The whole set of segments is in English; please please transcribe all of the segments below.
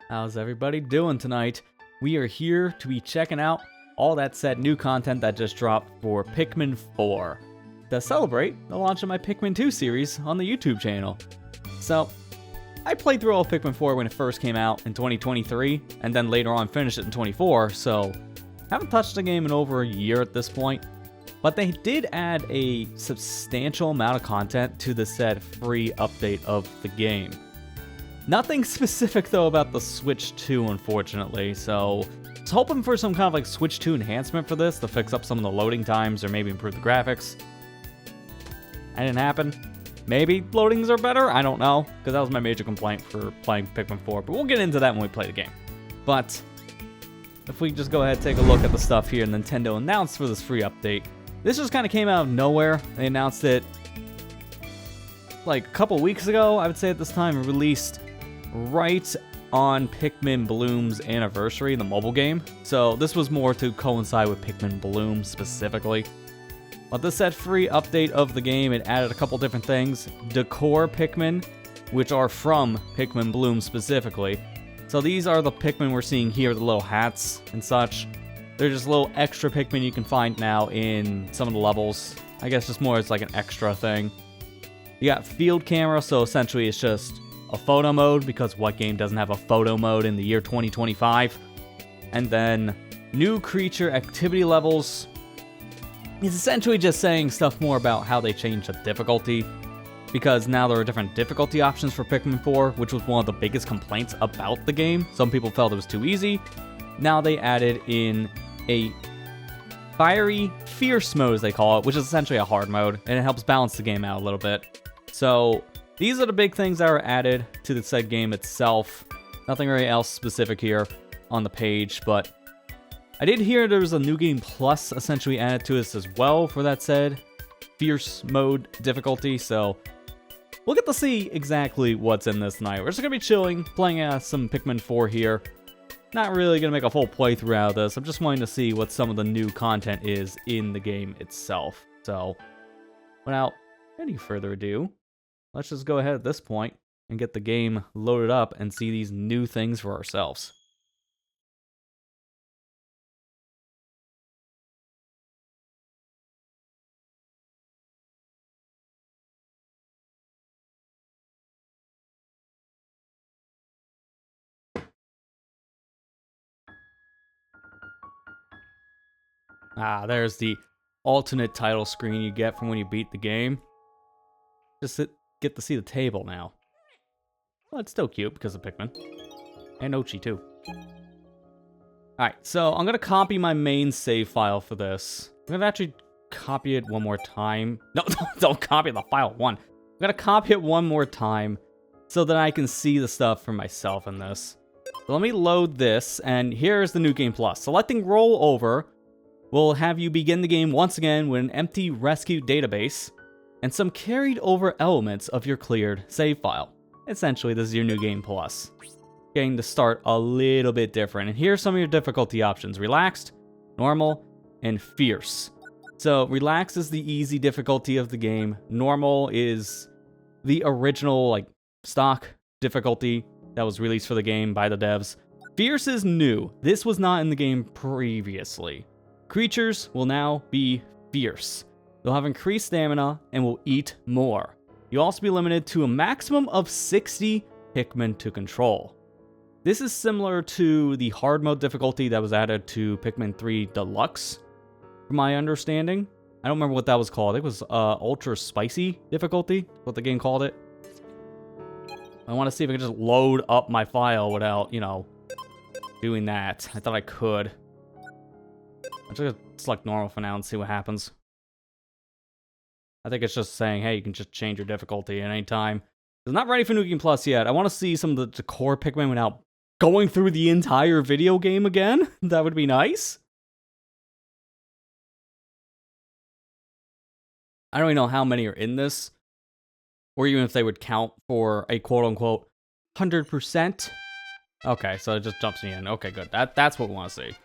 How's everybody doing tonight? We are here to be checking out all that said new content that just dropped for Pikmin 4 to celebrate the launch of my Pikmin 2 series on the YouTube channel. So, I played through all of Pikmin 4 when it first came out in 2023, and then later on finished it in 24, so haven't touched the game in over a year at this point. But they did add a substantial amount of content to the said free update of the game. Nothing specific though about the Switch 2, unfortunately, so I was hoping for some kind of like Switch 2 enhancement for this to fix up some of the loading times or maybe improve the graphics. That didn't happen. Maybe loadings are better? I don't know, because that was my major complaint for playing Pikmin 4, but we'll get into that when we play the game. But if we just go ahead and take a look at the stuff here Nintendo announced for this free update. This just kind of came out of nowhere. They announced it like a couple weeks ago, I would say at this time, released right on Pikmin Bloom's anniversary, the mobile game. So this was more to coincide with Pikmin Bloom specifically. But this said free update of the game, it added a couple different things. Decor Pikmin, which are from Pikmin Bloom specifically. So these are the Pikmin we're seeing here, the little hats and such. They're just little extra Pikmin you can find now in some of the levels. I guess just more as like an extra thing. You got field camera, so essentially it's just a photo mode, because what game doesn't have a photo mode in the year 2025? And then new creature activity levels. It's essentially just saying stuff more about how they changed the difficulty, because now there are different difficulty options for Pikmin 4, which was one of the biggest complaints about the game. Some people felt it was too easy. Now they added in a fiery fierce mode, as they call it, which is essentially a hard mode, and it helps balance the game out a little bit. So these are the big things that are added to the said game itself. Nothing really else specific here on the page, but I did hear there was a new game plus essentially added to this as well for that said fierce mode difficulty, so we'll get to see exactly what's in this tonight. We're just going to be chilling, playing some Pikmin 4 here. Not really going to make a full playthrough out of this. I'm just wanting to see what some of the new content is in the game itself. So, without any further ado, let's just go ahead at this point and get the game loaded up and see these new things for ourselves. There's the alternate title screen you get from when you beat the game. Just get to see the table now. Well, it's still cute because of Pikmin. And Ochi, too. Alright, so I'm going to copy my main save file for this. I'm going to actually copy it one more time. No, don't copy the file one. I'm going to copy it one more time so that I can see the stuff for myself in this. So let me load this, and here's the new game plus. Selecting roll over will have you begin the game once again with an empty rescue database and some carried over elements of your cleared save file. Essentially, this is your new game plus. Getting to start a little bit different. And here's some of your difficulty options: relaxed, normal, and fierce. So relaxed is the easy difficulty of the game. Normal is the original, like, stock difficulty that was released for the game by the devs. Fierce is new. This was not in the game previously. Creatures will now be fierce. They'll have increased stamina and will eat more. You'll also be limited to a maximum of 60 Pikmin to control. This is similar to the hard mode difficulty that was added to Pikmin 3 Deluxe, from my understanding. I don't remember what that was called. It was Ultra Spicy difficulty, what the game called it. I want to see if I can just load up my file without, doing that. I thought I could. I'm just gonna select normal for now and see what happens. I think it's just saying, hey, you can just change your difficulty at any time. It's not ready for New Game Plus yet. I want to see some of the decor Pikmin without going through the entire video game again. That would be nice. I don't even know how many are in this, or even if they would count for a quote-unquote 100%. Okay, so it just jumps me in. Okay, good. That's what we want to see.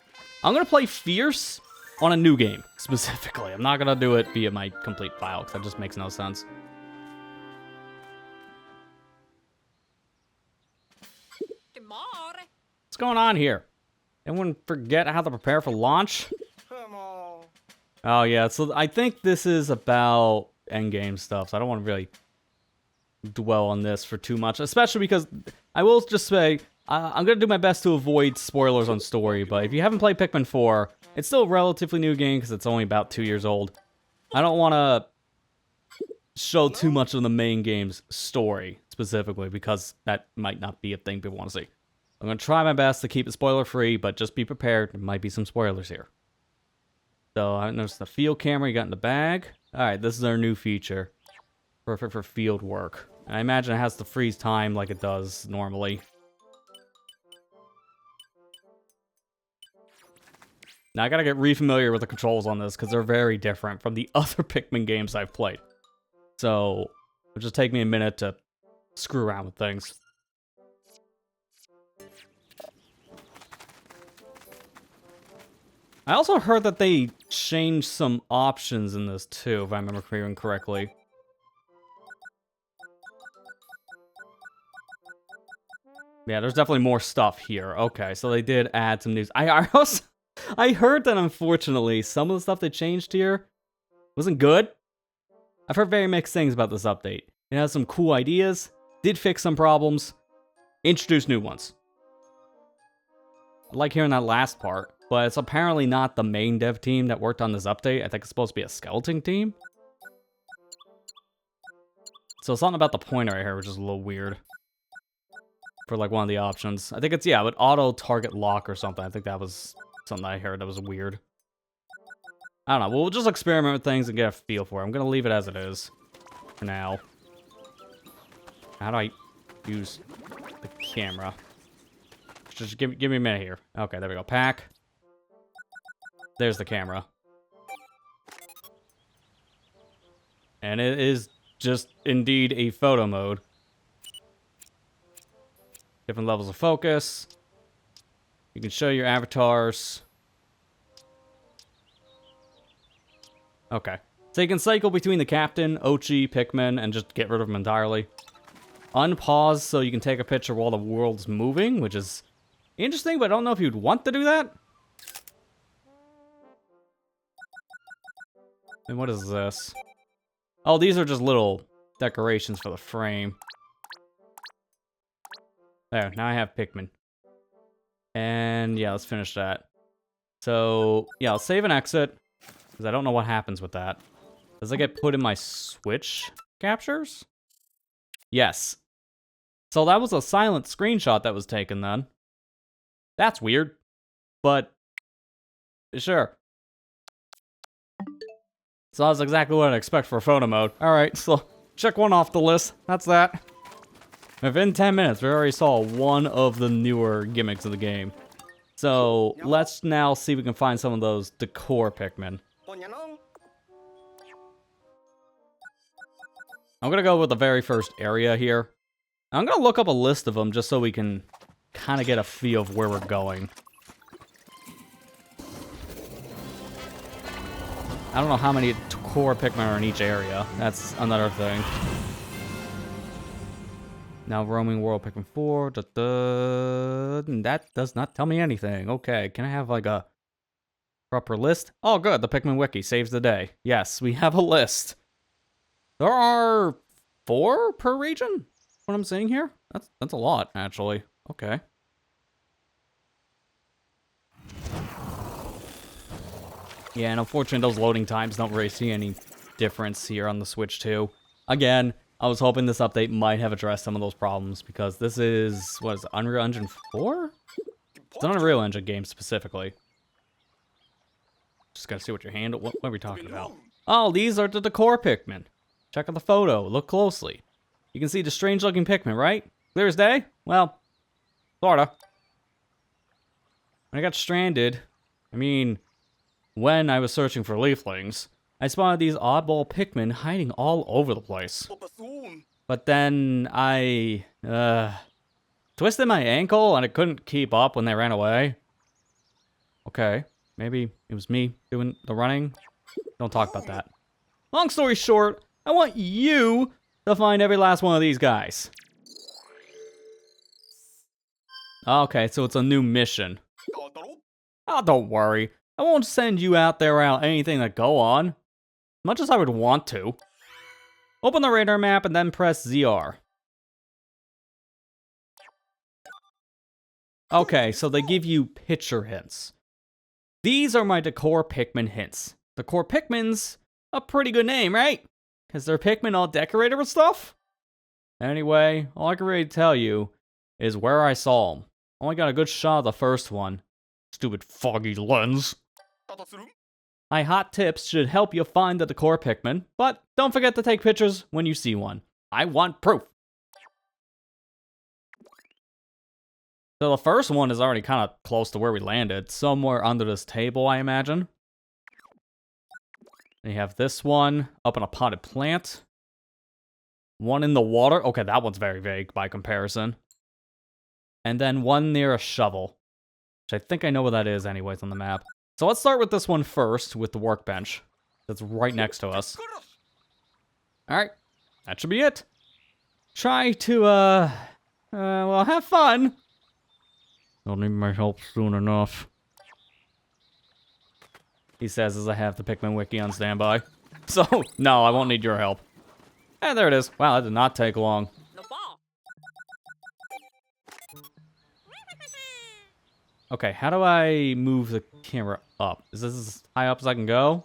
I'm going to play Fierce on a new game, specifically. I'm not going to do it via my complete file, because that just makes no sense. What's going on here? Anyone forget how to prepare for launch? Oh yeah, so I think this is about endgame stuff, so I don't want to really dwell on this for too much, especially because I will just say, I'm going to do my best to avoid spoilers on story, but if you haven't played Pikmin 4, it's still a relatively new game because it's only about 2 years old. I don't want to show too much of the main game's story, specifically, because that might not be a thing people want to see. I'm going to try my best to keep it spoiler-free, but just be prepared. There might be some spoilers here. So, I noticed the field camera you got in the bag. Alright, this is our new feature. Perfect for field work. And I imagine it has to freeze time like it does normally. Now, I gotta get re-familiar with the controls on this, because they're very different from the other Pikmin games I've played. So, it'll just take me a minute to screw around with things. I also heard that they changed some options in this too, if I remember correctly. Yeah, there's definitely more stuff here. Okay, so they did add some news. I heard that unfortunately some of the stuff they changed here wasn't good. I've heard very mixed things about this update. It has some cool ideas, did fix some problems, introduced new ones. I like hearing that last part. But it's apparently not the main dev team that worked on this update. I think it's supposed to be a skeleton team. So something about the pointer right here, which is a little weird. For like one of the options. I think it's, yeah, with auto target lock or something. I think that was something I heard that was weird. I don't know. We'll just experiment with things and get a feel for it. I'm going to leave it as it is. For now. How do I use the camera? Just give me a minute here. Okay, there we go. Pack. There's the camera. And it is just indeed a photo mode. Different levels of focus. You can show your avatars. Okay. So you can cycle between the captain, Ochi, Pikmin, and just get rid of them entirely. Unpause so you can take a picture while the world's moving, which is interesting, but I don't know if you'd want to do that. And what is this? Oh, these are just little decorations for the frame. There, now I have Pikmin. And yeah, let's finish that. So, yeah, I'll save and exit. Because I don't know what happens with that. Does it get put in my Switch captures? Yes. So that was a silent screenshot that was taken then. That's weird. But, sure. So that's exactly what I'd expect for photo mode. Alright, so check one off the list. That's that. Within 10 minutes, we already saw one of the newer gimmicks of the game. So let's now see if we can find some of those decor Pikmin. I'm gonna go with the very first area here. I'm gonna look up a list of them just so we can kind of get a feel of where we're going. I don't know how many core Pikmin are in each area. That's another thing. Now roaming world Pikmin 4. That does not tell me anything. Okay, can I have like a proper list? Oh good, the Pikmin wiki saves the day. Yes, we have a list. There are 4 per region? What I'm seeing here? That's a lot, actually. Okay. Yeah, and unfortunately those loading times don't really see any difference here on the Switch 2. Again, I was hoping this update might have addressed some of those problems, because this is, what is it, Unreal Engine 4? It's an Unreal Engine game specifically. Just gotta see what your handle, what are we talking about? Oh, these are the decor Pikmin. Check out the photo, look closely. You can see the strange looking Pikmin, right? Clear as day? Well, sorta. When I got stranded, when I was searching for leaflings, I spotted these oddball Pikmin hiding all over the place. But then I, twisted my ankle and I couldn't keep up when they ran away. Okay, maybe it was me doing the running. Don't talk about that. Long story short, I want you to find every last one of these guys. Okay, so it's a new mission. Oh, don't worry. I won't send you out there without anything to go on. As much as I would want to. Open the radar map and then press ZR. Okay, so they give you picture hints. These are my Decor Pikmin hints. Decor Pikmin's a pretty good name, right? Because they're Pikmin all decorated with stuff? Anyway, all I can really tell you is where I saw them. Only got a good shot of the first one. Stupid foggy lens. My hot tips should help you find the Decor Pikmin, but don't forget to take pictures when you see one. I want proof. So the first one is already kind of close to where we landed. Somewhere under this table, I imagine. And you have this one up in a potted plant. One in the water. Okay, that one's very vague by comparison. And then one near a shovel. Which I think I know what that is anyways on the map. So let's start with this one first, with the workbench. That's right next to us. Alright, that should be it. Try to, well, have fun. I'll need my help soon enough. He says as I have the Pikmin wiki on standby. So, no, I won't need your help. And there it is. Wow, that did not take long. Okay, how do I move the camera up? Is this as high up as I can go?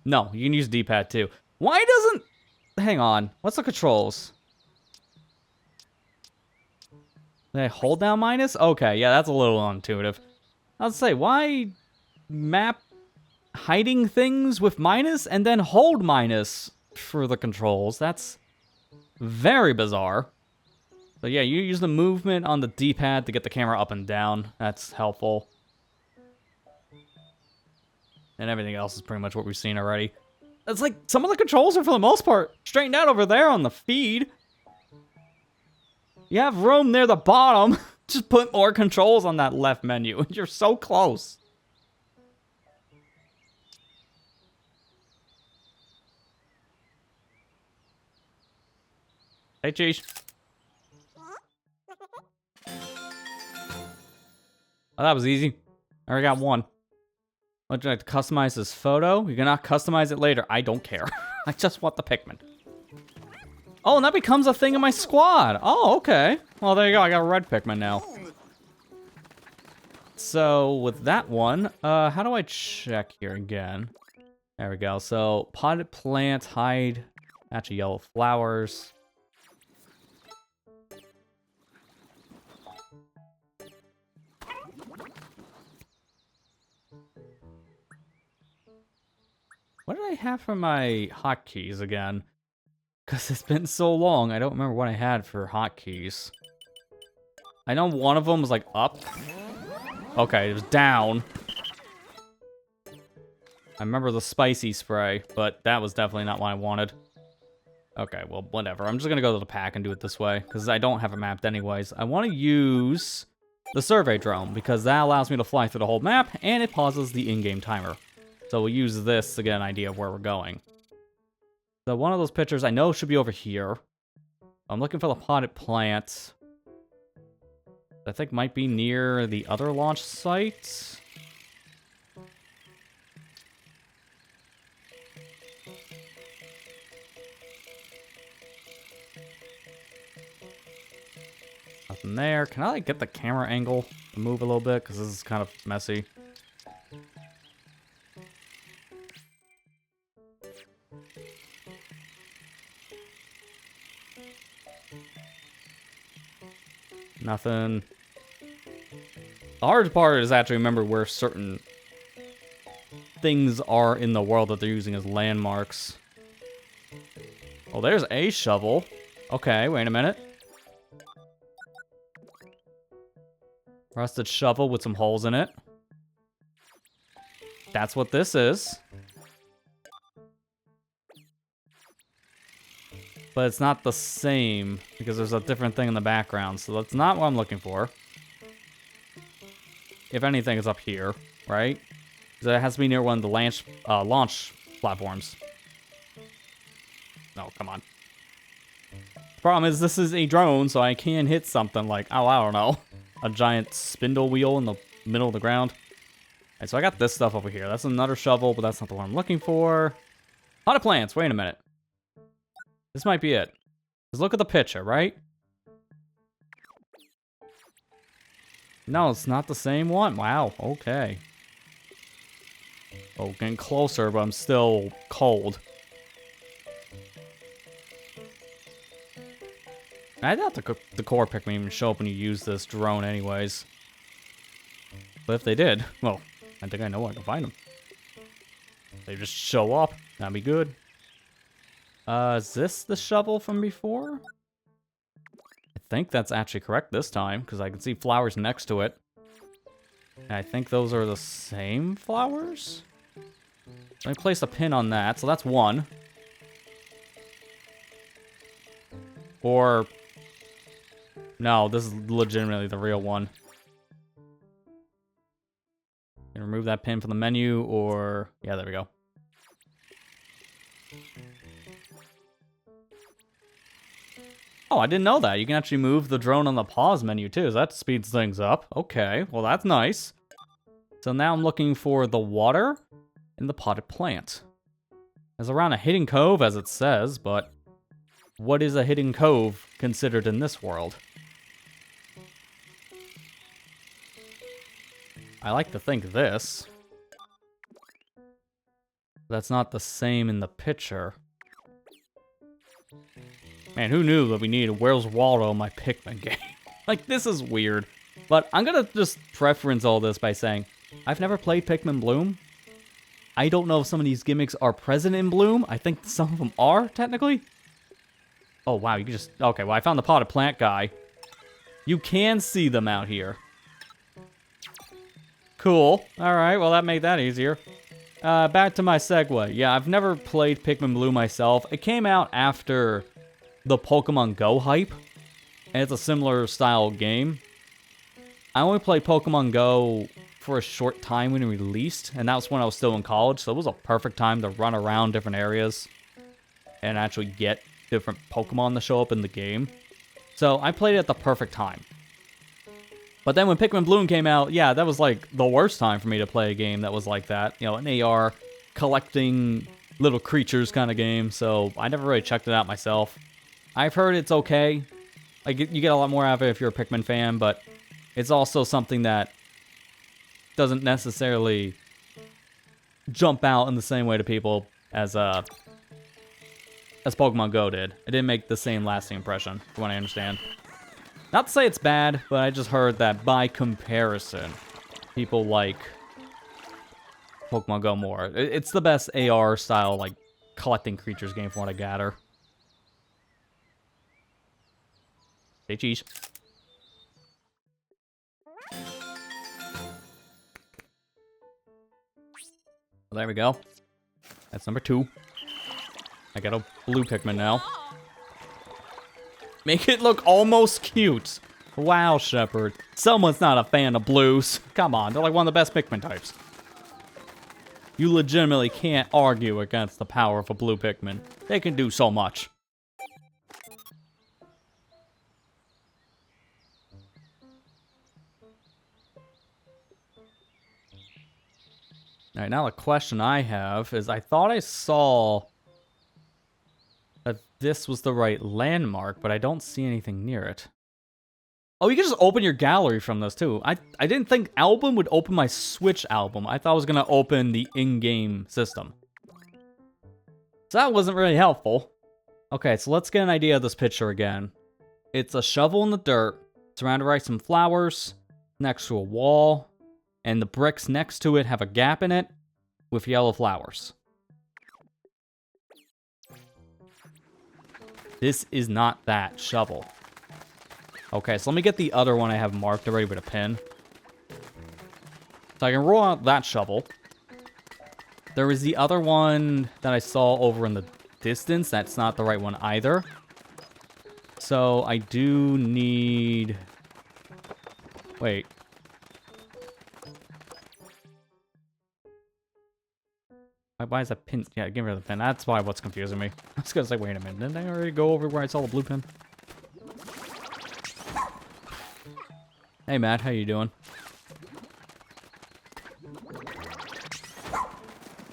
No, you can use D-pad too. Why doesn't... Hang on. What's the controls? Did I hold down minus? Okay, yeah, that's a little intuitive. I'll say, why map hiding things with minus and then hold minus for the controls? That's very bizarre. So yeah, you use the movement on the D-pad to get the camera up and down. That's helpful. And everything else is pretty much what we've seen already. It's like, some of the controls are for the most part straightened out over there on the feed. You have room near the bottom. Just put more controls on that left menu. You're so close. Hey, Cheech. Oh, that was easy. I already got one. Would you like to customize this photo? You cannot customize it later. I don't care. I just want the Pikmin. Oh, and that becomes a thing in my squad. Oh, okay. Well, there you go. I got a red Pikmin now. So, with that one, how do I check here again? There we go. So, potted plant, hide, match of yellow flowers. What did I have for my hotkeys again? Because it's been so long, I don't remember what I had for hotkeys. I know one of them was like up. Okay, it was down. I remember the spicy spray, but that was definitely not what I wanted. Okay, well, whatever. I'm just going to go to the pack and do it this way, because I don't have it mapped anyways. I want to use the survey drone, because that allows me to fly through the whole map, and it pauses the in-game timer. So we'll use this to get an idea of where we're going. So one of those pictures I know should be over here. I'm looking for the potted plant. I think might be near the other launch site. Nothing there. Can I like get the camera angle to move a little bit? Because this is kind of messy. Nothing. The hard part is actually remember where certain things are in the world that they're using as landmarks. Oh, there's a shovel. Okay, wait a minute. Rusted shovel with some holes in it. That's what this is. But it's not the same, because there's a different thing in the background, so that's not what I'm looking for. If anything, it's up here, right? So it has to be near one of the launch platforms. No, come on. Problem is, this is a drone, so I can hit something like, oh, I don't know, a giant spindle wheel in the middle of the ground. Alright, so I got this stuff over here. That's another shovel, but that's not the one I'm looking for. Potted plants, wait a minute. This might be it. Just look at the picture, right? No, it's not the same one. Wow, okay. Oh, getting closer, but I'm still cold. I doubt the core Pikmin even show up when you use this drone anyways. But if they did, well, I think I know where I can find them. They just show up. That'd be good. Is this the shovel from before? I think that's actually correct this time, because I can see flowers next to it. And I think those are the same flowers? Let me place a pin on that, so that's one. Or... no, this is legitimately the real one. Can remove that pin from the menu, or... yeah, there we go. Oh, I didn't know that. You can actually move the drone on the pause menu, too. So that speeds things up. Okay, well, that's nice. So now I'm looking for the water and the potted plant. There's around a hidden cove, as it says, but... what is a hidden cove considered in this world? I like to think this. That's not the same in the picture. Man, who knew that we needed Where's Waldo in my Pikmin game? Like, this is weird. But I'm gonna just preference all this by saying, I've never played Pikmin Bloom. I don't know if some of these gimmicks are present in Bloom. I think some of them are, technically. Oh, wow, you can just... okay, well, I found the potted plant guy. You can see them out here. Cool. Alright, well, that made that easier. Back to my segue. Yeah, I've never played Pikmin Blue myself. It came out after the Pokemon Go hype, and it's a similar style game. I only played Pokemon Go for a short time when it released, and that was when I was still in college, so it was a perfect time to run around different areas and actually get different Pokemon to show up in the game. So I played it at the perfect time. But then when Pikmin Bloom came out, yeah, that was like the worst time for me to play a game that was like that. You know, an AR collecting little creatures kind of game, so I never really checked it out myself. I've heard it's okay. Like, you get a lot more out of it if you're a Pikmin fan, but it's also something that doesn't necessarily jump out in the same way to people as Pokemon Go did. It didn't make the same lasting impression, from what I understand. Not to say it's bad, but I just heard that by comparison, people like Pokemon Go more. It's the best AR style, like, collecting creatures game from what I gather. Say cheese. Well, there we go. That's number 2. I got a blue Pikmin now. Make it look almost cute. Wow, Shepard. Someone's not a fan of blues. Come on, they're like one of the best Pikmin types. You legitimately can't argue against the power of a blue Pikmin. They can do so much. Alright, now the question I have is, I thought I saw that this was the right landmark, but I don't see anything near it. Oh, you can just open your gallery from this, too. I didn't think album would open my Switch album. I thought it was going to open the in-game system. So that wasn't really helpful. Okay, so let's get an idea of this picture again. It's a shovel in the dirt, surrounded by some flowers, next to a wall, and the bricks next to it have a gap in it with yellow flowers. This is not that shovel. Okay, so let me get the other one I have marked already with a pin. So I can roll out that shovel. There is the other one that I saw over in the distance. That's not the right one either. So I do need... wait. Why is that pin? Yeah, give me the pin. That's why what's confusing me. I was gonna say, wait a minute. Didn't I already go over where I saw the blue pin? Hey, Matt, how you doing?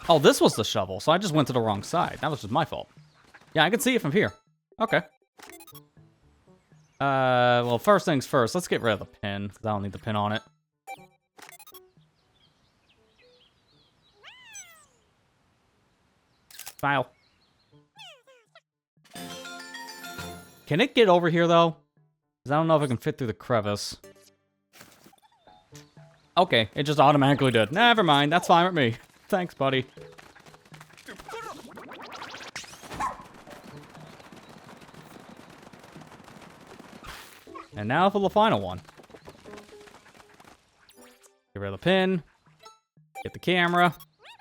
Oh, this was the shovel, so I just went to the wrong side. That was just my fault. Yeah, I can see it from here. Okay. Well, first things first, let's get rid of the pin, because I don't need the pin on it. File. Can it get over here, though? Because I don't know if it can fit through the crevice. Okay, it just automatically did. Never mind, that's fine with me. Thanks, buddy. And now for the final one. Get rid of the pin. Get the camera.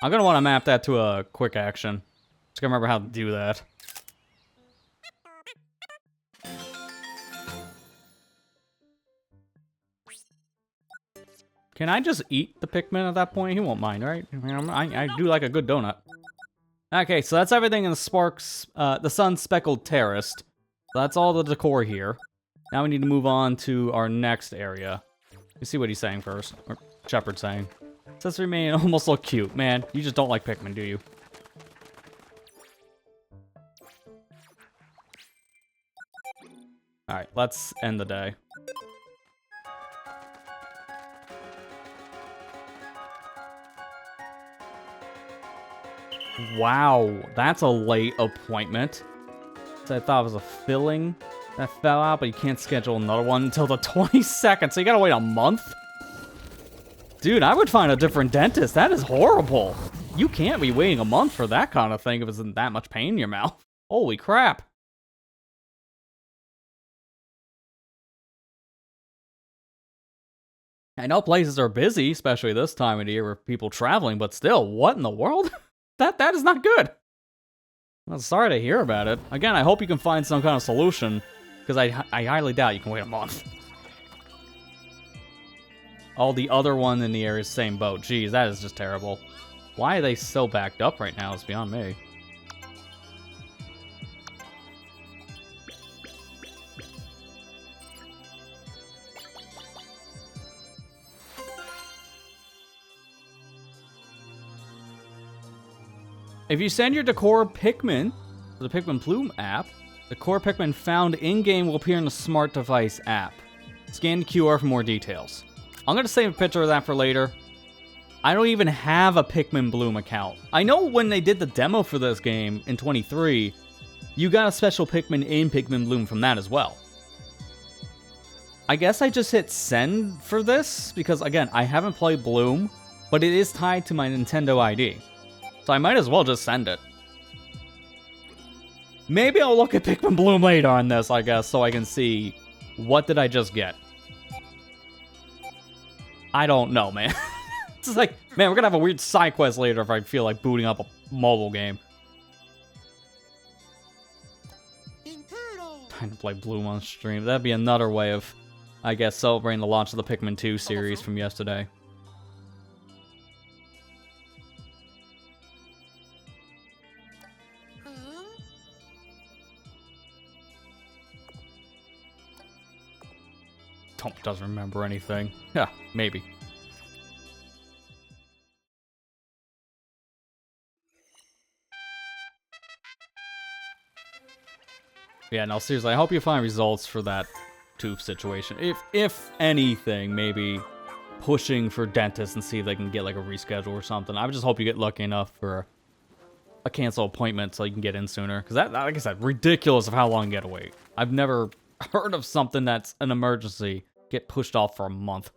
I'm gonna want to map that to a quick action. Just gotta remember how to do that. Can I just eat the Pikmin at that point? He won't mind, right? I do like a good donut. Okay, so that's everything in the Sun-Speckled Terrace. So that's all the decor here. Now we need to move on to our next area. Let's see what he's saying first. Or Shepard's saying. Accessory main almost look cute. Man, you just don't like Pikmin, do you? Alright, let's end the day. Wow, that's a late appointment. So I thought it was a filling that fell out, but you can't schedule another one until the 22nd, so you gotta wait a month? Dude, I would find a different dentist. That is horrible. You can't be waiting a month for that kind of thing if it's in that much pain in your mouth. Holy crap. I know places are busy, especially this time of the year with people traveling, but still, what in the world? That is not good. I'm sorry to hear about it. Again, I hope you can find some kind of solution, because I highly doubt you can wait a month. Oh, the other one in the area is the same boat. Jeez, that is just terrible. Why are they so backed up right now? It's beyond me. If you send your Decor Pikmin to the Pikmin Plume app, the Core Pikmin found in-game will appear in the Smart Device app. Scan the QR for more details. I'm going to save a picture of that for later. I don't even have a Pikmin Bloom account. I know when they did the demo for this game in 23, you got a special Pikmin in Pikmin Bloom from that as well. I guess I just hit send for this, because again, I haven't played Bloom, but it is tied to my Nintendo ID. So I might as well just send it. Maybe I'll look at Pikmin Bloom later on this, I guess, so I can see what did I just get. I don't know, man. It's just like, man, we're gonna have a weird side quest later if I feel like booting up a mobile game. Time to play Bloom on stream. That'd be another way of, I guess, celebrating the launch of the Pikmin 2 series from yesterday. Doesn't remember anything. Yeah, maybe. Yeah, no, seriously, I hope you find results for that tooth situation. If anything, maybe pushing for dentists and see if they can get like a reschedule or something. I would just hope you get lucky enough for a cancel appointment so you can get in sooner. Because that, like I said, ridiculous of how long you gotta wait. I've never heard of something that's an emergency get pushed off for a month.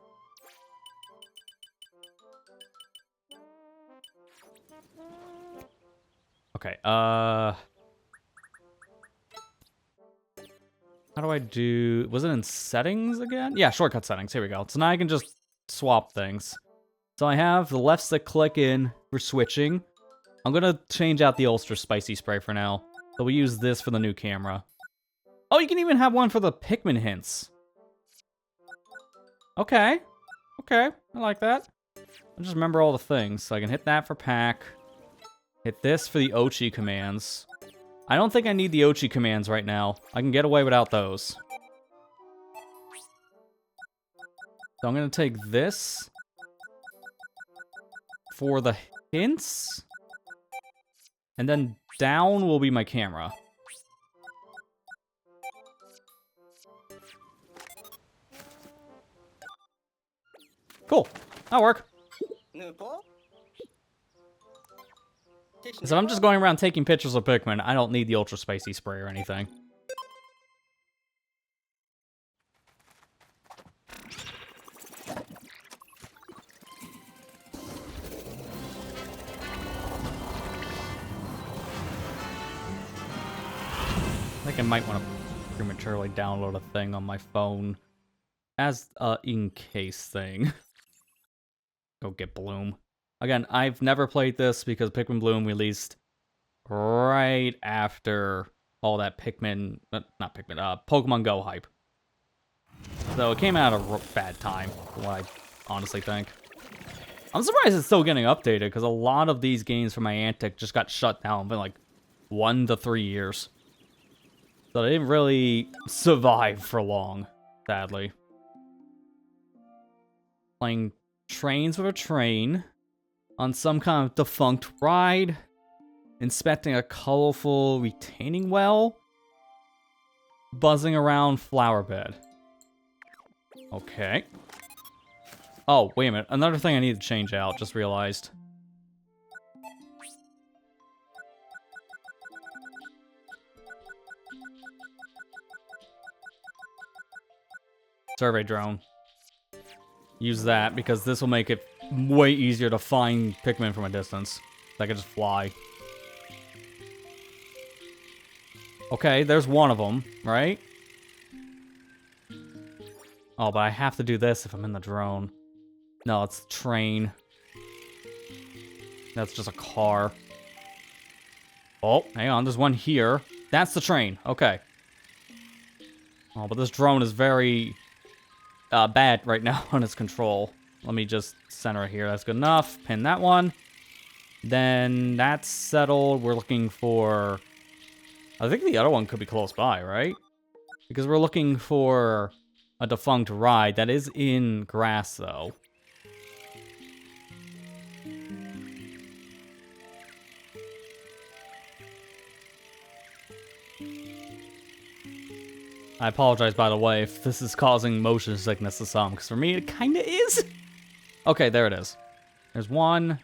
Okay, how do I do... Was it in settings again? Yeah, shortcut settings. Here we go. So now I can just swap things. So I have the left stick click in for switching. I'm gonna change out the Ulster Spicy Spray for now. So we use this for the new camera. Oh, you can even have one for the Pikmin hints. Okay. Okay, I like that. I'll just remember all the things. So I can hit that for pack. Hit this for the Ochi commands. I don't think I need the Ochi commands right now. I can get away without those. So I'm gonna take this for the hints. And then down will be my camera. Cool. That'll work. So I'm just going around taking pictures of Pikmin. I don't need the Ultra Spicy spray or anything. I think I might want to prematurely download a thing on my phone as a in-case thing. Go get Bloom. Again, I've never played this because Pikmin Bloom released right after all that Pikmin, not Pikmin, Pokemon Go hype. So it came out at a bad time, what I honestly think. I'm surprised it's still getting updated because a lot of these games from Niantic just got shut down for like 1 to 3 years. So they didn't really survive for long, sadly. Playing trains with a train on some kind of defunct ride, inspecting a colorful retaining well, buzzing around flower bed. Okay. Oh, wait a minute. Another thing I need to change out, just realized. Survey drone. Use that, because this will make it way easier to find Pikmin from a distance. I can just fly. Okay, there's one of them, right? Oh, but I have to do this if I'm in the drone. No, it's the train. That's just a car. Oh, hang on, there's one here. That's the train, okay. Oh, but this drone is very bad right now on its control. Let me just center it here. That's good enough. Pin that one. Then that's settled. We're looking for... I think the other one could be close by, right? Because we're looking for a defunct ride that is in grass, though. I apologize, by the way, if this is causing motion sickness to some, because for me, it kind of is. Okay, there it is. There's 1,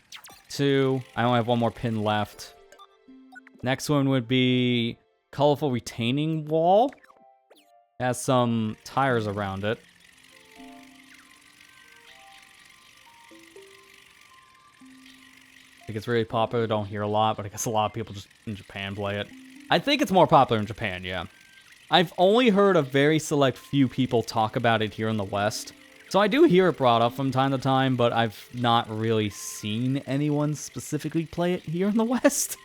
2. I only have one more pin left. Next one would be colorful retaining wall. Has some tires around it. I think it's really popular. Don't hear a lot, but I guess a lot of people just in Japan play it. I think it's more popular in Japan, yeah. I've only heard a very select few people talk about it here in the West. So I do hear it brought up from time to time, but I've not really seen anyone specifically play it here in the West.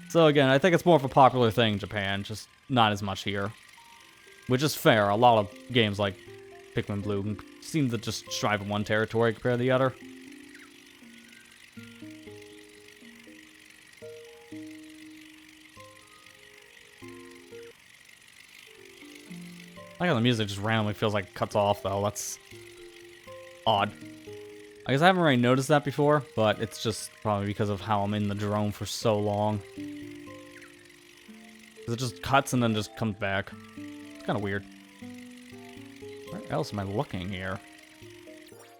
So again, I think it's more of a popular thing in Japan, just not as much here. Which is fair. A lot of games like Pikmin Bloom seem to just strive in one territory compared to the other. I like how the music just randomly feels like it cuts off, though. That's odd. I guess I haven't really noticed that before, but it's just probably because of how I'm in the drone for so long. Because it just cuts and then just comes back. It's kind of weird. Where else am I looking here?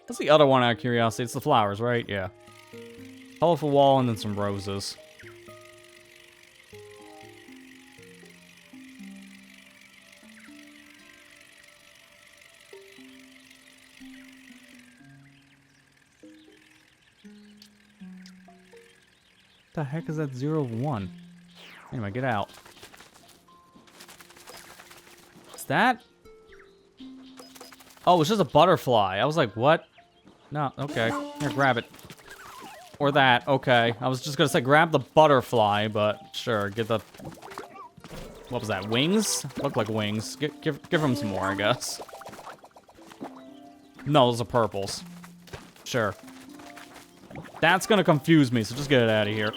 What's the other one out of curiosity? It's the flowers, right? Yeah. Colorful wall and then some roses. What the heck is that 0 of 1? Anyway, get out. What's that? Oh, it's just a butterfly. I was like, what? No, okay. Here, grab it. Or that, okay. I was just gonna say grab the butterfly, but sure, get the... What was that, wings? Look like wings. Give him some more, I guess. No, those are purples. Sure. That's gonna confuse me, so just get it out of here.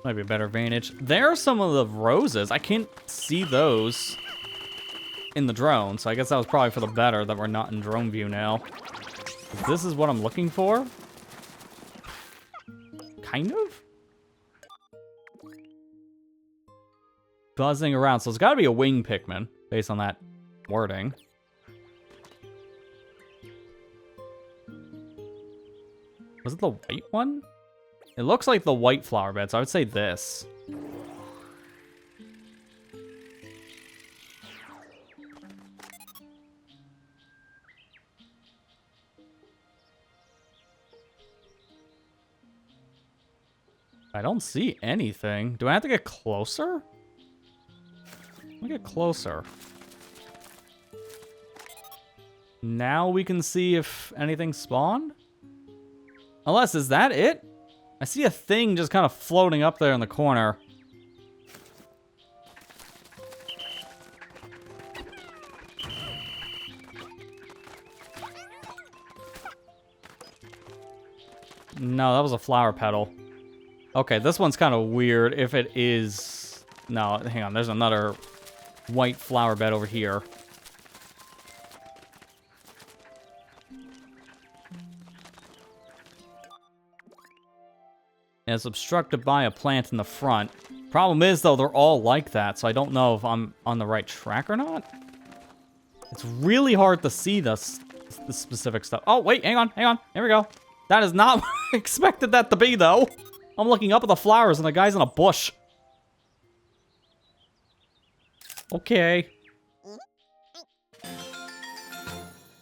Might be a better vantage. There are some of the roses. I can't see those in the drone, so I guess that was probably for the better that we're not in drone view now. This is what I'm looking for? Kind of? Buzzing around, so it's gotta be a wing Pikmin, based on that wording. Was it the white one? It looks like the white flower bed, so I would say this. I don't see anything. Do I have to get closer? Let me get closer. Now we can see if anything spawned? Unless, is that it? I see a thing just kind of floating up there in the corner. No, that was a flower petal. Okay, this one's kind of weird if it is... No, hang on, there's another white flower bed over here. And it's obstructed by a plant in the front. Problem is, though, they're all like that, so I don't know if I'm on the right track or not. It's really hard to see the specific stuff. Oh, wait, hang on. Here we go. That is not what I expected that to be, though. I'm looking up at the flowers, and the guy's in a bush. Okay.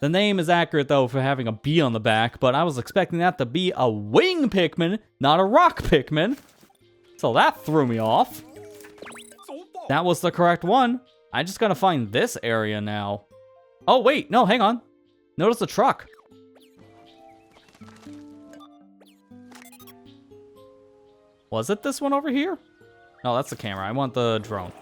The name is accurate, though, for having a bee on the back, but I was expecting that to be a wing Pikmin, not a rock Pikmin. So that threw me off. That was the correct one. I just gotta find this area now. Oh, wait, no, hang on. Notice the truck. Was it this one over here? No, that's the camera. I want the drone.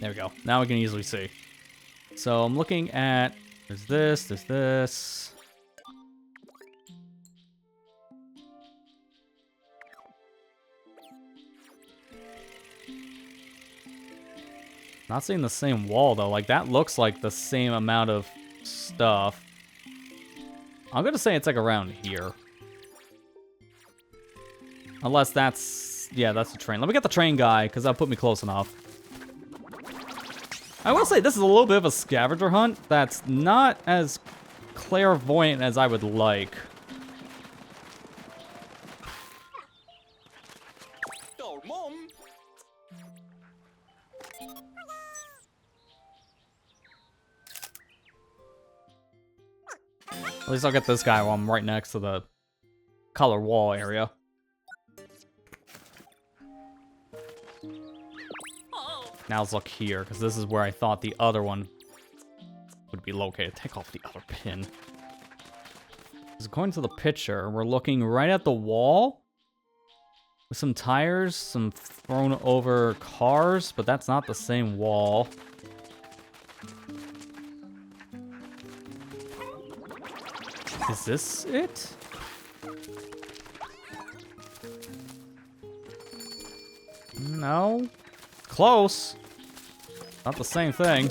There we go. Now we can easily see. So I'm looking at... There's this. Not seeing the same wall, though. Like, that looks like the same amount of stuff. I'm gonna say it's, like, around here. Unless that's... Yeah, that's the train. Let me get the train guy, because that'll put me close enough. I will say, this is a little bit of a scavenger hunt that's not as clairvoyant as I would like. At least I'll get this guy while I'm right next to the color wall area. Now let's look here, because this is where I thought the other one would be located. Take off the other pin. Because according to the picture, we're looking right at the wall with some tires, some thrown over cars, but that's not the same wall. Is this it? No. Close. Not the same thing.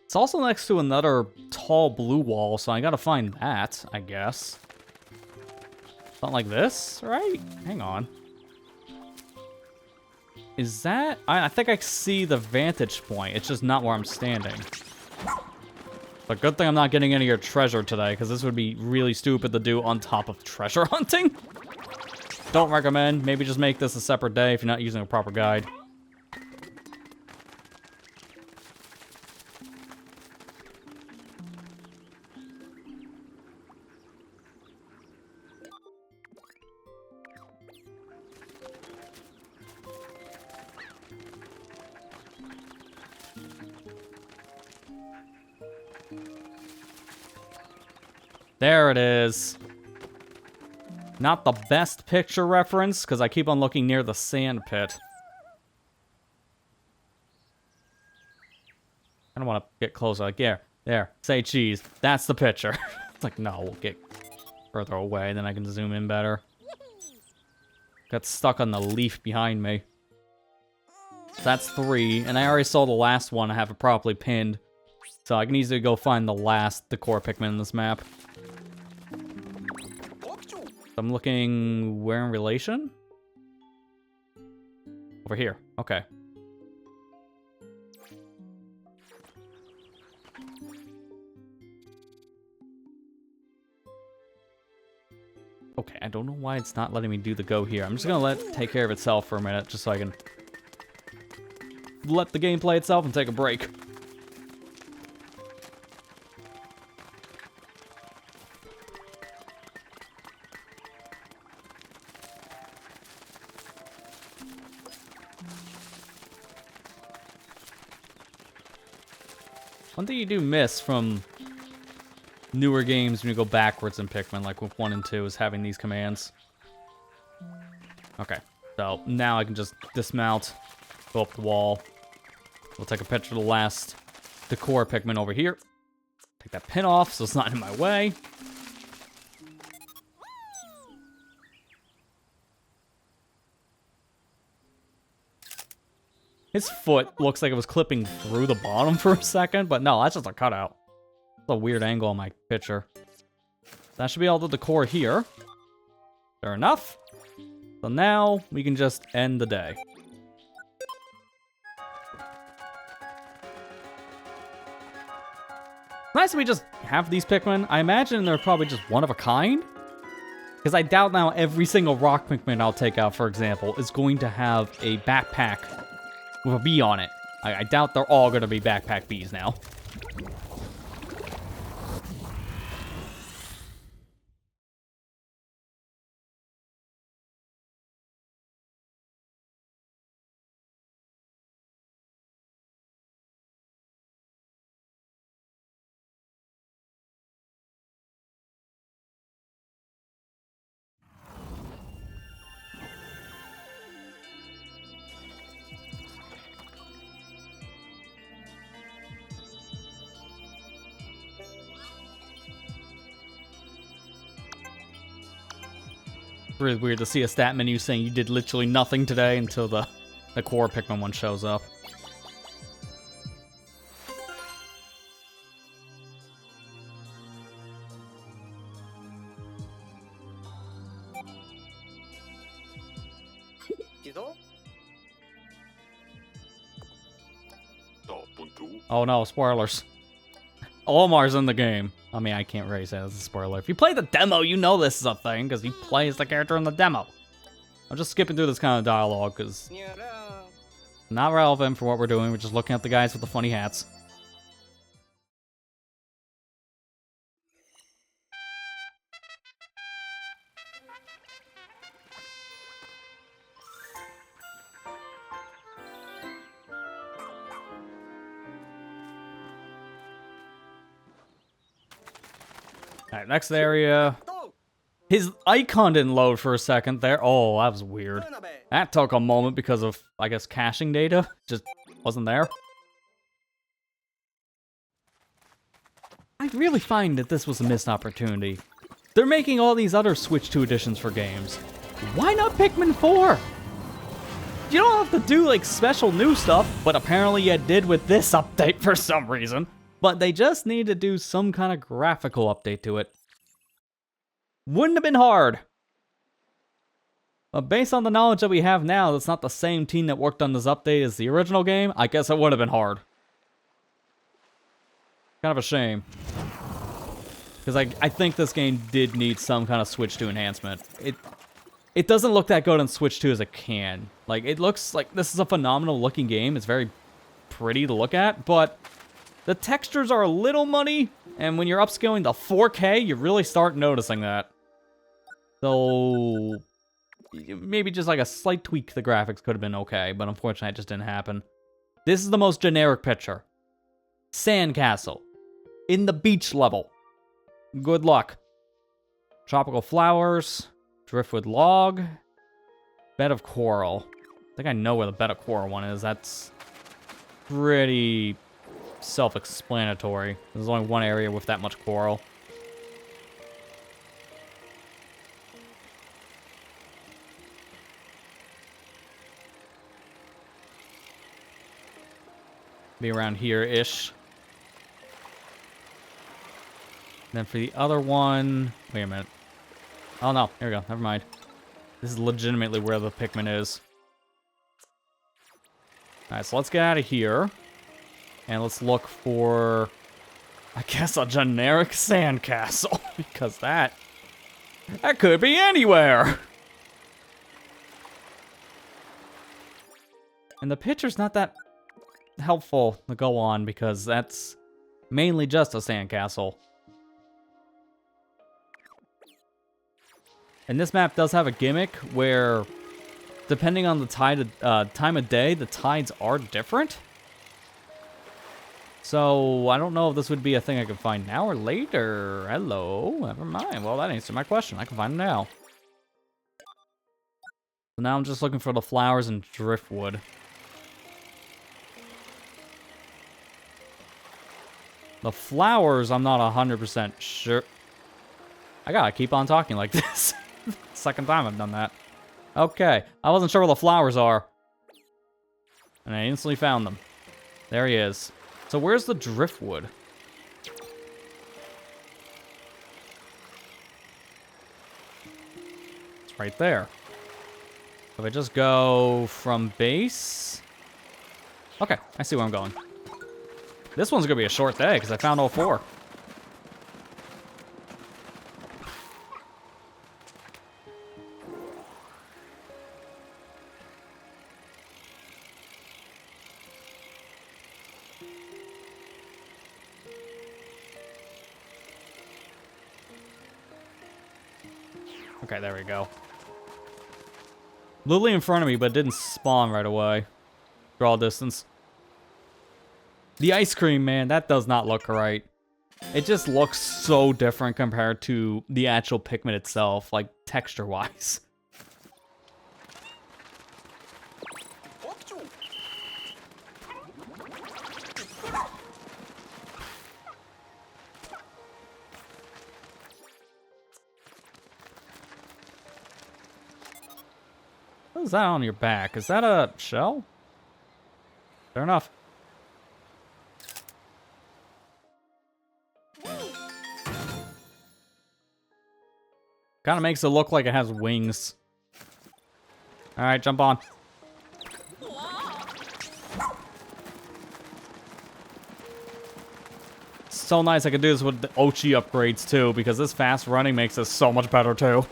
It's also next to another tall blue wall, so I gotta find that, I guess. Something like this, right? Hang on. Is that... I think I see the vantage point. It's just not where I'm standing. But good thing I'm not getting any of your treasure today, because this would be really stupid to do on top of treasure hunting. Don't recommend. Maybe just make this a separate day if you're not using a proper guide. There it is. Not the best picture reference, because I keep on looking near the sand pit. I don't want to get closer. Like, there. Say cheese. That's the picture. It's like, no, we'll get further away, then I can zoom in better. Got stuck on the leaf behind me. So that's 3, and I already saw the last one. I have it properly pinned. So I can easily go find the last decor Pikmin in this map. I'm looking where in relation? Over here. Okay. Okay, I don't know why it's not letting me do the go here. I'm just gonna let it take care of itself for a minute, just so I can let the game play itself and take a break. One thing you do miss from newer games when you go backwards in Pikmin, like with 1 and 2, is having these commands. Okay, so now I can just dismount, go up the wall. We'll take a picture of the last decor Pikmin over here. Take that pin off so it's not in my way. His foot looks like it was clipping through the bottom for a second, but no, that's just a cutout. It's a weird angle on my picture. That should be all the decor here. Fair enough. So now we can just end the day. Nice that we just have these Pikmin. I imagine they're probably just one of a kind. Because I doubt now every single rock Pikmin I'll take out, for example, is going to have a backpack with a bee on it. I doubt they're all going to be backpack bees now. Really weird to see a stat menu saying you did literally nothing today until the core Pikmin one shows up. Oh no, spoilers. Omar's in the game. I mean, I can't really say that's a spoiler. If you play the demo, you know this is a thing, because he plays the character in the demo. I'm just skipping through this kind of dialogue, because not relevant for what we're doing. We're just looking at the guys with the funny hats. Alright, next area. His icon didn't load for a second there. Oh, that was weird. That took a moment because of, I guess, caching data. Just wasn't there. I really find that this was a missed opportunity. They're making all these other Switch 2 editions for games. Why not Pikmin 4? You don't have to do, like, special new stuff, but apparently you did with this update for some reason. But they just need to do some kind of graphical update to it. Wouldn't have been hard. But based on the knowledge that we have now, that's not the same team that worked on this update as the original game, I guess it would have been hard. Kind of a shame. Because I think this game did need some kind of Switch 2 enhancement. It doesn't look that good on Switch 2 as it can. Like, it looks like this is a phenomenal looking game. It's very pretty to look at, but the textures are a little muddy, and when you're upscaling to 4K, you really start noticing that. So maybe just like a slight tweak to the graphics could have been okay, but unfortunately it just didn't happen. This is the most generic picture. Sandcastle. In the beach level. Good luck. Tropical flowers, driftwood log, bed of coral. I think I know where the bed of coral one is. That's pretty self-explanatory. There's only one area with that much coral. Be around here-ish. Then for the other one... Wait a minute. Oh no, here we go. Never mind. This is legitimately where the Pikmin is. Alright, so let's get out of here. And let's look for... I guess a generic sandcastle. Because that could be anywhere! And the picture's not that helpful to go on because that's mainly just a sandcastle. And this map does have a gimmick where, depending on the time of day, the tides are different. So I don't know if this would be a thing I could find now or later. Hello, never mind. Well, that answered my question. I can find them now. So now I'm just looking for the flowers and driftwood. The flowers, I'm not 100% sure. I gotta keep on talking like this. Second time I've done that. Okay, I wasn't sure where the flowers are. And I instantly found them. There he is. So where's the driftwood? It's right there. If I just go from base... Okay, I see where I'm going. This one's gonna be a short day, because I found all 4. Okay, there we go. Literally in front of me, but it didn't spawn right away. Draw distance. The ice cream, man, that does not look right. It just looks so different compared to the actual Pikmin itself, like texture-wise. What is that on your back? Is that a shell? Fair enough. Kind of makes it look like it has wings. Alright, jump on. So nice I could do this with the Ochi upgrades too, because this fast running makes this so much better too.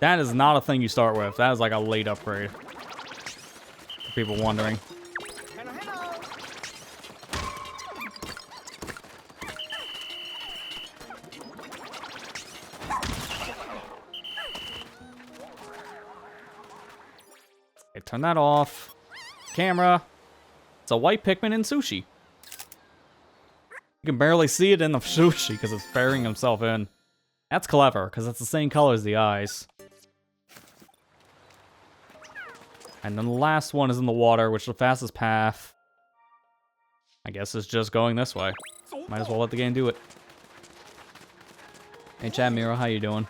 That is not a thing you start with. That is like a late upgrade. For people wondering. Okay, turn that off. Camera. It's a white Pikmin in sushi. You can barely see it in the sushi because it's burying himself in. That's clever, because it's the same color as the eyes. And then the last one is in the water, which is the fastest path, I guess, is just going this way. Might as well let the game do it. Hey, Chad Miro, how you doing?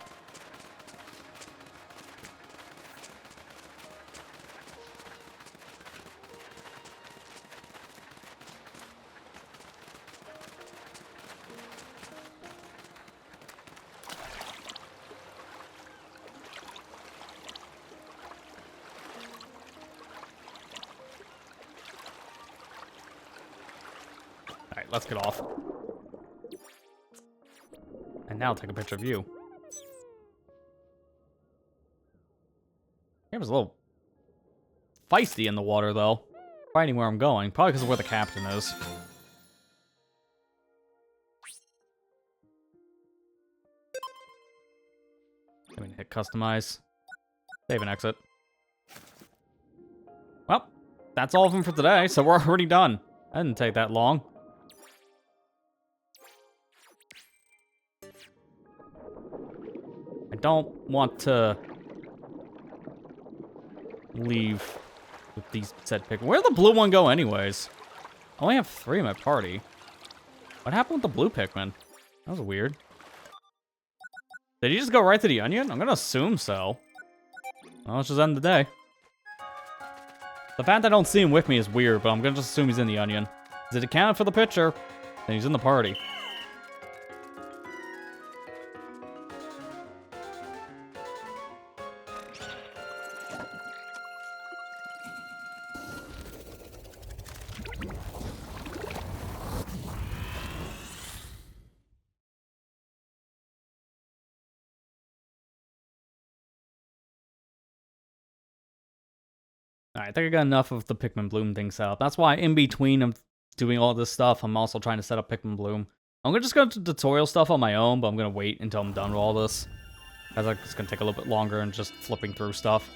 Alright, let's get off. And now take a picture of you. It was a little feisty in the water, though. Finding where I'm going. Probably because of where the captain is. I'm gonna hit customize. Save and exit. Well, that's all of them for today, so we're already done. That didn't take that long. don't want to leave with these said Pikmin. Where'd the blue one go anyways? I only have 3 in my party. What happened with the blue Pikmin? That was weird. Did he just go right to the onion? I'm gonna assume so. Well, let's just end the day. The fact that I don't see him with me is weird, but I'm gonna just assume he's in the onion. Is it accounted for the picture? Then he's in the party. Alright, I think I got enough of the Pikmin Bloom thing set up. That's why in between I'm doing all this stuff, I'm also trying to set up Pikmin Bloom. I'm gonna just go to tutorial stuff on my own, but I'm gonna wait until I'm done with all this. Because it's gonna take a little bit longer and just flipping through stuff.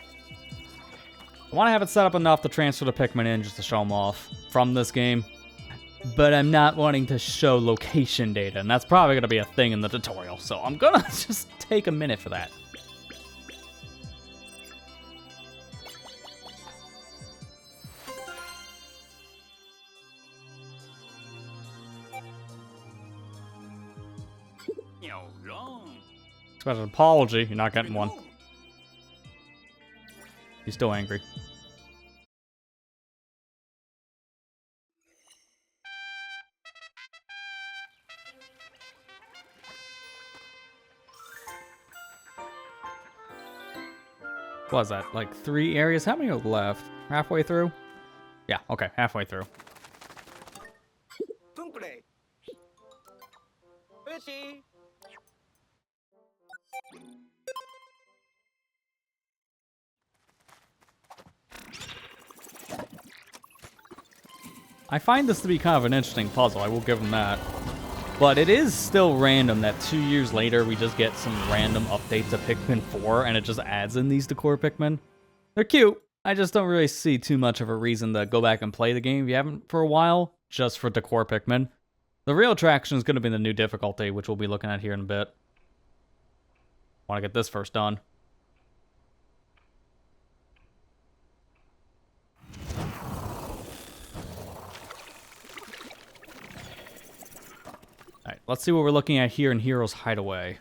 I want to have it set up enough to transfer the Pikmin in just to show them off from this game. But I'm not wanting to show location data, and that's probably gonna be a thing in the tutorial. So I'm gonna just take a minute for that. Expect an apology. You're not getting one. He's still angry. What was that? Like 3 areas? How many are left? Halfway through? Yeah, okay, halfway through. I find this to be kind of an interesting puzzle, I will give them that. But it is still random that 2 years later we just get some random update to Pikmin 4 and it just adds in these decor Pikmin. They're cute. I just don't really see too much of a reason to go back and play the game if you haven't for a while, just for decor Pikmin. The real attraction is going to be the new difficulty, which we'll be looking at here in a bit. Want to get this first done. Alright, let's see what we're looking at here in Hero's Hideaway.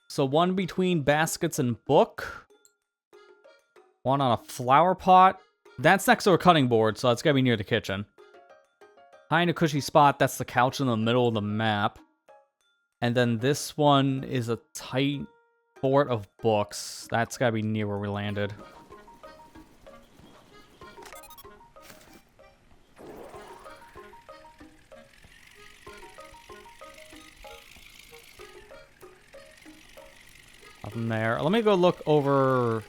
So one between baskets and book. One on a flower pot. That's next to a cutting board, so that's gotta be near the kitchen. Find a cushy spot, that's the couch in the middle of the map. And then this one is a tight fort of books. That's gotta be near where we landed. Nothing there. Let me go look over,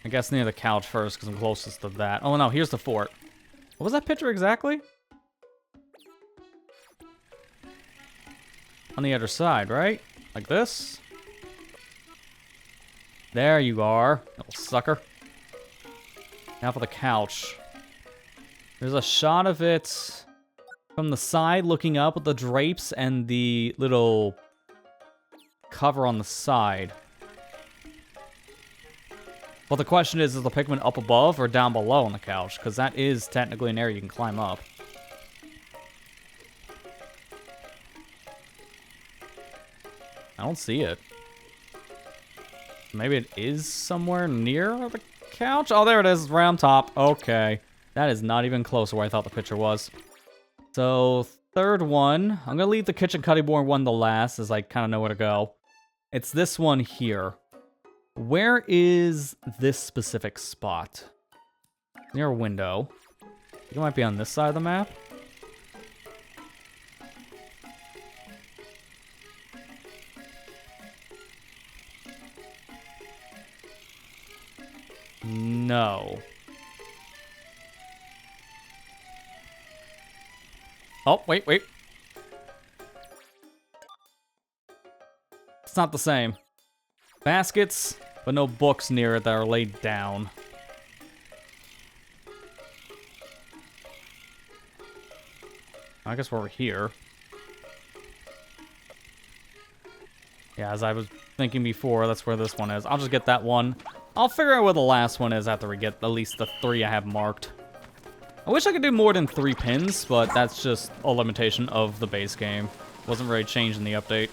I guess near the couch first, because I'm closest to that. Oh no, here's the fort. What was that picture exactly? On the other side, right? Like this? There you are, little sucker. Now for the couch. There's a shot of it from the side looking up with the drapes and the little cover on the side. Well, the question is the Pikmin up above or down below on the couch? Because that is technically an area you can climb up. I don't see it. Maybe it is somewhere near the couch? Oh, there it is, right on top. Okay. That is not even close to where I thought the picture was. So, third one. I'm going to leave the kitchen cutting board one to last, as I kind of know where to go. It's this one here. Where is this specific spot? Near a window. It might be on this side of the map. No. Oh, wait. It's not the same. Baskets, but no books near it that are laid down. I guess we're over here. Yeah, as I was thinking before, that's where this one is. I'll just get that one. I'll figure out where the last one is after we get at least the 3 I have marked. I wish I could do more than 3 pins, but that's just a limitation of the base game. Wasn't really changed in the update.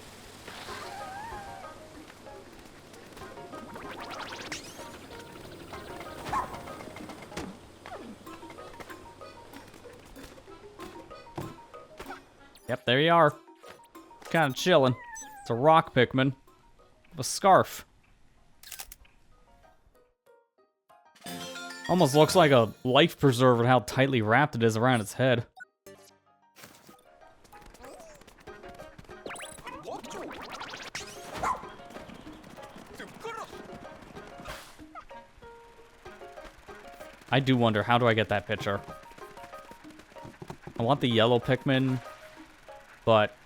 Yep, there you are. Kind of chilling. It's a rock Pikmin. With a scarf. Almost looks like a life preserver and how tightly wrapped it is around its head. I do wonder, how do I get that picture? I want the yellow Pikmin, but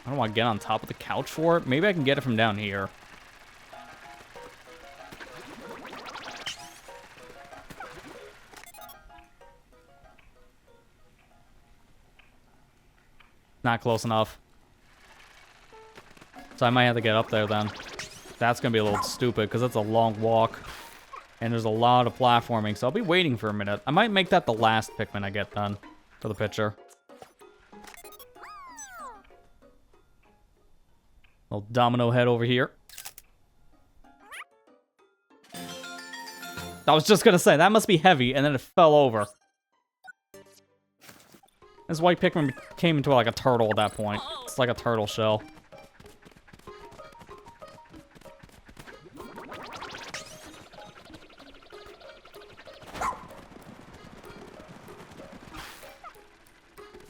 I don't want to get on top of the couch for it. Maybe I can get it from down here. Not close enough. So I might have to get up there then. That's going to be a little stupid because it's a long walk. And there's a lot of platforming, so I'll be waiting for a minute. I might make that the last Pikmin I get done for the picture. Little domino head over here. I was just going to say, that must be heavy, and then it fell over. This white Pikmin came into like a turtle at that point. It's like a turtle shell.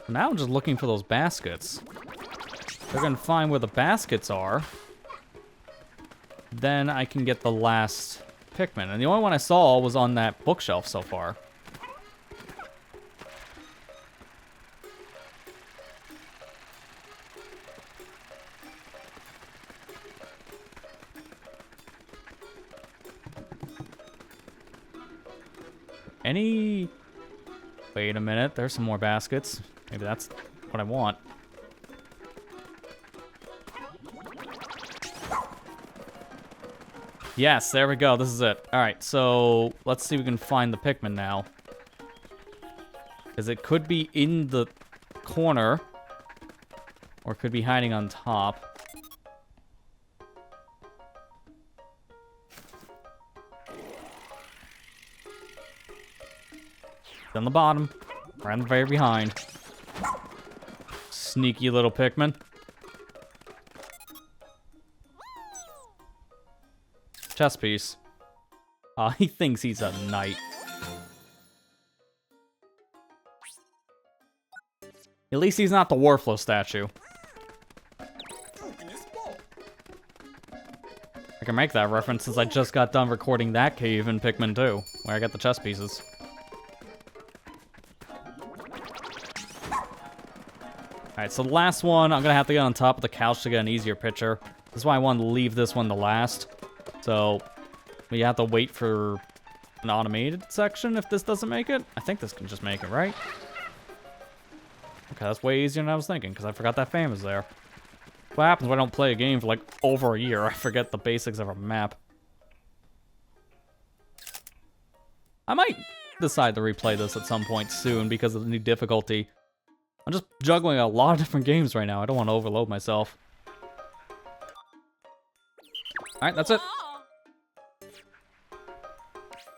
Now I'm just looking for those baskets. If I can find where the baskets are, then I can get the last Pikmin. And the only one I saw was on that bookshelf so far. Wait a minute, there's some more baskets. Maybe that's what I want. Yes, there we go. This is it. Alright, so let's see if we can find the Pikmin now. Because it could be in the corner. Or it could be hiding on top. On the bottom. Right on the very behind. Sneaky little Pikmin. Chess piece. He thinks he's a knight. At least he's not the Warflow statue. I can make that reference since I just got done recording that cave in Pikmin 2, where I got the chess pieces. Alright, so the last one, I'm gonna have to get on top of the couch to get an easier picture. That's why I wanted to leave this one the last. So, we have to wait for an automated section if this doesn't make it. I think this can just make it, right? Okay, that's way easier than I was thinking, because I forgot that fan was there. What happens when I don't play a game for like over a year? I forget the basics of a map. I might decide to replay this at some point soon because of the new difficulty. I'm just juggling a lot of different games right now. I don't want to overload myself. Alright, that's it.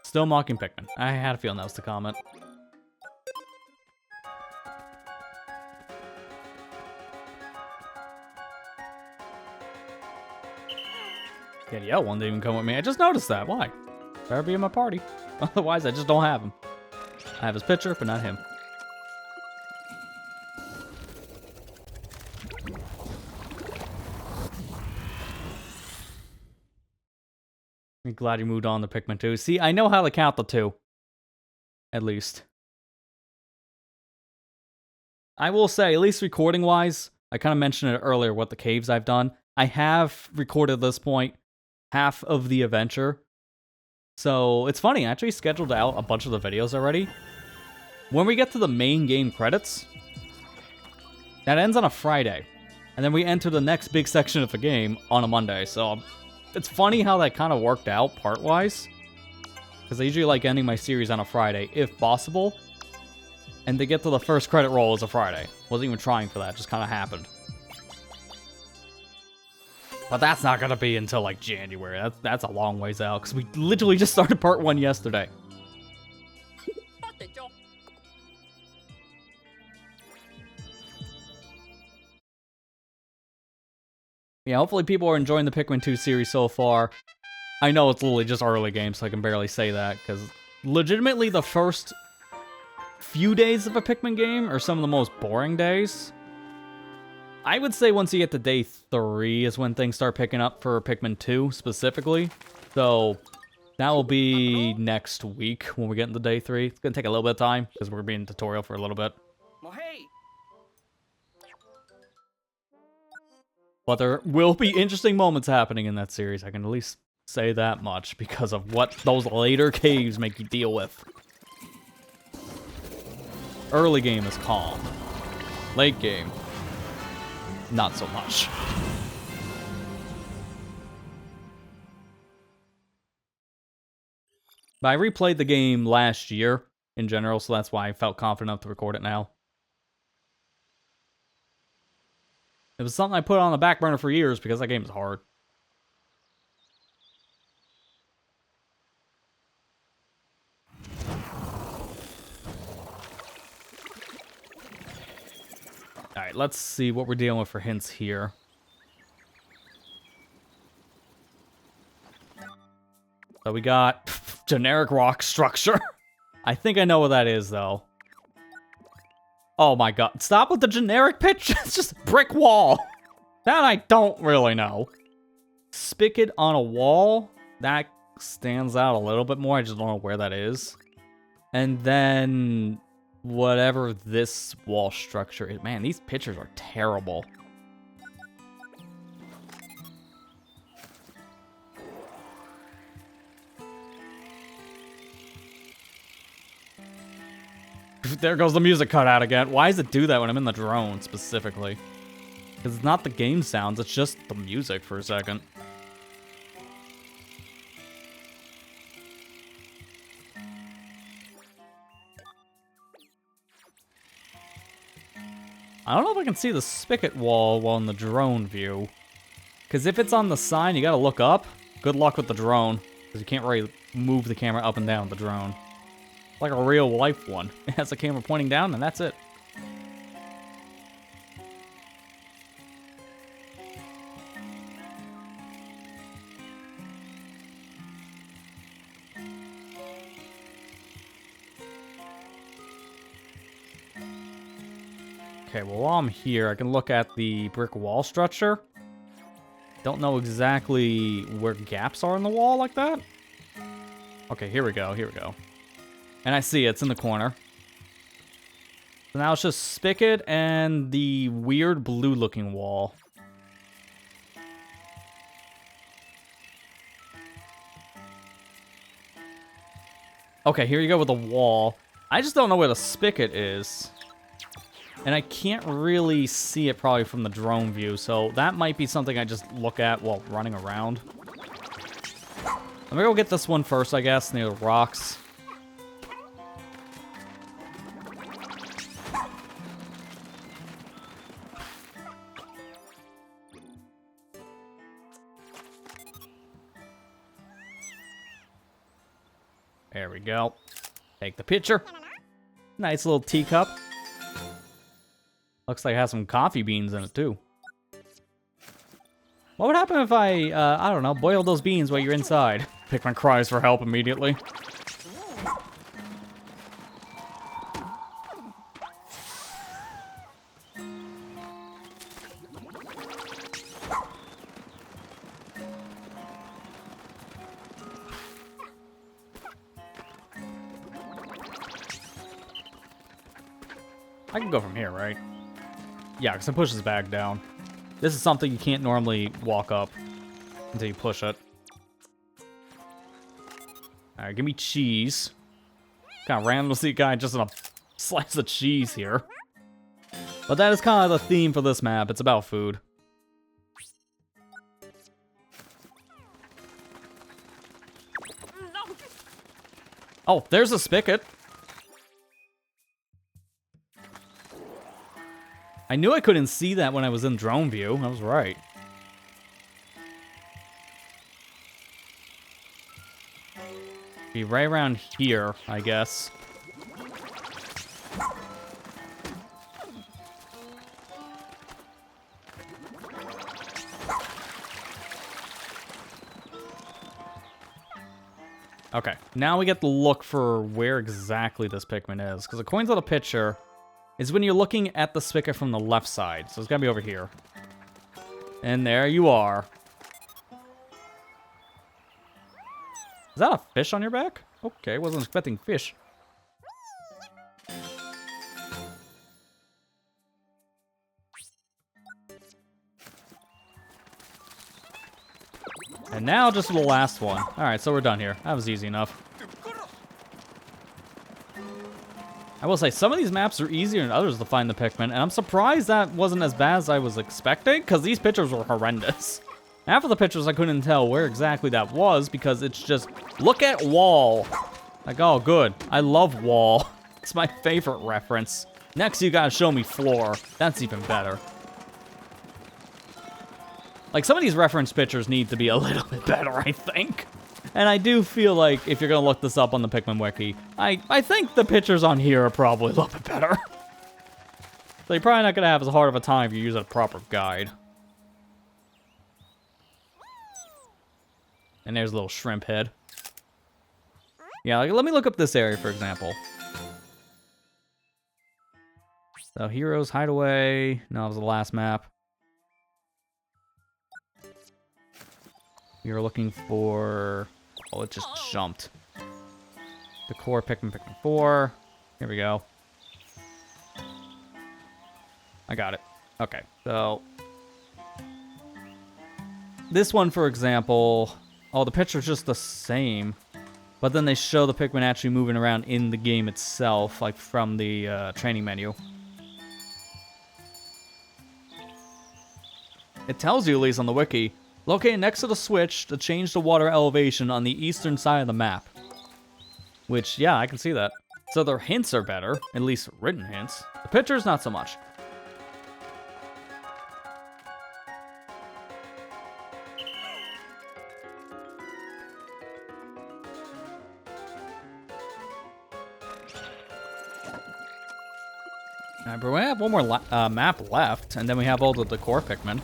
Still mocking Pikmin. I had a feeling that was the comment. Yeah, the yellow one didn't even come with me. I just noticed that. Why? Better be in my party. Otherwise, I just don't have him. I have his picture, but not him. I'm glad you moved on to Pikmin 2. See, I know how to count the 2. At least. I will say, at least recording-wise, I kind of mentioned it earlier, what the caves I've done. I have recorded at this point half of the adventure. So, it's funny, I actually scheduled out a bunch of the videos already. When we get to the main game credits, That ends on a Friday. And then we enter the next big section of the game on a Monday. So it's funny how that kind of worked out part-wise. Because I usually like ending my series on a Friday, if possible. And to get to the first credit roll is a Friday. Wasn't even trying for that, just kind of happened. But that's not gonna be until like January. That's a long ways out, because we literally just started part 1 yesterday. Yeah, hopefully people are enjoying the Pikmin 2 series so far. I know it's literally just early game, so I can barely say that, because legitimately the first few days of a Pikmin game are some of the most boring days. I would say once you get to day 3 is when things start picking up for Pikmin 2 specifically. So that will be next week when we get into day 3. It's going to take a little bit of time because we're being tutorial for a little bit. But there will be interesting moments happening in that series. I can at least say that much because of what those later caves make you deal with. Early game is calm. Late game, not so much. But I replayed the game last year in general, so that's why I felt confident enough to record it now. It was something I put on the back burner for years because that game is hard. Alright, let's see what we're dealing with for hints here. So we got generic rock structure. I think I know what that is, though. Oh my god. Stop with the generic picture. It's just a brick wall. That I don't really know. Spigot on a wall. That stands out a little bit more. I just don't know where that is. And then whatever this wall structure is. Man, these pictures are terrible. There goes the music cutout again. Why does it do that when I'm in the drone, specifically? Because it's not the game sounds, it's just the music for a second. I don't know if I can see the spigot wall while in the drone view. Because if it's on the sign, you gotta look up. Good luck with the drone. Because you can't really move the camera up and down with the drone. Like a real life one. It has the camera pointing down, and that's it. Okay, well, while I'm here, I can look at the brick wall structure. Don't know exactly where gaps are in the wall like that. Okay, here we go, here we go. And I see it, it's in the corner. So now it's just spigot and the weird blue-looking wall. Okay, here you go with the wall. I just don't know where the spigot is. And I can't really see it probably from the drone view, so that might be something I just look at while running around. I'm gonna go get this one first, I guess, near the rocks. There we go. Take the picture. Nice little teacup. Looks like it has some coffee beans in it, too. What would happen if I don't know, boiled those beans while you're inside? Pikmin cries for help immediately. I can go from here, right? Yeah, because it pushes the bag down. This is something you can't normally walk up until you push it. Alright, give me cheese. Kind of random to see a guy just in a slice of cheese here. But that is kind of the theme for this map. It's about food. Oh, there's a spigot. I knew I couldn't see that when I was in drone view. I was right. Be right around here, I guess. Okay, now we get to look for where exactly this Pikmin is. Because according to the picture, is when you're looking at the spigot from the left side. So it's gotta be over here. And there you are. Is that a fish on your back? Okay, wasn't expecting fish. And now just the last one. Alright, so we're done here. That was easy enough. I will say, some of these maps are easier than others to find the Pikmin, and I'm surprised that wasn't as bad as I was expecting, because these pictures were horrendous. Half of the pictures I couldn't tell where exactly that was, because it's just, look at wall. Like, oh, good. I love wall. It's my favorite reference. Next, you gotta show me floor. That's even better. Like, some of these reference pictures need to be a little bit better, I think. And I do feel like, if you're gonna look this up on the Pikmin Wiki, I think the pictures on here are probably a little bit better. So you're probably not gonna have as hard of a time if you use a proper guide. And there's a little shrimp head. Yeah, like, let me look up this area, for example. So, Heroes Hideaway. No, it was the last map. You're looking for... Oh, it just jumped. Decor Pikmin 4. Here we go. I got it. Okay, so... This one, for example... Oh, the picture's just the same. But then they show the Pikmin actually moving around in the game itself, like from the training menu. It tells you, at least on the wiki, located next to the switch to change the water elevation on the eastern side of the map. Which, yeah, I can see that. So their hints are better, at least written hints. The pictures, not so much. Alright, but we have one more map left, and then we have all the decor Pikmin.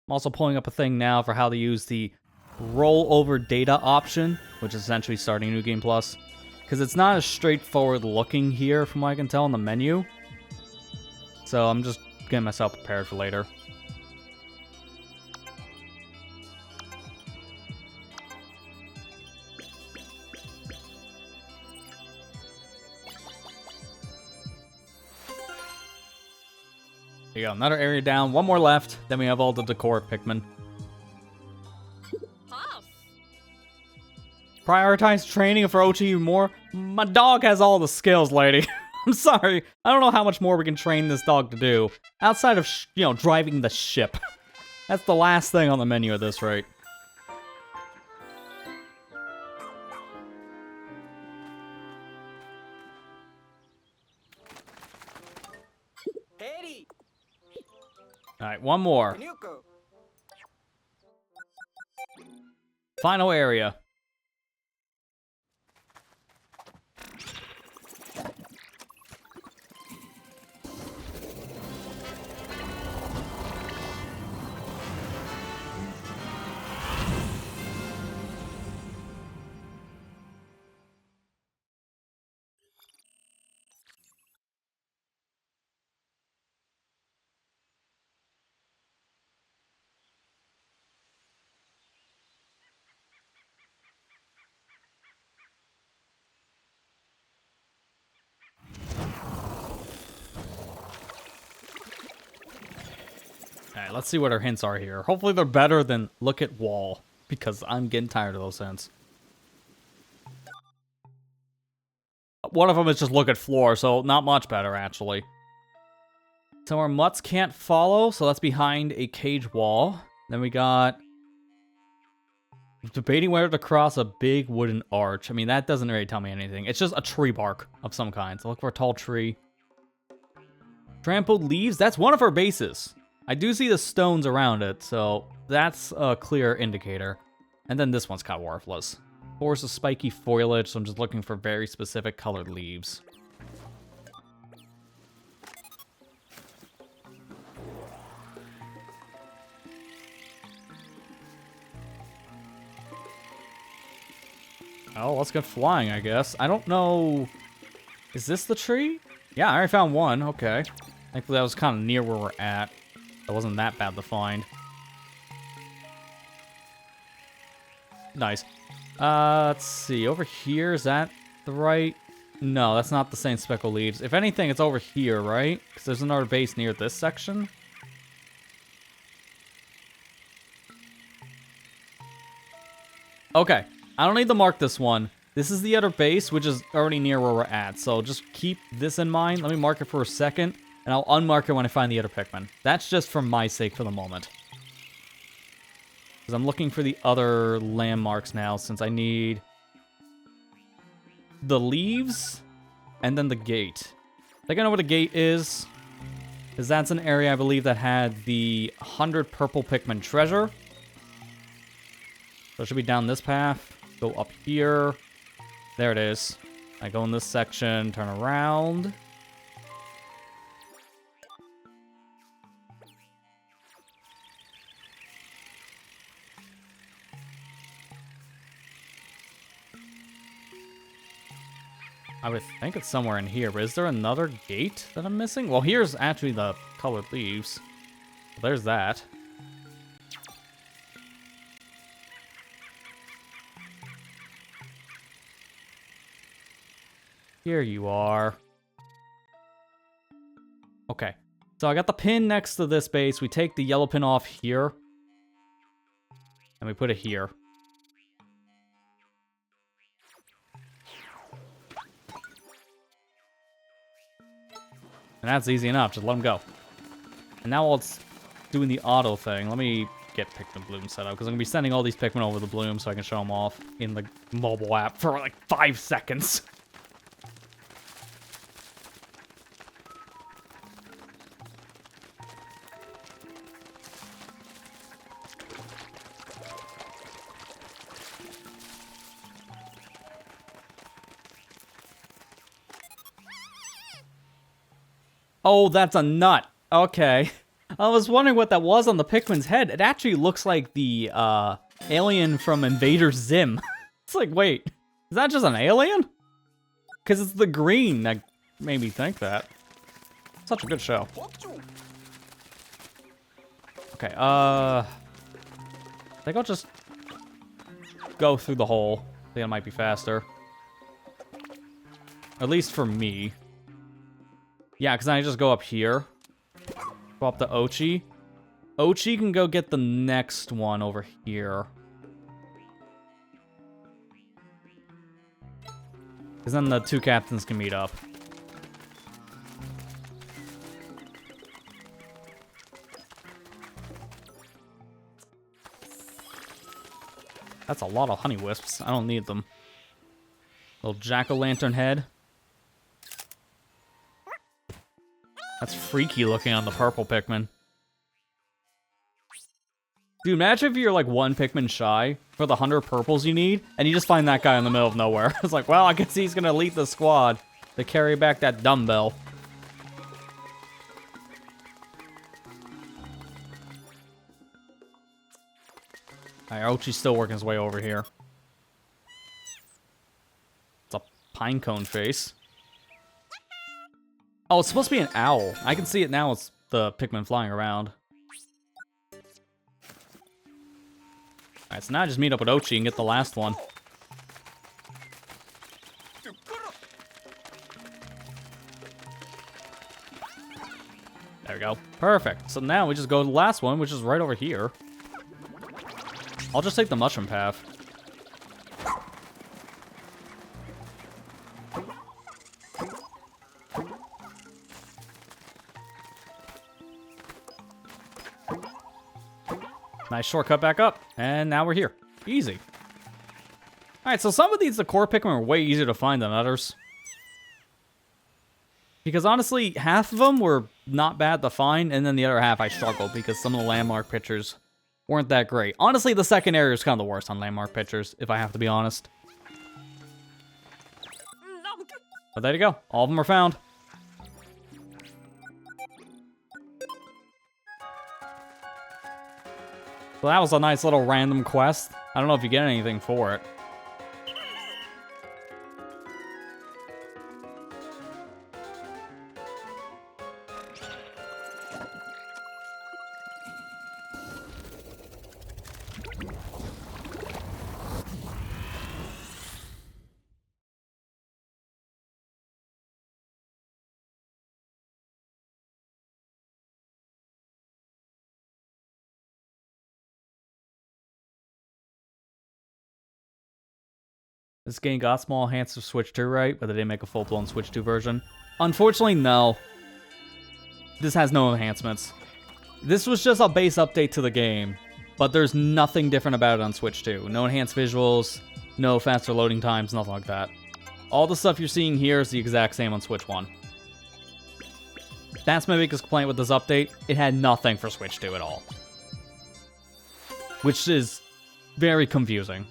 I'm also pulling up a thing now for how to use the rollover data option, which is essentially starting New Game Plus. Because it's not as straightforward looking here from what I can tell in the menu. So I'm just getting myself prepared for later. There you go, another area down, one more left, then we have all the decor Pikmin. Prioritize training for Ochi more? My dog has all the skills, lady. I'm sorry, I don't know how much more we can train this dog to do. Outside of, driving the ship. That's the last thing on the menu at this rate. Alright, one more. Final area. Alright, let's see what our hints are here. Hopefully they're better than look at wall, because I'm getting tired of those hints. One of them is just look at floor, so not much better, actually. So our mutts can't follow, so that's behind a cage wall. Then we got... debating whether to cross a big wooden arch. I mean, that doesn't really tell me anything. It's just a tree bark of some kind. So look for a tall tree. Trampled leaves? That's one of our bases. I do see the stones around it, so that's a clear indicator. And then this one's kind of worthless. Forest of spiky foliage, so I'm just looking for very specific colored leaves. Oh, let's get flying, I guess. I don't know... Is this the tree? Yeah, I already found one. Okay. Thankfully, that was kind of near where we're at. That wasn't that bad to find. Nice. Let's see. Over here, is that the right... No, that's not the Sun-Speckled leaves. If anything, it's over here, right? Because there's another base near this section. Okay. I don't need to mark this one. This is the other base, which is already near where we're at. So just keep this in mind. Let me mark it for a second, and I'll unmark it when I find the other Pikmin. That's just for my sake for the moment. Because I'm looking for the other landmarks now, since I need the leaves and then the gate. I think I know what a gate is, because that's an area I believe that had the 100 purple Pikmin treasure. So it should be down this path. Go up here. There it is. I go in this section, turn around. I would think it's somewhere in here, but is there another gate that I'm missing? Well, here's actually the colored leaves. There's that. Here you are. Okay. So I got the pin next to this base. We take the yellow pin off here. And we put it here. And that's easy enough. Just let them go. And now while it's doing the auto thing, let me get Pikmin Bloom set up. Because I'm going to be sending all these Pikmin over the Bloom so I can show them off in the mobile app for like 5 seconds. Oh, that's a nut. Okay. I was wondering what that was on the Pikmin's head. It actually looks like the alien from Invader Zim. It's like, wait, is that just an alien? Because it's the green that made me think that. Such a good show. Okay, I think I'll just go through the hole. I think it might be faster. At least for me. Yeah, because I just go up here. Go up to Ochi. Ochi can go get the next one over here. Because then the two captains can meet up. That's a lot of honey wisps. I don't need them. Little jack-o'-lantern head. That's freaky looking on the purple Pikmin. Dude, imagine if you're like one Pikmin shy for the 100 purples you need, and you just find that guy in the middle of nowhere. It's like, well, I guess he's gonna lead the squad to carry back that dumbbell. Alright, Ochi's still working his way over here. It's a pine cone face. Oh, it's supposed to be an owl. I can see it now. It's the Pikmin flying around. Alright, so now I just meet up with Ochi and get the last one. There we go. Perfect. So now we just go to the last one, which is right over here. I'll just take the mushroom path. Nice shortcut back up. And now we're here. Easy. Alright, so some of these, the core Pikmin, are way easier to find than others. Because honestly, half of them were not bad to find, and then the other half I struggled because some of the landmark pictures weren't that great. Honestly, the second area is kind of the worst on landmark pictures, if I have to be honest. But there you go. All of them are found. So that was a nice little random quest. I don't know if you get anything for it. This game got small enhancements for Switch 2, right? But they didn't make a full-blown Switch 2 version. Unfortunately, no. This has no enhancements. This was just a base update to the game, but there's nothing different about it on Switch 2. No enhanced visuals, no faster loading times, nothing like that. All the stuff you're seeing here is the exact same on Switch 1. That's my biggest complaint with this update. It had nothing for Switch 2 at all. Which is very confusing.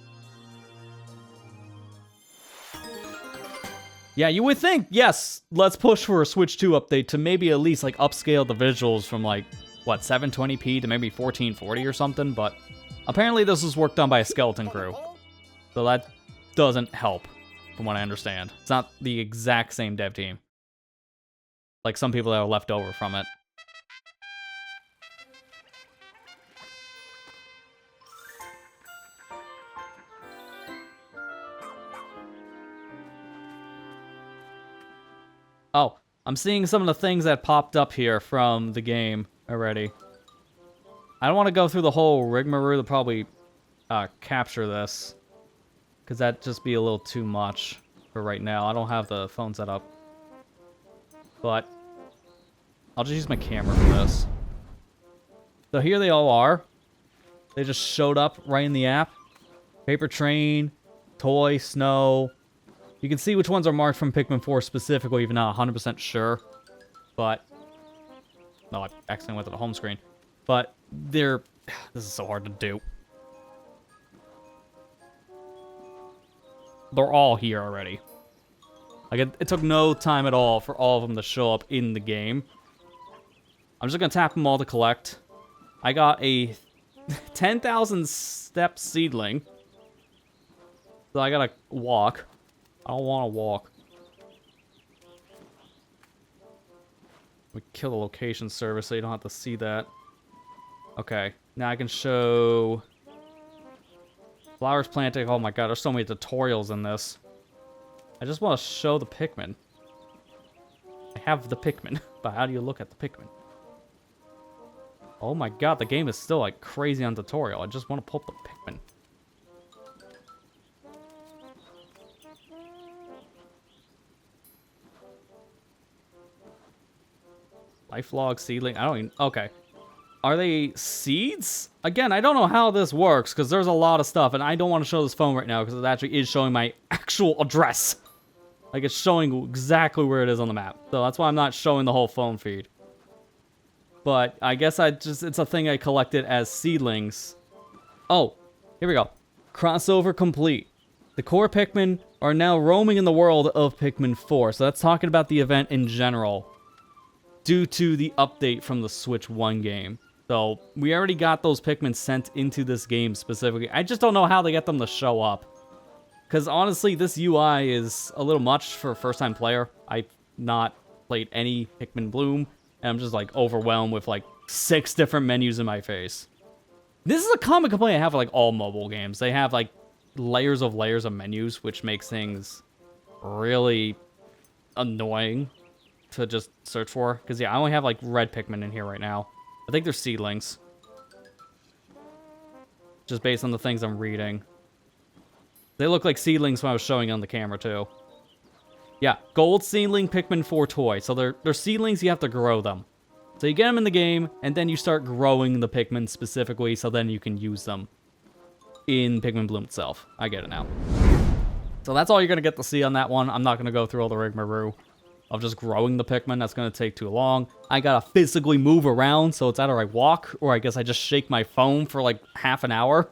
Yeah, you would think, yes, let's push for a Switch 2 update to maybe at least, like, upscale the visuals from, like, what, 720p to maybe 1440 or something, but apparently this was work done by a skeleton crew. So that doesn't help, from what I understand. It's not the exact same dev team. Like some people that are left over from it. Oh, I'm seeing some of the things that popped up here from the game already. I don't want to go through the whole rigmarole to probably capture this, because that'd just be a little too much for right now. I don't have the phone set up. But I'll just use my camera for this. So here they all are. They just showed up right in the app. Paper train, toy, snow. You can see which ones are marked from Pikmin 4 specifically, even not 100% sure. But, no, I accidentally went to the home screen. But they're, this is so hard to do. They're all here already. Like, it took no time at all for all of them to show up in the game. I'm just gonna tap them all to collect. I got a 10,000 step seedling. So I gotta walk. I don't want to walk. We kill the location server so you don't have to see that. Okay, now I can show flowers planting. Oh my god, there's so many tutorials in this. I just want to show the Pikmin. I have the Pikmin, but how do you look at the Pikmin? Oh my god, the game is still like crazy on tutorial. I just want to pull up the Pikmin. Life log, seedling, I don't even, okay. Are they seeds? Again, I don't know how this works, because there's a lot of stuff, and I don't want to show this phone right now, because it actually is showing my actual address. Like, it's showing exactly where it is on the map. So that's why I'm not showing the whole phone feed. But I guess it's a thing I collected as seedlings. Oh, here we go. Crossover complete. The core Pikmin are now roaming in the world of Pikmin 4. So that's talking about the event in general, due to the update from the Switch 1 game. So we already got those Pikmin sent into this game specifically. I just don't know how they get them to show up. Because honestly, this UI is a little much for a first-time player. I've not played any Pikmin Bloom, and I'm just like overwhelmed with like 6 different menus in my face. This is a common complaint I have with like all mobile games. They have like layers of menus, which makes things really annoying. to just search for. Because, yeah, I only have, like, red Pikmin in here right now. I think they're seedlings. Just based on the things I'm reading. They look like seedlings when I was showing on the camera, too. Yeah, gold seedling Pikmin 4 toy. So they're seedlings, you have to grow them. So you get them in the game, and then you start growing the Pikmin specifically, so then you can use them in Pikmin Bloom itself. I get it now. So that's all you're going to get to see on that one. I'm not going to go through all the rigmarole of just growing the Pikmin. That's going to take too long. I got to physically move around, so it's either I walk, or I guess I just shake my phone for like half an hour.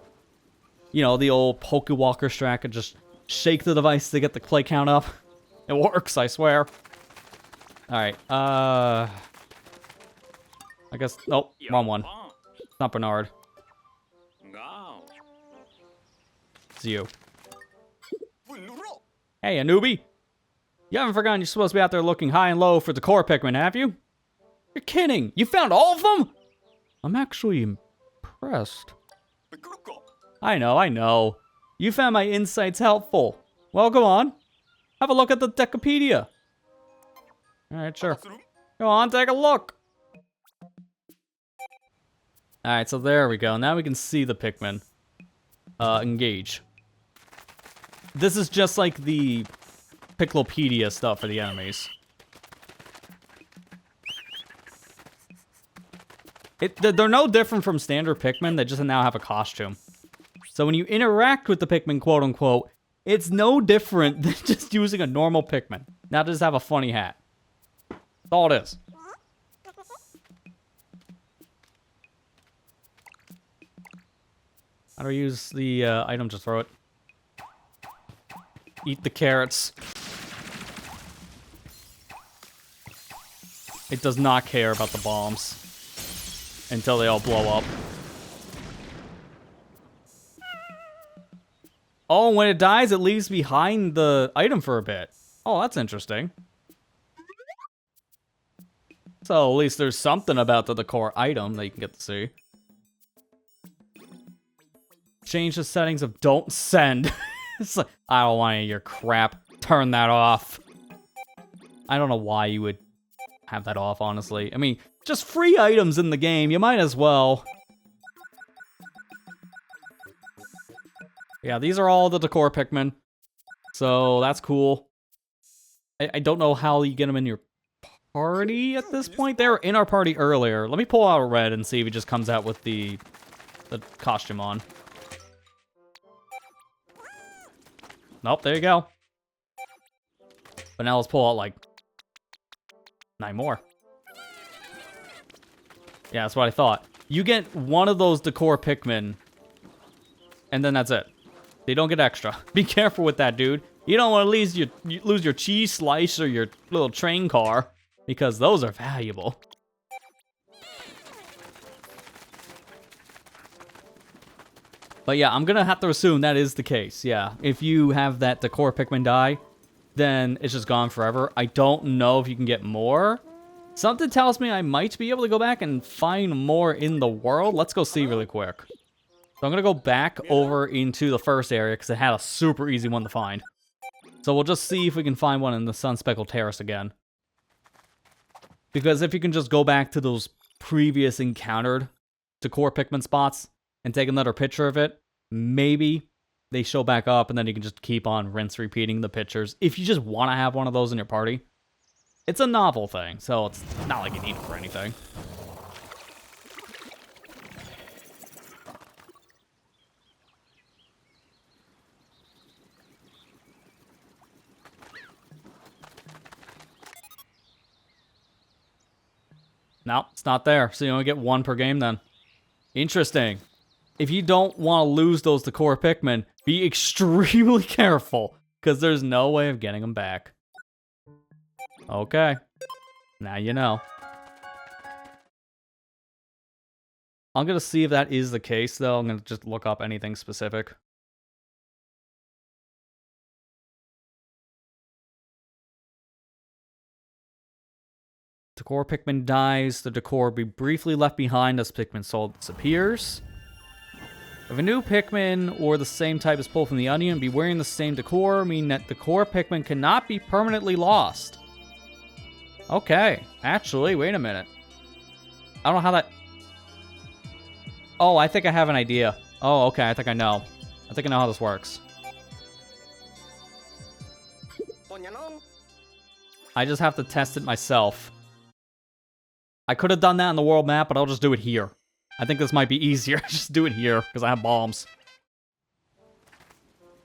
You know, the old Pokewalker strat, and just shake the device to get the play count up. It works, I swear. Alright, I guess... Oh, wrong one. It's not Bernard. It's you. Hey, a newbie. You haven't forgotten you're supposed to be out there looking high and low for decor Pikmin, have you? You're kidding. You found all of them? I'm actually impressed. I know. You found my insights helpful. Well, go on. Have a look at the Decopedia. Alright, sure. Go on, take a look. Alright, so there we go. Now we can see the Pikmin. Engage. This is just like the Piclopedia stuff for the enemies. They're no different from standard Pikmin, they just now have a costume. So when you interact with the Pikmin, quote-unquote, it's no different than just using a normal Pikmin. Now just have a funny hat. That's all it is. How do I use the item to throw it? Eat the carrots. It does not care about the bombs until they all blow up. Oh, when it dies, it leaves behind the item for a bit. Oh, that's interesting. So at least there's something about the decor item that you can get to see. Change the settings of don't send. It's like, I don't want any of your crap. Turn that off. I don't know why you would have that off, honestly. I mean, just free items in the game. You might as well. Yeah, these are all the decor Pikmin. So, that's cool. I don't know how you get them in your party at this point. They were in our party earlier. Let me pull out a red and see if he just comes out with the costume on. Nope, there you go. But now let's pull out, like, 9 more. Yeah, that's what I thought. You get one of those decor Pikmin, and then that's it. They don't get extra. Be careful with that, dude. You don't want to lose your cheese slice or your little train car, because those are valuable. But yeah, I'm gonna have to assume that is the case, yeah. If you have that decor Pikmin die, then it's just gone forever. I don't know if you can get more. Something tells me I might be able to go back and find more in the world. Let's go see really quick. So I'm gonna go back over into the first area, because it had a super easy one to find. So we'll just see if we can find one in the Sun-Speckled Terrace again. Because if you can just go back to those previous encountered decor Pikmin spots, and take another picture of it, maybe they show back up, and then you can just keep on repeating the pictures. If you just want to have one of those in your party. It's a novel thing, so it's not like you need it for anything. No, it's not there, so you only get 1 per game then. Interesting. If you don't want to lose those decor Pikmin, be extremely careful, because there's no way of getting them back. Okay. Now you know. I'm going to see if that is the case, though. I'm going to just look up anything specific. Decor Pikmin dies. The decor will be briefly left behind as Pikmin soul disappears. If a new Pikmin or the same type is pulled from the onion, be wearing the same decor, meaning that decor Pikmin cannot be permanently lost. Okay. Actually, wait a minute. I don't know how that... Oh, I think I have an idea. Oh, okay. I think I know. I think I know how this works. I just have to test it myself. I could have done that on the world map, but I'll just do it here. I think this might be easier. Just do it here, because I have bombs.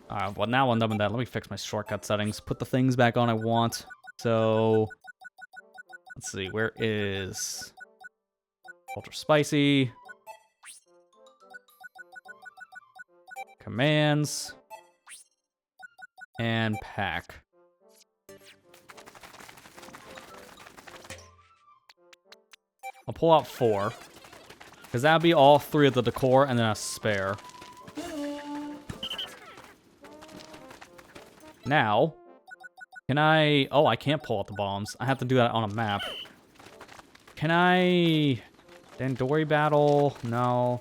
Alright, well now I'm done with that. Let me fix my shortcut settings. Put the things back on I want. So... let's see, where is... ultra spicy. Commands. And pack. I'll pull out 4. Because that'll be all 3 of the decor and then a spare. Now, can I... oh, I can't pull out the bombs. I have to do that on a map. Can I... Dandori battle? No.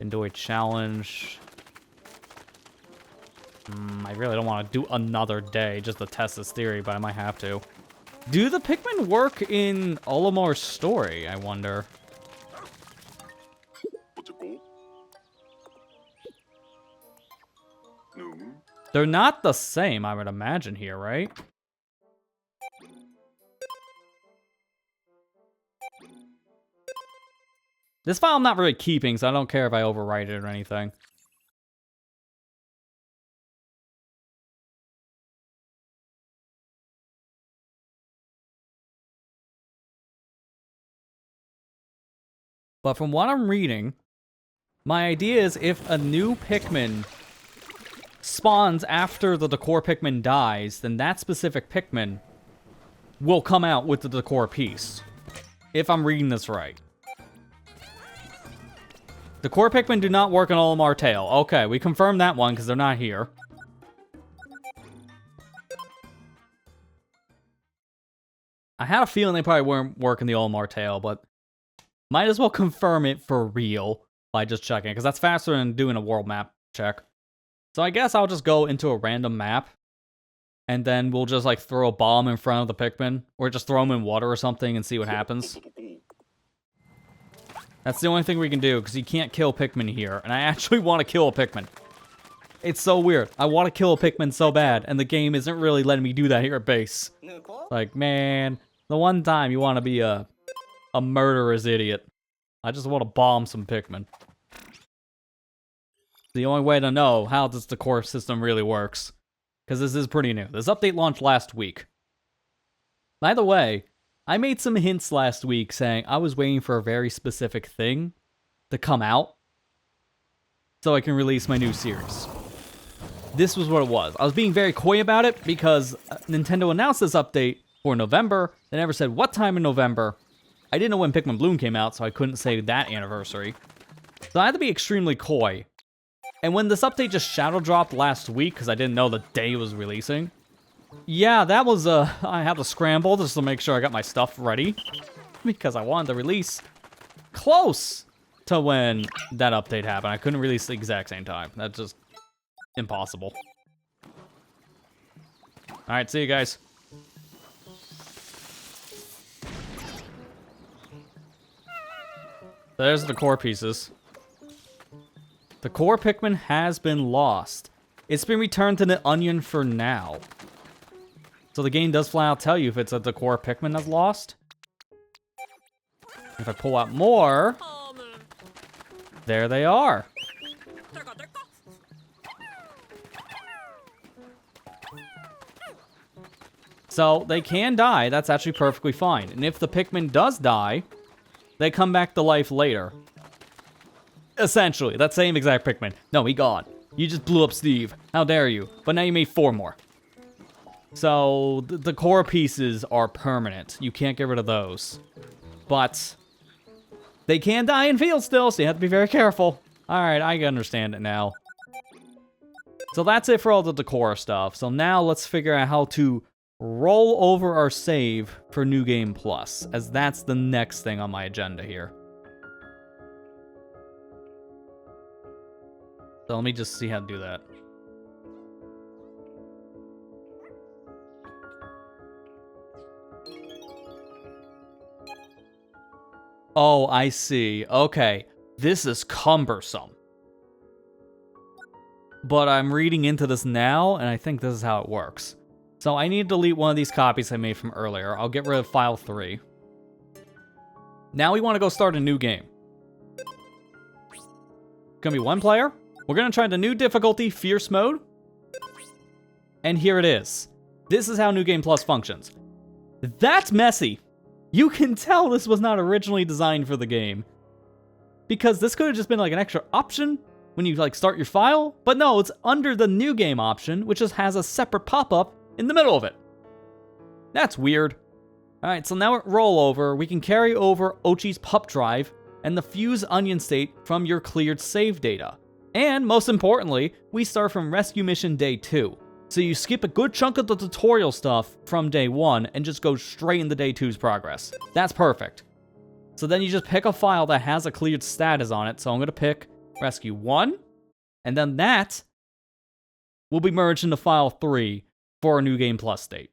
Dandori challenge. I really don't want to do another day just to test this theory, but I might have to. Do the Pikmin work in Olimar's story, I wonder? They're not the same, I would imagine here, right? This file I'm not really keeping, so I don't care if I overwrite it or anything. But from what I'm reading, my idea is if a new Pikmin spawns after the decor Pikmin dies, then that specific Pikmin will come out with the decor piece. If I'm reading this right. Decor Pikmin do not work in Olimar Tail. Okay, we confirmed that one because they're not here. I had a feeling they probably weren't working the Olimar Tail, but might as well confirm it for real by just checking, because that's faster than doing a world map check. So I guess I'll just go into a random map, and then we'll just like throw a bomb in front of the Pikmin, or just throw them in water or something and see what happens. That's the only thing we can do, because you can't kill Pikmin here, and I actually want to kill a Pikmin. It's so weird. I want to kill a Pikmin so bad, and the game isn't really letting me do that here at base. Like, man, the one time you want to be a murderous idiot. I just want to bomb some Pikmin. The only way to know how this decor system really works. Because this is pretty new. This update launched last week. By the way, I made some hints last week saying I was waiting for a very specific thing to come out so I can release my new series. This was what it was. I was being very coy about it because Nintendo announced this update for November. They never said what time in November. I didn't know when Pikmin Bloom came out, so I couldn't say that anniversary. So I had to be extremely coy. And when this update just shadow dropped last week, because I didn't know the day it was releasing, yeah, that was, I had to scramble just to make sure I got my stuff ready. Because I wanted to release close to when that update happened. I couldn't release the exact same time. That's just impossible. Alright, see you guys. There's the core pieces. The core Pikmin has been lost. It's been returned to the onion for now. So the game does flat out tell you if it's a decor Pikmin that's lost. If I pull out more, there they are. So they can die. That's actually perfectly fine. And if the Pikmin does die, they come back to life later. Essentially, that same exact Pikmin. No, he gone. You just blew up Steve. How dare you? But now you made 4 more. So, the core pieces are permanent. You can't get rid of those. But they can die in field still, so you have to be very careful. Alright, I understand it now. So that's it for all the decor stuff. So now let's figure out how to roll over our save for New Game Plus, as that's the next thing on my agenda here. So let me just see how to do that. Oh, I see. Okay. This is cumbersome. But I'm reading into this now, and I think this is how it works. So I need to delete one of these copies I made from earlier. I'll get rid of file 3. Now we want to go start a new game. Gonna be 1 player. We're gonna try the new difficulty, Fierce Mode. And here it is. This is how New Game Plus functions. That's messy. You can tell this was not originally designed for the game. Because this could have just been like an extra option when you like start your file. But no, it's under the New Game option, which just has a separate pop-up in the middle of it. That's weird. Alright, so now at rollover, we can carry over Ochi's pup drive and the fuse onion state from your cleared save data. And most importantly, we start from rescue mission day 2. So you skip a good chunk of the tutorial stuff from day 1 and just go straight into day 2's progress. That's perfect. So then you just pick a file that has a cleared status on it. So I'm going to pick rescue 1, and then that will be merged into file 3 for a New Game Plus state.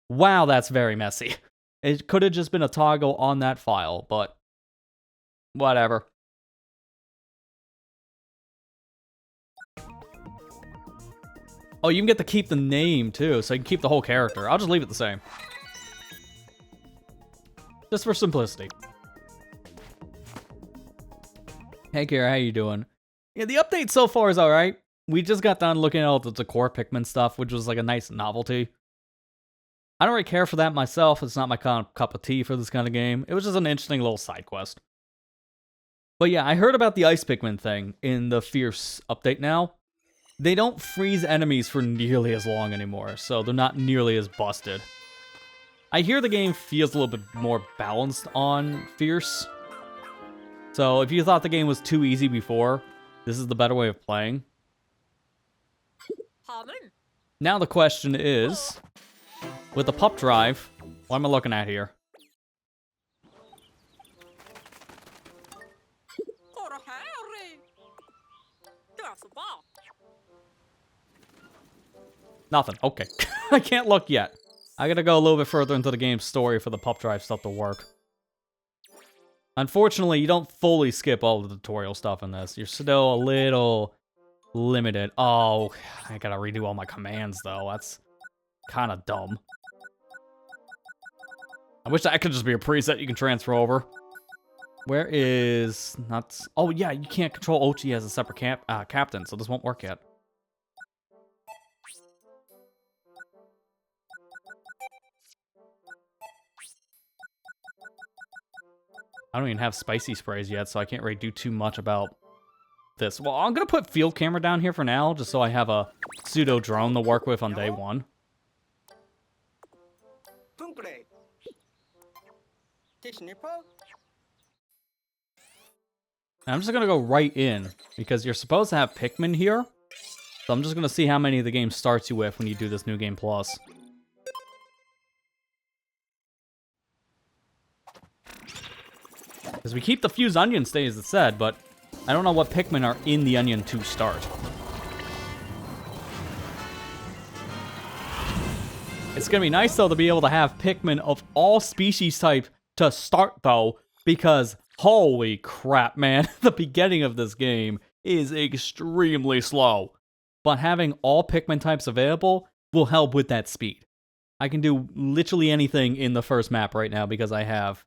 Wow, that's very messy. It could have just been a toggle on that file, but whatever. Oh, you can get to keep the name, too, so you can keep the whole character. I'll just leave it the same. Just for simplicity. Hey, Kira, how you doing? Yeah, the update so far is alright. We just got done looking at all the decor Pikmin stuff, which was like a nice novelty. I don't really care for that myself. It's not my cup of tea for this kind of game. It was just an interesting little side quest. But yeah, I heard about the Ice Pikmin thing in the Fierce update now. They don't freeze enemies for nearly as long anymore, so they're not nearly as busted. I hear the game feels a little bit more balanced on Fierce. So if you thought the game was too easy before, this is the better way of playing. Now the question is, with the pup drive, what am I looking at here? Nothing. Okay. I can't look yet. I gotta go a little bit further into the game's story for the pup drive stuff to work. Unfortunately, you don't fully skip all the tutorial stuff in this. You're still a little limited. Oh, I gotta redo all my commands, though. That's kind of dumb. I wish that could just be a preset you can transfer over. Where is... Nuts? Oh, yeah, you can't control Ochi as a separate captain, so this won't work yet. I don't even have spicy sprays yet, so I can't really do too much about this. Well, I'm going to put field camera down here for now, just so I have a pseudo drone to work with on day 1. And I'm just going to go right in, because you're supposed to have Pikmin here. So I'm just going to see how many the game starts you with when you do this New Game Plus. Because we keep the fused onion state as it said, but I don't know what Pikmin are in the onion to start. It's going to be nice, though, to be able to have Pikmin of all species type to start, though, because holy crap, man, the beginning of this game is extremely slow. But having all Pikmin types available will help with that speed. I can do literally anything in the first map right now because I have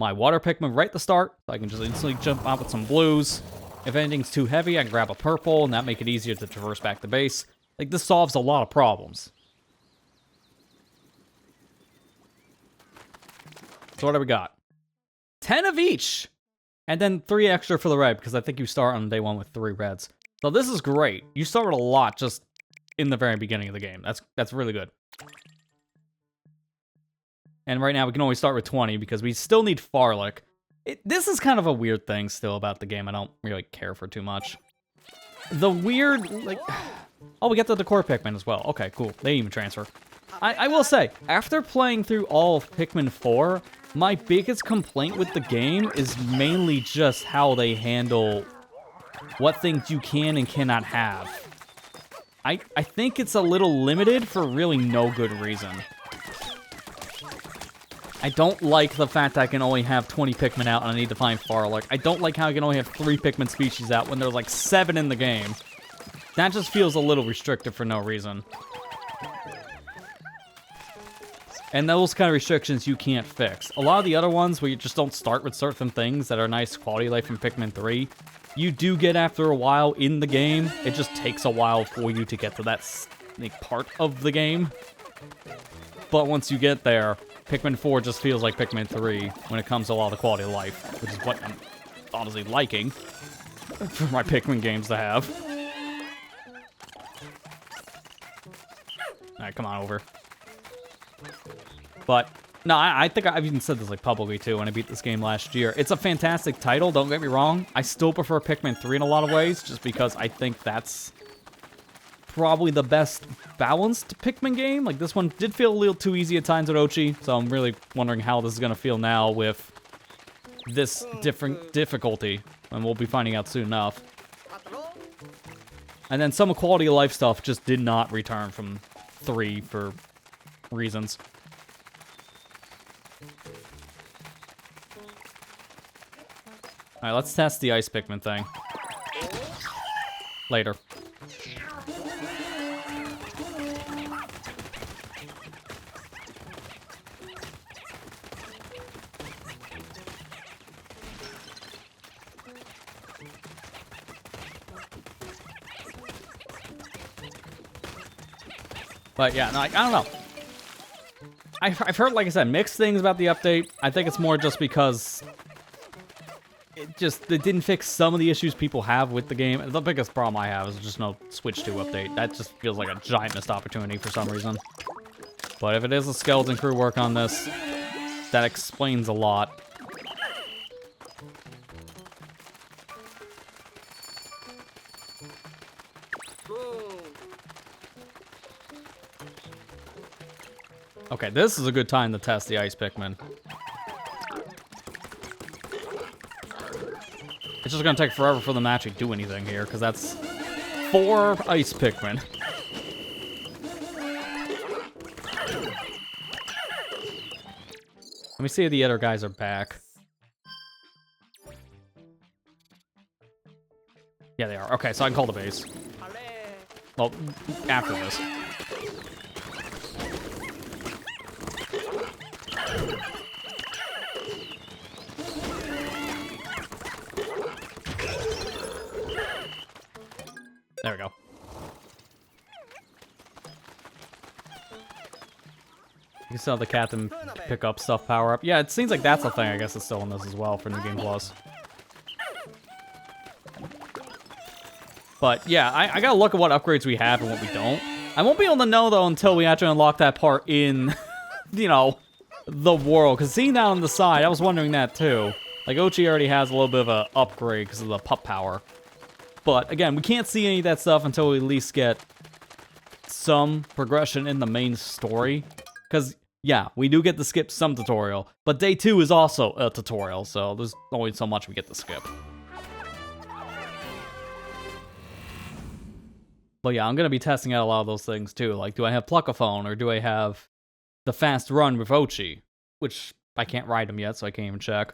my water Pikmin right at the start, so I can just instantly jump out with some blues. If anything's too heavy, I can grab a purple, and that make it easier to traverse back to base. Like, this solves a lot of problems. So what do we got? 10 of each! And then 3 extra for the red, because I think you start on day 1 with 3 reds. So this is great. You start with a lot just in the very beginning of the game. That's really good. And right now we can only start with 20 because we still need Farlick. This is kind of a weird thing still about the game. I don't really care for too much. The weird, like... Oh, we get the decor Pikmin as well. Okay, cool. They even transfer. I will say, after playing through all of Pikmin 4, my biggest complaint with the game is mainly just how they handle what things you can and cannot have. I think it's a little limited for really no good reason. I don't like the fact that I can only have 20 Pikmin out and I need to find Farlick. I don't like how I can only have 3 Pikmin species out when there's like 7 in the game. That just feels a little restrictive for no reason. And those kind of restrictions you can't fix. A lot of the other ones where you just don't start with certain things that are nice quality of life in Pikmin 3, you do get after a while in the game. It just takes a while for you to get to that like, part of the game. But once you get there, Pikmin 4 just feels like Pikmin 3 when it comes to a lot of the quality of life, which is what I'm honestly liking for my Pikmin games to have. Alright, come on over. But, no, I think I've even said this like publicly too when I beat this game last year. It's a fantastic title, don't get me wrong. I still prefer Pikmin 3 in a lot of ways, just because I think that's probably the best balanced Pikmin game. Like, this one did feel a little too easy at times at Ochi, so I'm really wondering how this is going to feel now with this different difficulty, and we'll be finding out soon enough. And then some quality of life stuff just did not return from 3 for reasons. Alright, let's test the ice Pikmin thing. Later. But yeah, no, I don't know. I've heard, like I said, mixed things about the update. I think it's more just because it didn't fix some of the issues people have with the game. The biggest problem I have is just no Switch 2 update. That just feels like a giant missed opportunity for some reason. But if it is a skeleton crew work on this, that explains a lot. Okay, this is a good time to test the ice Pikmin. It's just gonna take forever for them to actually do anything here, because that's 4 ice Pikmin. Let me see if the other guys are back. Yeah, they are. Okay, so I can call the base. Well, after this. There we go. You can still have the captain pick up stuff power up. Yeah, it seems like that's a thing. I guess it's still in this as well for New Game Plus. But yeah, I gotta look at what upgrades we have and what we don't. I won't be able to know though until we actually unlock that part in, you know, the world. Because seeing that on the side, I was wondering that too. Like Ochi already has a little bit of an upgrade because of the pup power. But again, we can't see any of that stuff until we at least get some progression in the main story. Because, yeah, we do get to skip some tutorial, but day 2 is also a tutorial, so there's only so much we get to skip. But yeah, I'm going to be testing out a lot of those things too. Like, do I have Pluckaphone, or do I have the fast run with Ochi? Which, I can't ride him yet, so I can't even check.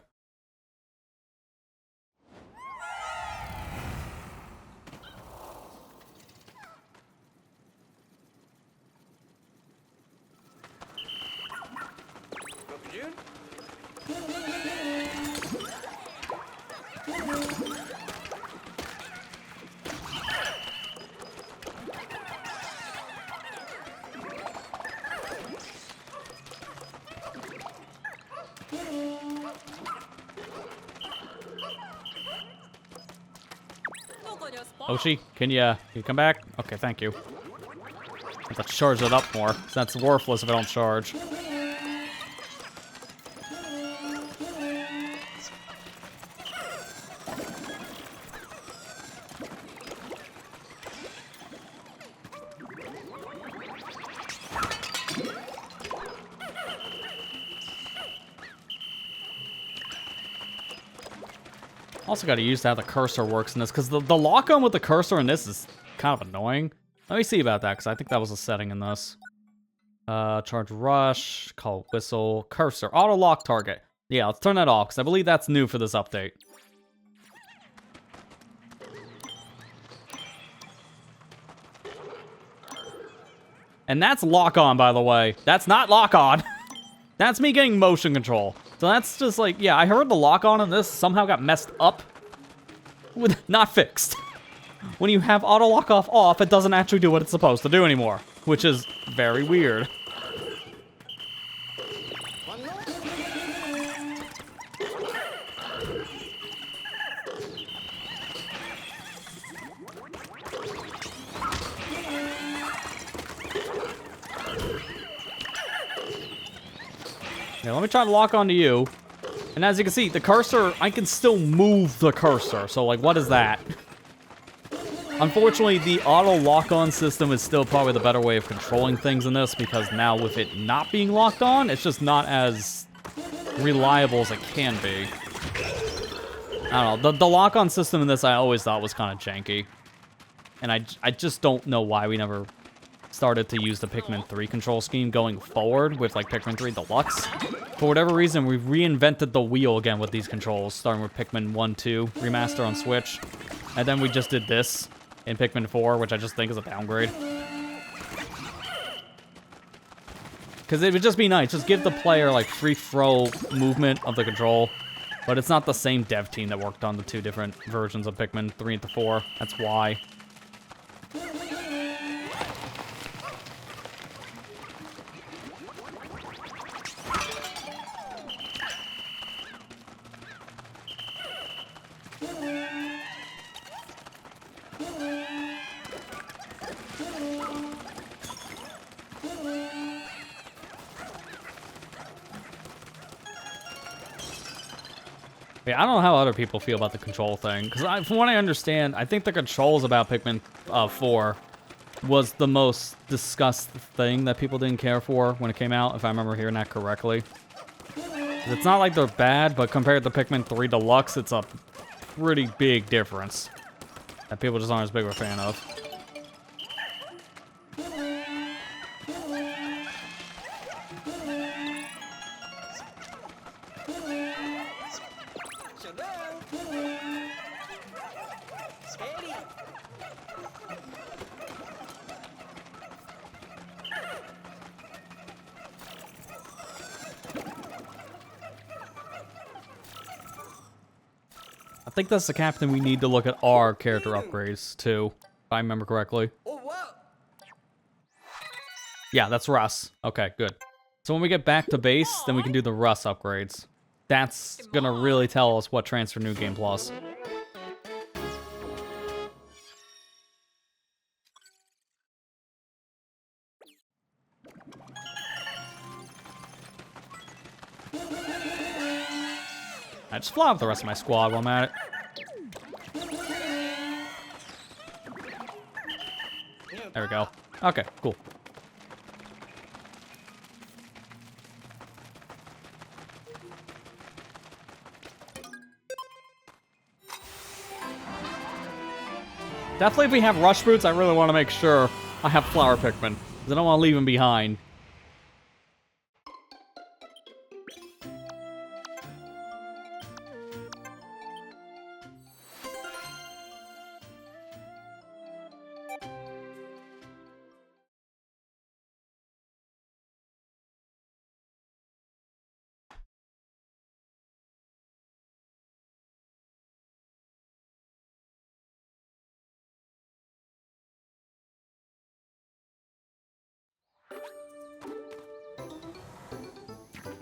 Oshi, can you come back? Okay, thank you. I have to charge it up more, so that's worthless if I don't charge. Also got to use how the cursor works in this, because the lock-on with the cursor in this is kind of annoying. Let me see about that, because I think that was a setting in this. Charge rush, call whistle, cursor, auto lock target. Yeah, let's turn that off, because I believe that's new for this update. And that's lock on, by the way. That's not lock on. That's me getting motion control. So that's just like, yeah, I heard the lock on in this somehow got messed up. With not fixed. When you have auto lock off, it doesn't actually do what it's supposed to do anymore. Which is very weird. Yeah, let me try to lock onto you. And as you can see, the cursor, I can still move the cursor. So, like, what is that? Unfortunately, the auto lock-on system is still probably the better way of controlling things in this, because now with it not being locked on, it's just not as reliable as it can be. I don't know. The lock-on system in this I always thought was kind of janky. And I just don't know why we never started to use the Pikmin 3 control scheme going forward with, like, Pikmin 3 Deluxe. For whatever reason, we've reinvented the wheel again with these controls, starting with Pikmin 1, 2 remaster on Switch. And then we just did this in Pikmin 4, which I just think is a downgrade. Because it would just be nice. Just give the player, like, free-throw movement of the control. But it's not the same dev team that worked on the two different versions of Pikmin 3 and 4. That's why. Yeah, I don't know how other people feel about the control thing, because from what I understand, I think the controls about Pikmin 4 was the most discussed thing that people didn't care for when it came out, if I remember hearing that correctly. It's not like they're bad, but compared to Pikmin 3 Deluxe, it's a pretty big difference that people just aren't as big of a fan of. I think that's the captain we need to look at our character upgrades, too, if I remember correctly. Yeah, that's Russ. Okay, good. So when we get back to base, then we can do the Russ upgrades. That's gonna really tell us what transfer New Game Plus. I just fly off the rest of my squad while I'm at it. There we go. Okay, cool. Definitely if we have rush boots, I really want to make sure I have flower Pikmin, because I don't want to leave them behind.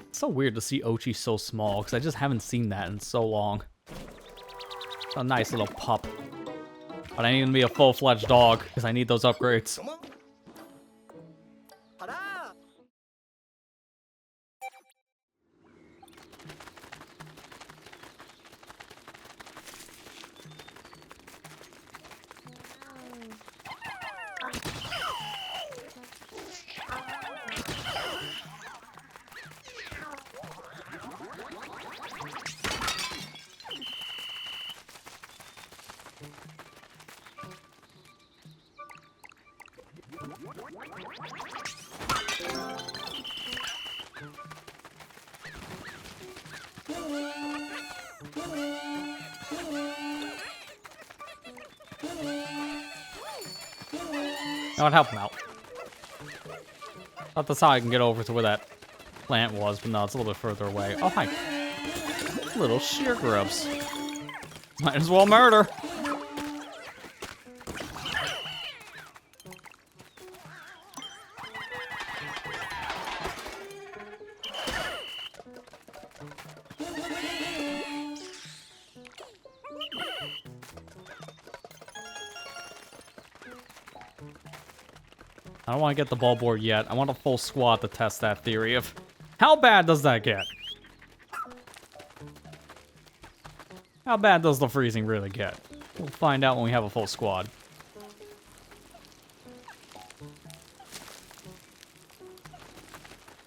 It's so weird to see Ochi so small, because I just haven't seen that in so long. It's a nice little pup. But I need him to be a full-fledged dog, because I need those upgrades. No, I'd help him out. Thought that's how I can get over to where that plant was, but no, it's a little bit further away. Oh, hi. Little sheer grubs. Might as well murder. I don't want to get the ball board yet. I want a full squad to test that theory of how bad does that get? How bad does the freezing really get? We'll find out when we have a full squad.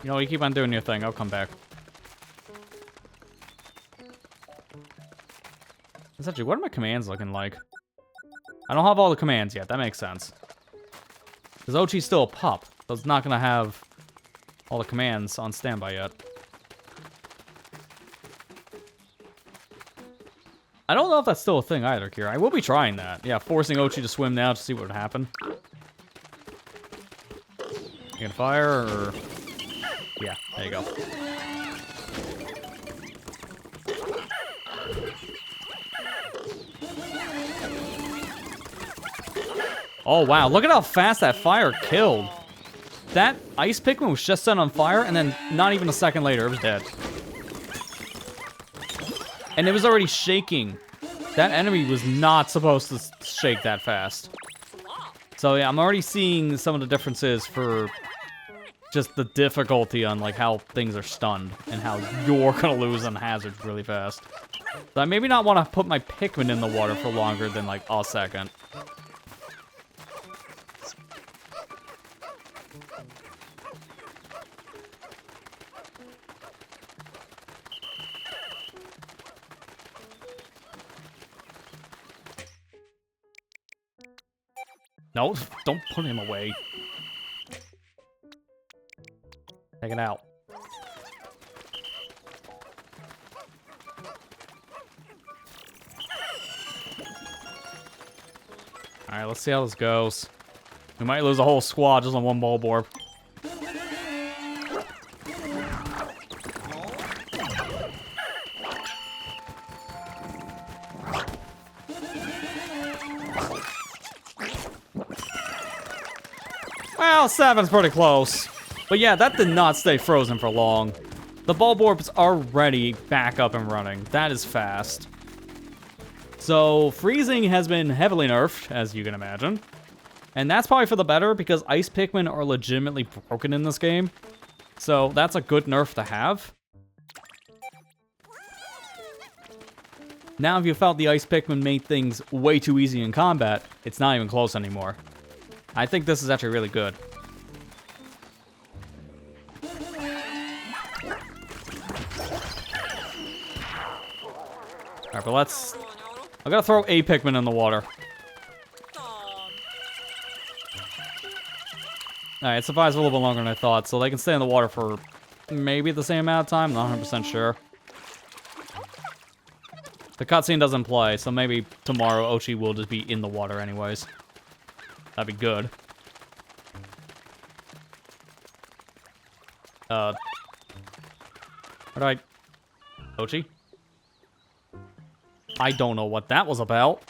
You know, you keep on doing your thing. I'll come back. Essentially, what are my commands looking like? I don't have all the commands yet. That makes sense. Because Ochi's still a pup, so it's not going to have all the commands on standby yet. I don't know if that's still a thing either, Kira. I will be trying that. Yeah, forcing Ochi to swim now to see what would happen. You gonna fire, or... Yeah, there you go. Oh, wow. Look at how fast that fire killed. That ice Pikmin was just set on fire, and then not even a second later, it was dead. And it was already shaking. That enemy was not supposed to shake that fast. So, yeah, I'm already seeing some of the differences for just the difficulty on, like, how things are stunned and how you're gonna lose on hazards really fast. So I maybe not want to put my Pikmin in the water for longer than, like, a second. No, don't put him away. Take it out. Alright, let's see how this goes. We might lose a whole squad just on one ball board. Well, 7's pretty close. But yeah, that did not stay frozen for long. The ball board's already back up and running. That is fast. So, freezing has been heavily nerfed, as you can imagine. And that's probably for the better, because ice Pikmin are legitimately broken in this game. So, that's a good nerf to have. Now, if you felt the ice Pikmin made things way too easy in combat, it's not even close anymore. I think this is actually really good. Alright, but let's... I gotta throw a Pikmin in the water. Alright, it survives a little bit longer than I thought, so they can stay in the water for maybe the same amount of time, not 100% sure. The cutscene doesn't play, so maybe tomorrow Ochi will just be in the water anyways. That'd be good. Where do I... Ochi? I don't know what that was about.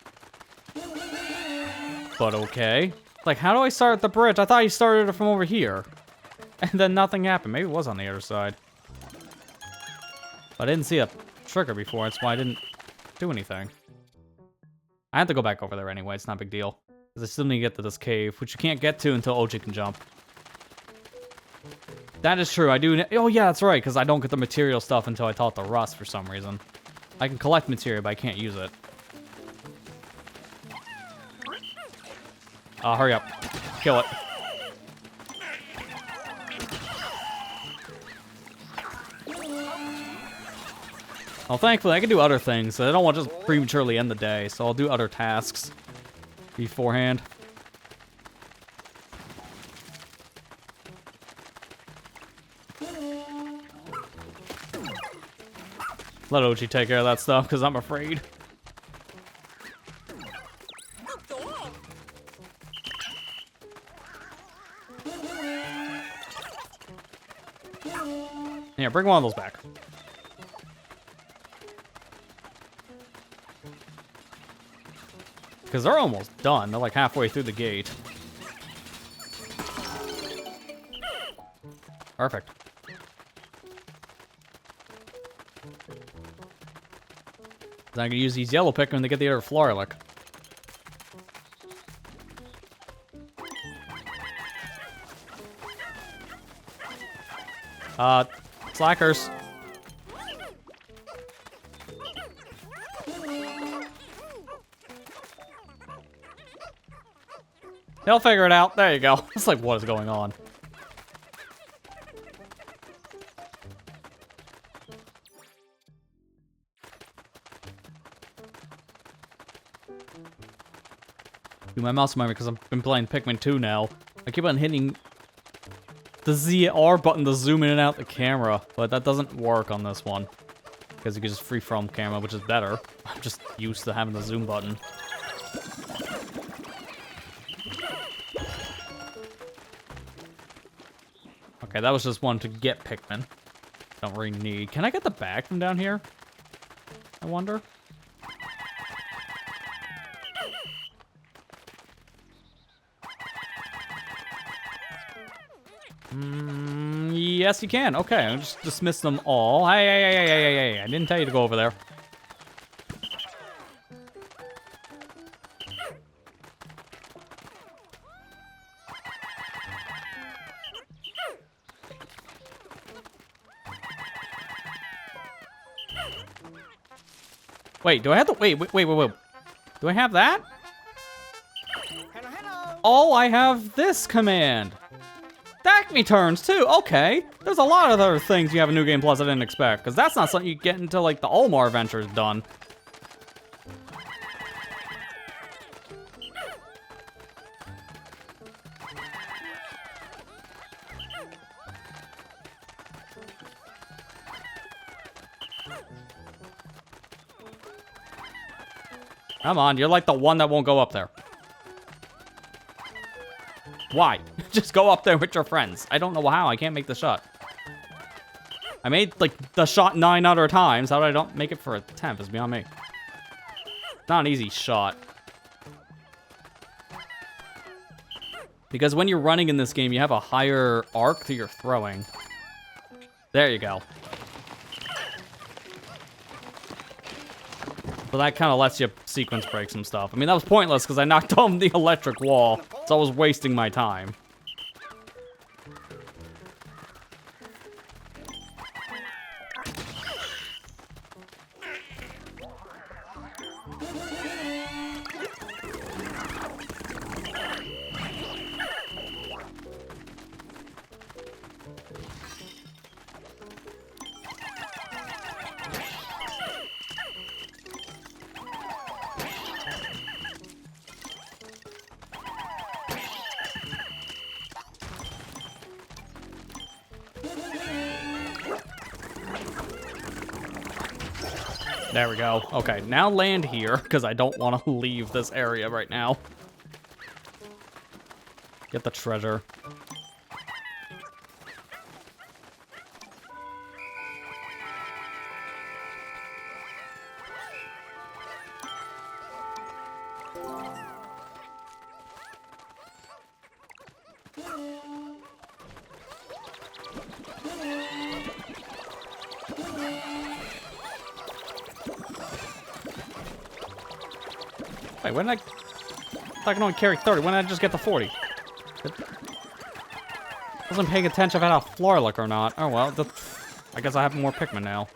But okay. Like, how do I start at the bridge? I thought you started it from over here. And then nothing happened. Maybe it was on the other side. But I didn't see a trigger before. That's why I didn't do anything. I have to go back over there anyway. It's not a big deal. Because I still need to get to this cave, which you can't get to until Ochi can jump. That is true. I do... Oh, yeah, that's right. Because I don't get the material stuff until I talk to Russ for some reason. I can collect material, but I can't use it. Hurry up. Kill it. Well, thankfully, I can do other things, so I don't want to just prematurely end the day, so I'll do other tasks beforehand. Let Ochi take care of that stuff, because I'm afraid. Yeah, bring one of those back. Because they're almost done. They're like halfway through the gate. Perfect. Then I can use these yellow Pikmin to get the other Floralic. Slackers. They'll figure it out. There you go. It's like, what is going on? Dude, my mouse memory, because I've been playing Pikmin 2 now. I keep on hitting the ZR button to zoom in and out the camera, but that doesn't work on this one. Because you can just freeform camera, which is better. I'm just used to having the zoom button. Okay, that was just one to get Pikmin. Don't really need. Can I get the bag from down here? I wonder. Yes, you can. Okay, I'll just dismiss them all. Hey, I didn't tell you to go over there. Wait, do I have to... Wait. Do I have that? Hello. Oh, I have this command. Acme turns too. Okay, there's a lot of other things you have in New Game Plus I didn't expect, because that's not something you get until like the Olimar adventure is done. Come on, you're like the one that won't go up there. Why? Just go up there with your friends. I don't know how. I can't make the shot. I made, like, the shot 9 other times. How did I don't make it for a 10th is beyond me. Not an easy shot. Because when you're running in this game, you have a higher arc that you're throwing. There you go. So that kind of lets you sequence break some stuff. I mean, that was pointless because I knocked on the electric wall. So I was wasting my time. There we go. Okay, now land here, because I don't want to leave this area right now. Get the treasure. Wait, when did I can only carry 30. When did I just get the 40? Wasn't paying attention if I had a Floralic or not. Oh well, I guess I have more Pikmin now.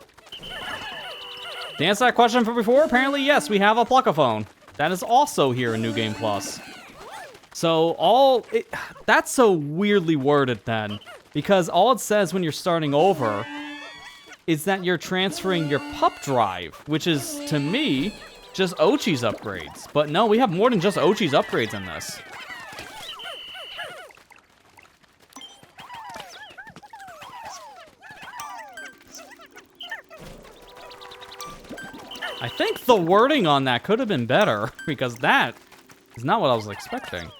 To answer that question from before, apparently yes, we have a Pluckaphone. That is also here in New Game Plus. So that's so weirdly worded then. Because all it says when you're starting over is that you're transferring your pup drive, which is, to me, just Ochi's upgrades. But no, we have more than just Ochi's upgrades in this. I think the wording on that could have been better, because that is not what I was expecting.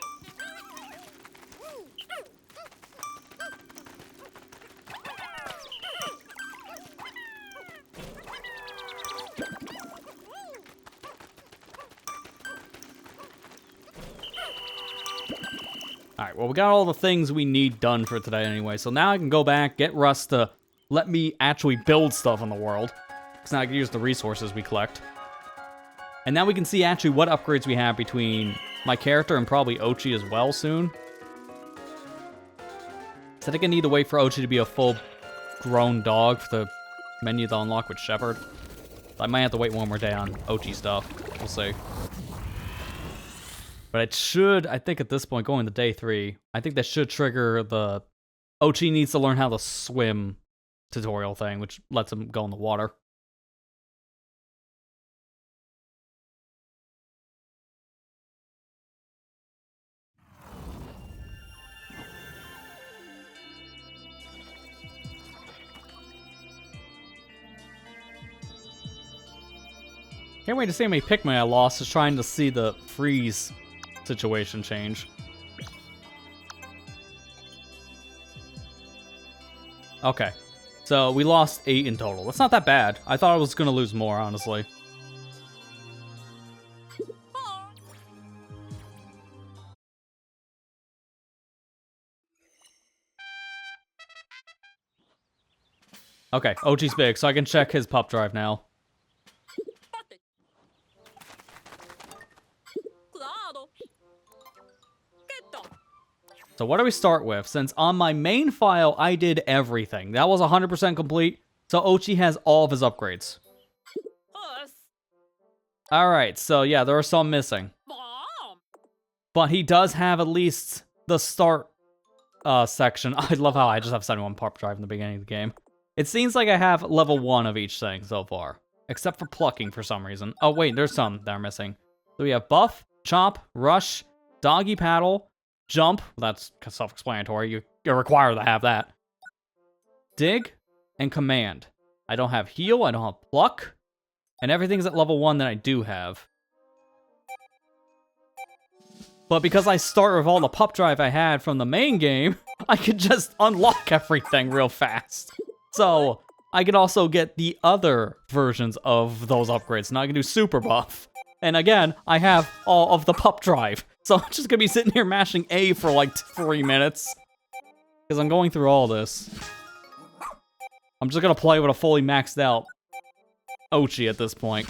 Alright, well, we got all the things we need done for today anyway, so now I can go back, get Russ to let me actually build stuff in the world. Because now I can use the resources we collect. And now we can see actually what upgrades we have between my character and probably Ochi as well soon. So I think I need to wait for Ochi to be a full-grown dog for the menu to unlock with Shepherd. I might have to wait one more day on Ochi stuff. We'll see. But it should, I think at this point, going to day 3, I think that should trigger the Ochi needs to learn how to swim tutorial thing, which lets him go in the water. Can't wait to see how many Pikmin I lost just trying to see the freeze situation change. Okay, so we lost 8 in total. That's not that bad. I thought I was going to lose more, honestly. Okay, Ochi's big, so I can check his pup drive now. So what do we start with? Since on my main file, I did everything. That was 100% complete. So Ochi has all of his upgrades. Alright, so yeah, there are some missing. But he does have at least the start section. I love how I just have 71 pup drive in the beginning of the game. It seems like I have level 1 of each thing so far. Except for plucking for some reason. Oh wait, there's some that are missing. So we have buff, chomp, rush, doggy paddle, jump, that's self-explanatory, you're required to have that. Dig, and command. I don't have heal, I don't have pluck, and everything's at level 1 that I do have. But because I start with all the pup drive I had from the main game, I could just unlock everything real fast. So, I could also get the other versions of those upgrades. Now I can do super buff. And again, I have all of the pup drive. So I'm just gonna be sitting here mashing A for like 3 minutes. Because I'm going through all this. I'm just gonna play with a fully maxed out Ochi at this point.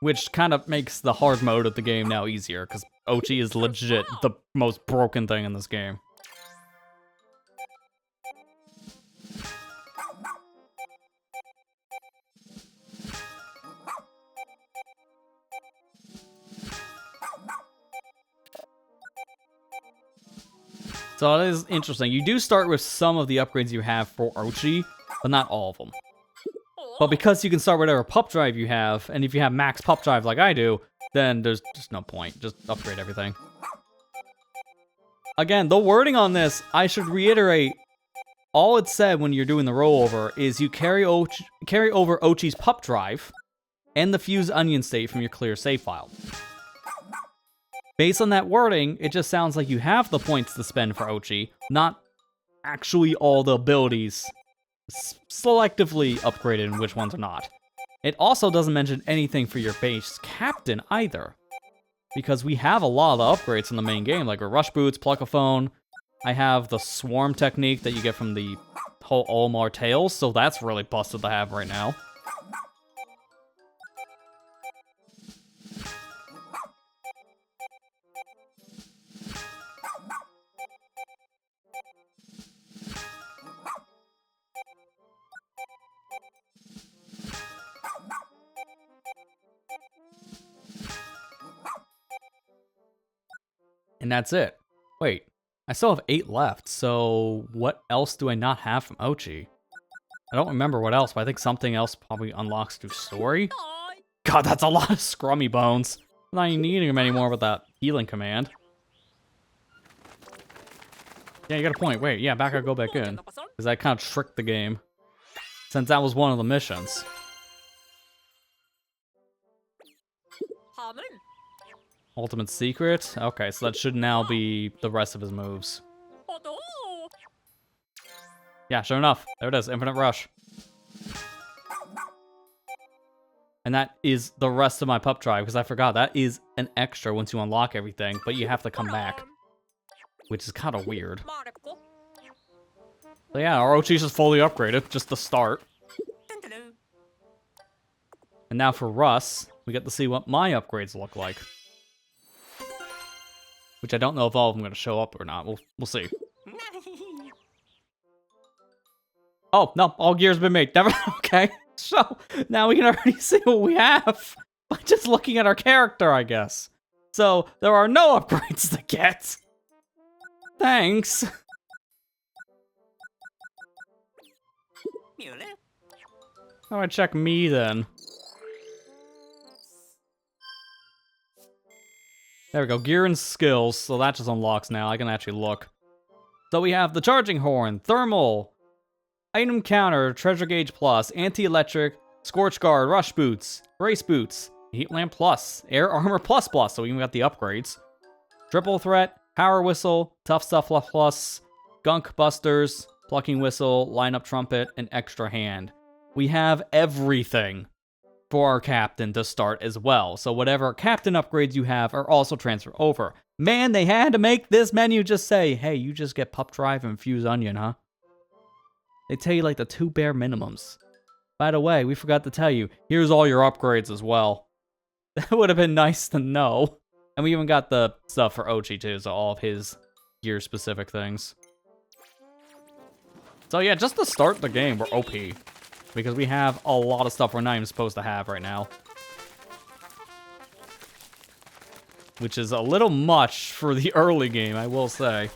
Which kind of makes the hard mode of the game now easier, because Ochi is legit the most broken thing in this game. So it is interesting. You do start with some of the upgrades you have for Ochi, but not all of them. But because you can start whatever pup drive you have, and if you have max pup drive like I do, then there's just no point. Just upgrade everything. Again, the wording on this, I should reiterate, all it said when you're doing the rollover is you carry over Ochi's pup drive and the fused onion state from your clear save file. Based on that wording, it just sounds like you have the points to spend for Ochi, not actually all the abilities selectively upgraded and which ones are not. It also doesn't mention anything for your base captain either, because we have a lot of the upgrades in the main game, like a rush boots, pluck-a-phone. I have the swarm technique that you get from the whole Olimar Tails, so that's really busted to have right now. And that's it. Wait, I still have 8 left, so what else do I not have from Ochi? I don't remember what else, but I think something else probably unlocks through story? God, that's a lot of scrummy bones. I'm not even needing them anymore with that healing command. Yeah, you got a point. Wait, yeah, I go back in. Because I kind of tricked the game. Since that was one of the missions. Ultimate secret? Okay, so that should now be the rest of his moves. Yeah, sure enough. There it is, infinite rush. And that is the rest of my pup drive, because I forgot that is an extra once you unlock everything, but you have to come back, which is kind of weird. So yeah, our Ochi's is fully upgraded, just the start. And now for Russ, we get to see what my upgrades look like. Which I don't know if all of them are going to show up or not. We'll see. Oh, no, all gears have been made. Never. Okay. So, now we can already see what we have by just looking at our character, I guess. So, there are no upgrades to get. Thanks. How do I check me, then? There we go, gear and skills, so that just unlocks now. I can actually look. So we have the charging horn, thermal, item counter, treasure gauge plus, anti-electric, scorch guard, rush boots, race boots, heat lamp plus, air armor plus plus, so we even got the upgrades. Triple threat, power whistle, tough stuff plus, gunk busters, plucking whistle, lineup trumpet, and extra hand. We have everything for our captain to start as well. So whatever captain upgrades you have are also transferred over. Man, they had to make this menu just say, hey, you just get pup drive and fuse onion, huh? They tell you like the 2 bare minimums. By the way, we forgot to tell you, here's all your upgrades as well. That would have been nice to know. And we even got the stuff for Ochi too, so all of his gear specific things. So yeah, just to start the game, we're OP. Because we have a lot of stuff we're not even supposed to have right now. Which is a little much for the early game, I will say.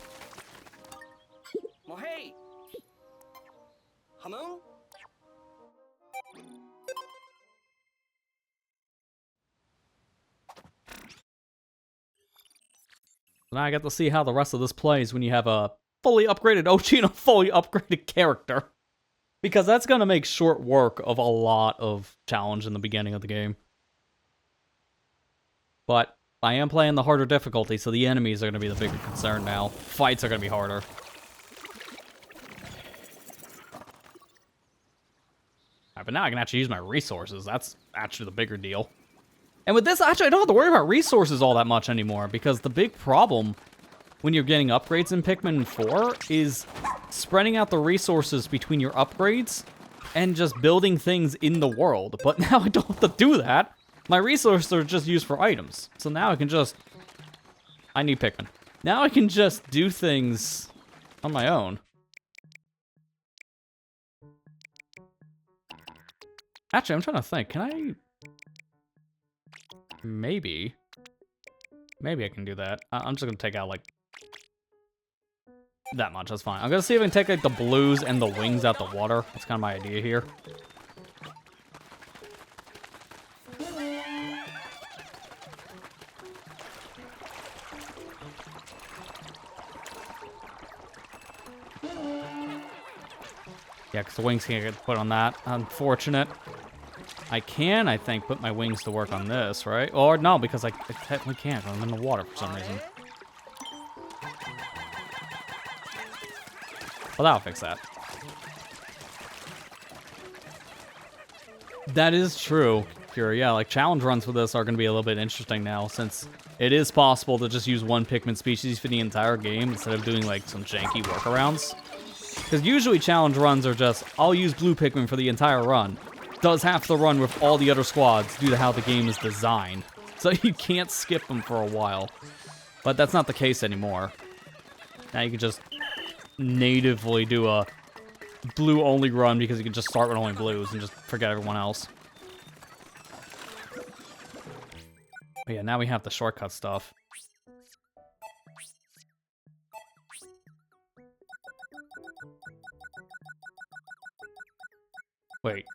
Now I get to see how the rest of this plays when you have a fully upgraded Ochi and a fully upgraded character. Because that's going to make short work of a lot of challenge in the beginning of the game. But I am playing the harder difficulty, so the enemies are going to be the bigger concern now. Fights are going to be harder. Alright, but now I can actually use my resources. That's actually the bigger deal. And with this, actually, I don't have to worry about resources all that much anymore, because the big problem when you're getting upgrades in Pikmin 4 is spreading out the resources between your upgrades and just building things in the world. But now I don't have to do that. My resources are just used for items. So now I can just... I need Pikmin. Now I can just do things on my own. Actually, I'm trying to think. Can I... Maybe I can do that. I'm just gonna take out, like, that much, that's fine. I'm gonna see if I can take, like, the blues and the wings out the water. That's kind of my idea here. Yeah, because the wings can't get put on that. Unfortunate. I can, I think, put my wings to work on this, right? Or no, because I technically can't. I'm in the water for some reason. Well, that'll fix that. That is true, Kira. Yeah, like, challenge runs for this are going to be a little bit interesting now, since it is possible to just use one Pikmin species for the entire game instead of doing, like, some janky workarounds. Because usually challenge runs are just, I'll use blue Pikmin for the entire run. Does half the run with all the other squads due to how the game is designed. So you can't skip them for a while. But that's not the case anymore. Now you can just natively do a blue-only run because you can just start with only blues and just forget everyone else. But yeah, now we have the shortcut stuff. Wait.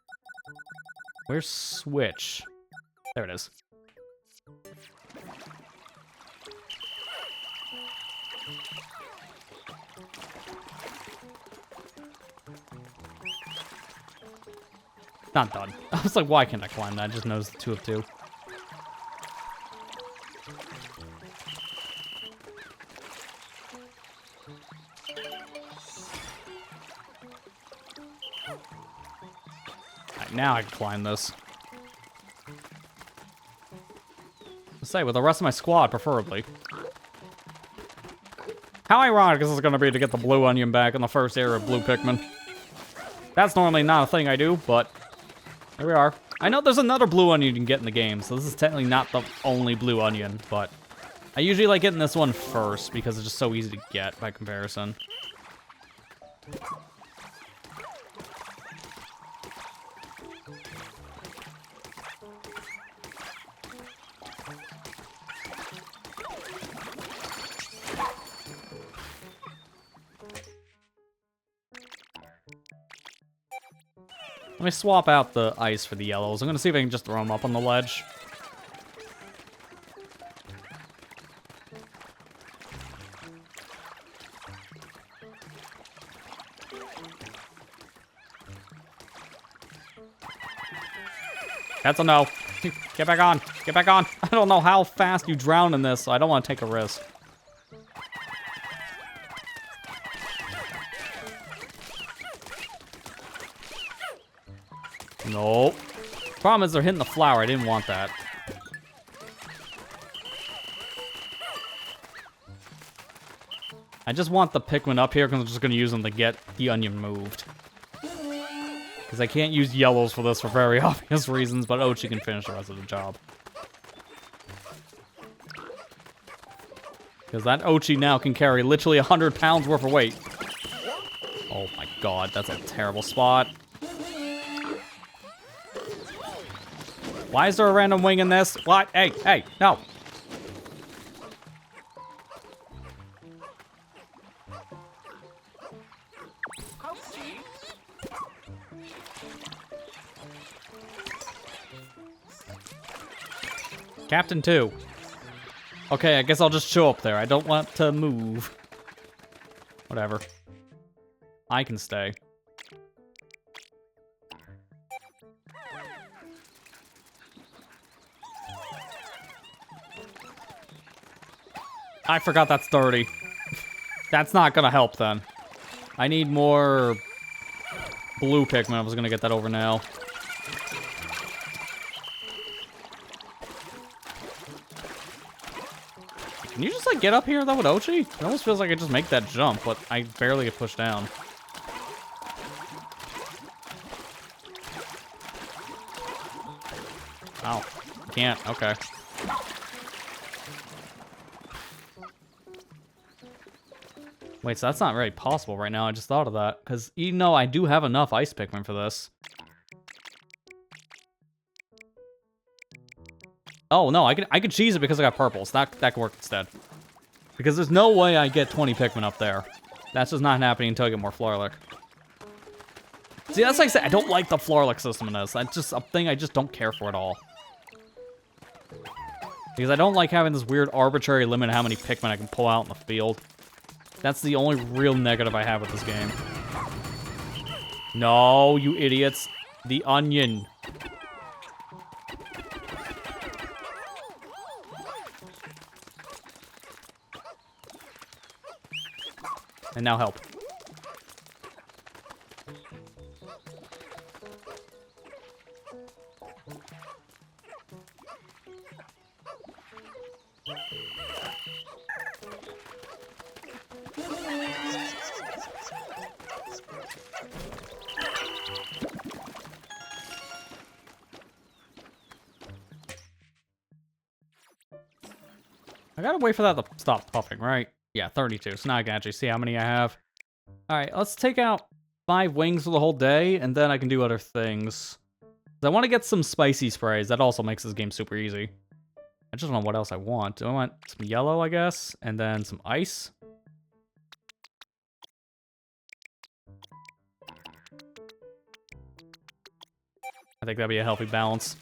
Where's Switch? There it is. Not done. I was like, why can't I climb that? I just noticed the 2 of 2. Alright, now I can climb this. say, with the rest of my squad, preferably. How ironic this is going to be to get the blue onion back in the first era of blue Pikmin. That's normally not a thing I do, but here we are. I know there's another blue onion you can get in the game, so this is technically not the only blue onion, but I usually like getting this one first because it's just so easy to get by comparison. Let me swap out the ice for the yellows. I'm gonna see if I can just throw them up on the ledge. That's a no. Get back on. Get back on. I don't know how fast you drown in this, so I don't want to take a risk. Nope. Problem is they're hitting the flower. I didn't want that. I just want the Pikmin up here because I'm just going to use them to get the onion moved. Because I can't use yellows for this for very obvious reasons, but Ochi can finish the rest of the job. Because that Ochi now can carry literally 100 pounds worth of weight. Oh my god, that's a terrible spot. Why is there a random wing in this? What? Hey, hey, no. Captain 2. Okay, I guess I'll just show up there. I don't want to move. Whatever. I can stay. I forgot that's 30. That's not gonna help then. I need more blue Pikmin. I was gonna get that over now. Can you just, like, get up here, though, with Ochi? It almost feels like I just make that jump, but I barely get pushed down. Oh. Can't. Okay. Wait, so that's not very possible right now. I just thought of that. Because even though I do have enough ice Pikmin for this. Oh, no, I could cheese it because I got purples. That could work instead. Because there's no way I get 20 Pikmin up there. That's just not happening until I get more Florlick. See, that's like I said, I don't like the Florlick system in this. That's just a thing I just don't care for at all. Because I don't like having this weird arbitrary limit of how many Pikmin I can pull out in the field. That's the only real negative I have with this game. No, you idiots. The onion. And now help. I gotta wait for that to stop puffing, right? Yeah, 32. So now I can actually see how many I have. Alright, let's take out 5 wings for the whole day, and then I can do other things. I want to get some spicy sprays. That also makes this game super easy. I just don't know what else I want. Do I want some yellow, I guess? And then some ice? I think that'd be a healthy balance.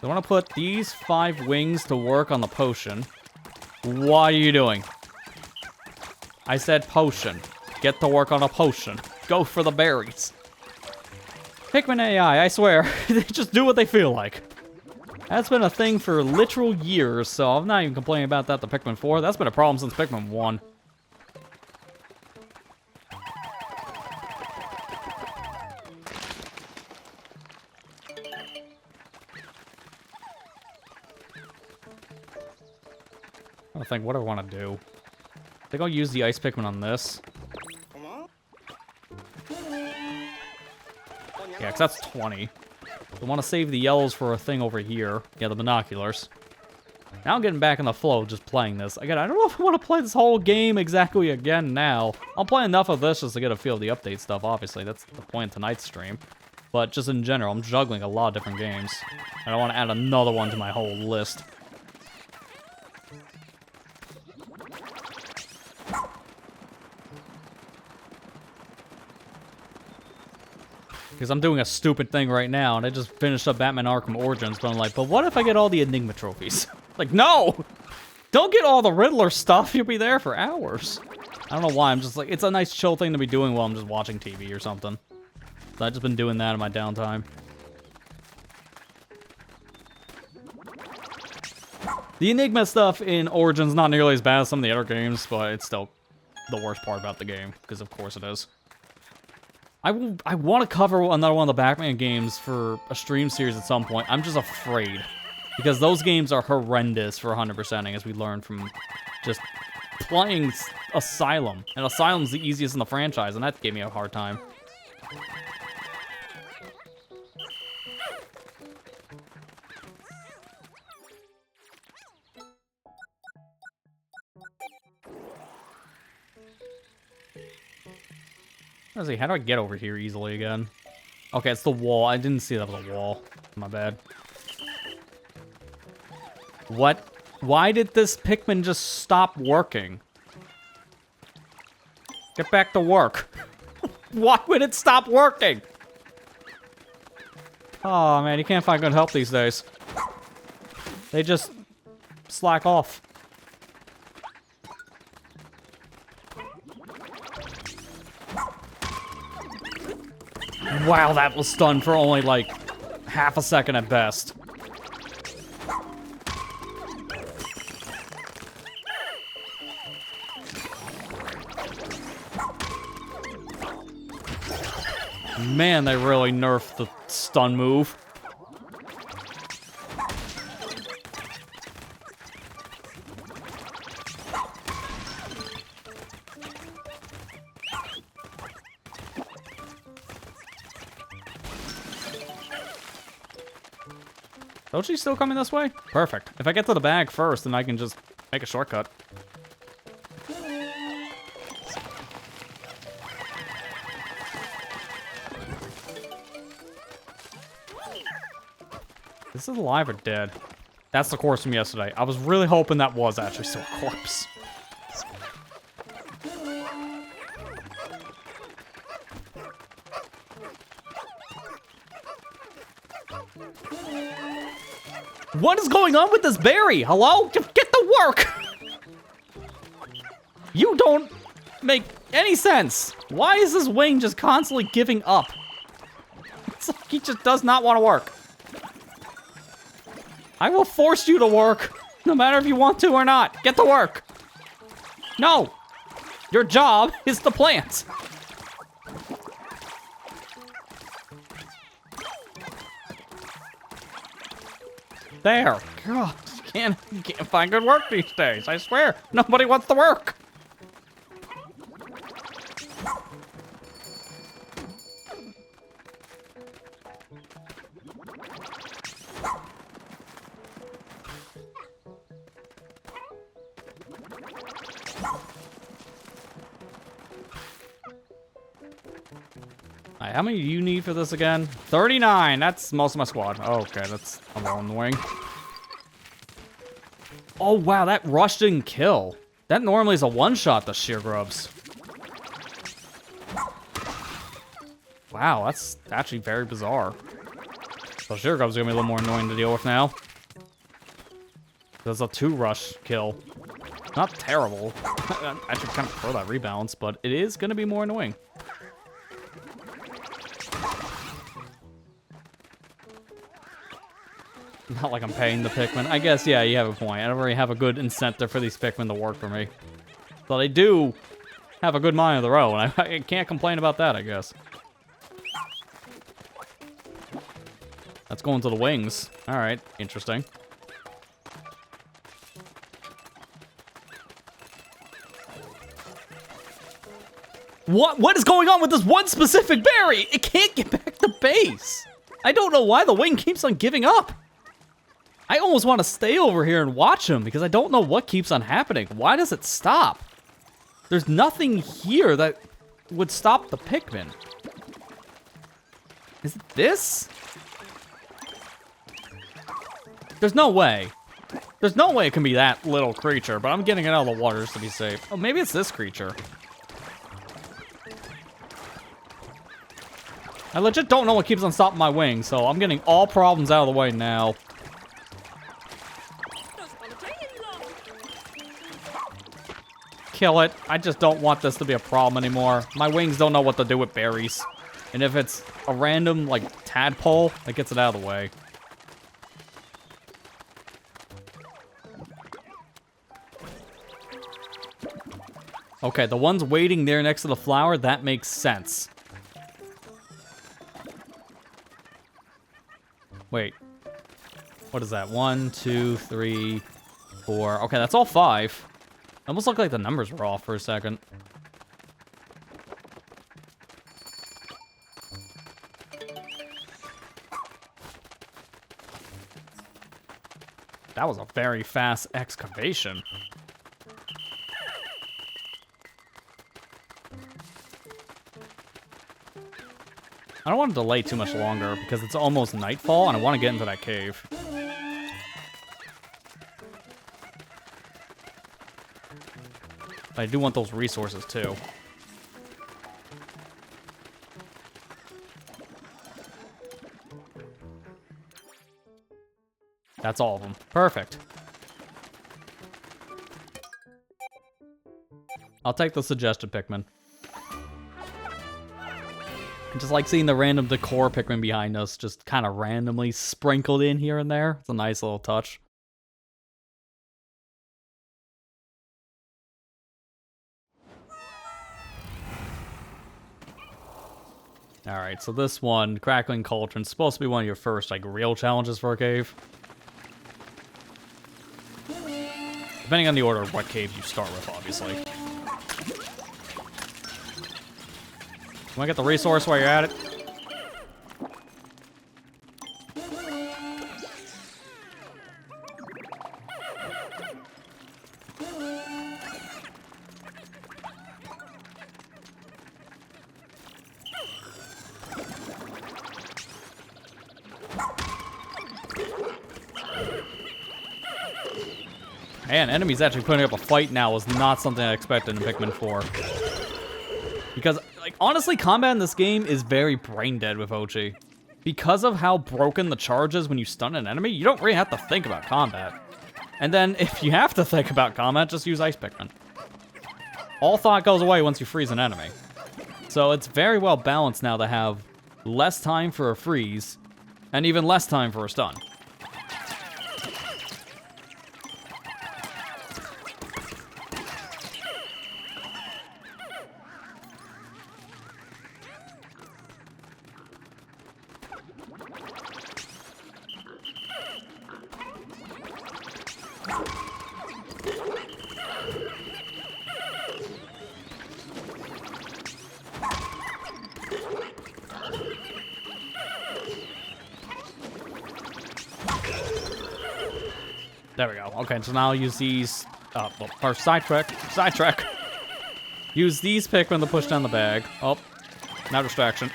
I want to put these 5 wings to work on the potion. What are you doing? I said potion. Get to work on a potion. Go for the berries. Pikmin AI, I swear, they just do what they feel like. That's been a thing for literal years, so I'm not even complaining about that to Pikmin 4. That's been a problem since Pikmin 1. I think, what do I want to do? I think I'll use the ice Pikmin on this. Yeah, because that's 20. I want to save the yellows for a thing over here. Yeah, the binoculars. Now I'm getting back in the flow of just playing this. Again, I don't know if I want to play this whole game exactly again now. I'll play enough of this just to get a feel of the update stuff, obviously. That's the point of tonight's stream. But just in general, I'm juggling a lot of different games. And I want to add another one to my whole list. Because I'm doing a stupid thing right now, and I just finished up Batman Arkham Origins, but I'm like, but what if I get all the Enigma trophies? Like, no! Don't get all the Riddler stuff, you'll be there for hours. I don't know why, I'm just like, it's a nice chill thing to be doing while I'm just watching TV or something. So I've just been doing that in my downtime. The Enigma stuff in Origins not nearly as bad as some of the other games, but it's still the worst part about the game, because of course it is. I want to cover another one of the Batman games for a stream series at some point. I'm just afraid. Because those games are horrendous for 100%ing, as we learned from just playing Asylum. And Asylum's the easiest in the franchise, and that gave me a hard time. Let's see, how do I get over here easily again? Okay, it's the wall. I didn't see that was a wall. My bad. What? Why did this Pikmin just stop working? Get back to work. Why would it stop working? Oh man, you can't find good help these days. They just slack off. Wow, that was stunned for only like half a second at best. Man, they really nerfed the stun move. Oh, she's still coming this way? Perfect. If I get to the bag first, then I can just make a shortcut. This is alive or dead? That's the corpse from yesterday. I was really hoping that was actually still a corpse. What is going on with this berry? Hello? Get to work! You don't make any sense. Why is this wing just constantly giving up? It's like he just does not want to work. I will force you to work, no matter if you want to or not. Get to work. No. Your job is to plant. There. God, you can't find good work these days. I swear. Nobody wants to work. Alright, how many do you need for this again? 39! That's most of my squad. Oh, okay, that's a long wing. Oh, wow, that rush didn't kill. That normally is a one-shot, the sheer grubs. Wow, that's actually very bizarre. So sheer grubs are gonna be a little more annoying to deal with now. There's a 2-rush kill. Not terrible. I actually kind of prefer that rebalance, but it is gonna be more annoying. Not like I'm paying the Pikmin. I guess, yeah, you have a point. I don't really have a good incentive for these Pikmin to work for me. But they do have a good mind of their own. I can't complain about that, I guess. Let's go into the wings. Alright, interesting. What is going on with this one specific berry? It can't get back to base. I don't know why the wing keeps on giving up. I almost want to stay over here and watch him because I don't know what keeps on happening. Why does it stop? There's nothing here that would stop the Pikmin. Is it this? There's no way. There's no way it can be that little creature, but I'm getting it out of the water just to be safe. Oh, maybe it's this creature. I legit don't know what keeps on stopping my wing, so I'm getting all problems out of the way now. Kill it. I just don't want this to be a problem anymore. My wings don't know what to do with berries. And if it's a random, like, tadpole, that gets it out of the way. Okay, the ones waiting there next to the flower, that makes sense. Wait. What is that? 1, 2, 3, 4. Okay, that's all 5. Almost looked like the numbers were off for a second. That was a very fast excavation. I don't want to delay too much longer because it's almost nightfall and I want to get into that cave. But I do want those resources too. That's all of them. Perfect. I'll take the suggested Pikmin. I just like seeing the random decor Pikmin behind us just kind of randomly sprinkled in here and there. It's a nice little touch. Alright, so this one, Crackling Cauldron, is supposed to be one of your first, like, real challenges for a cave. Depending on the order of what cave you start with, obviously. You wanna get the resource while you're at it? Man, enemies actually putting up a fight now was not something I expected in Pikmin 4. Because, like, honestly, combat in this game is very brain dead with Ochi. Because of how broken the charge is when you stun an enemy, you don't really have to think about combat. And then, if you have to think about combat, just use Ice Pikmin. All thought goes away once you freeze an enemy. So it's very well balanced now to have less time for a freeze, and even less time for a stun. There we go. Okay, so now I'll use these. Well, first sidetrack. Use these Pikmin to push down the bag. Oh, now distraction.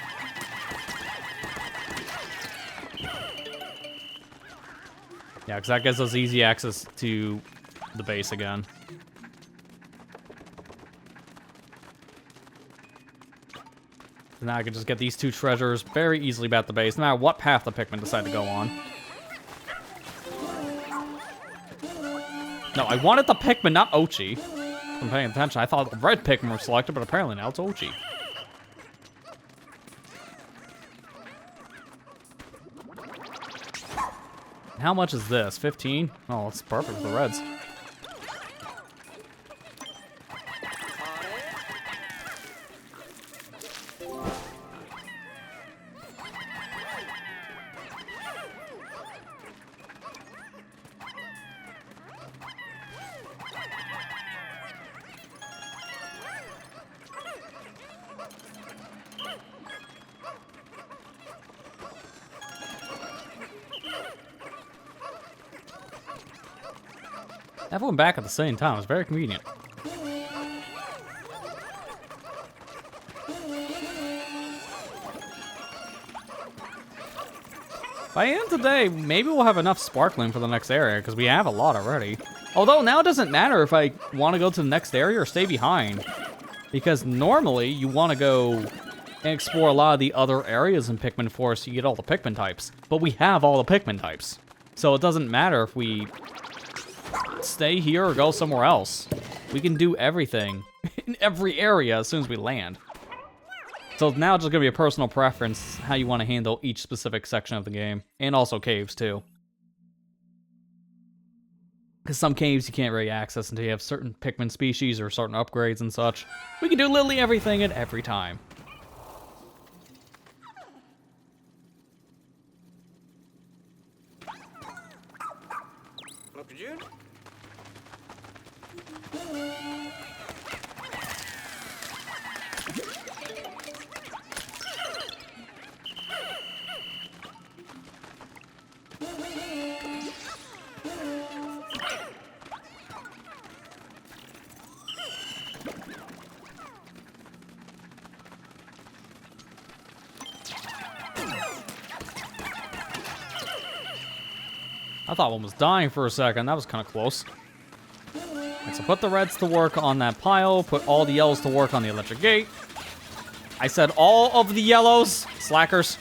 Yeah, because that gives us easy access to the base again. So now I can just get these 2 treasures very easily back at the base, no matter what path the Pikmin decide to go on. No, I wanted the Pikmin, not Ochi. I'm paying attention. I thought the red Pikmin were selected, but apparently now it's Ochi. How much is this? 15? Oh, that's perfect for the reds. Everyone back at the same time. It was very convenient. By the end of the day, maybe we'll have enough sparkling for the next area, because we have a lot already. Although now it doesn't matter if I want to go to the next area or stay behind. Because normally you want to go and explore a lot of the other areas in Pikmin 4 so you get all the Pikmin types. But we have all the Pikmin types. So it doesn't matter if we stay here or go somewhere else. We can do everything in every area as soon as we land. So now it's just going to be a personal preference how you want to handle each specific section of the game. And also caves, too. Because some caves you can't really access until you have certain Pikmin species or certain upgrades and such. We can do literally everything at every time. Look at you. I thought one was dying for a second. That was kind of close. Right, so put the reds to work on that pile. Put all the yellows to work on the electric gate. I said all of the yellows. Slackers.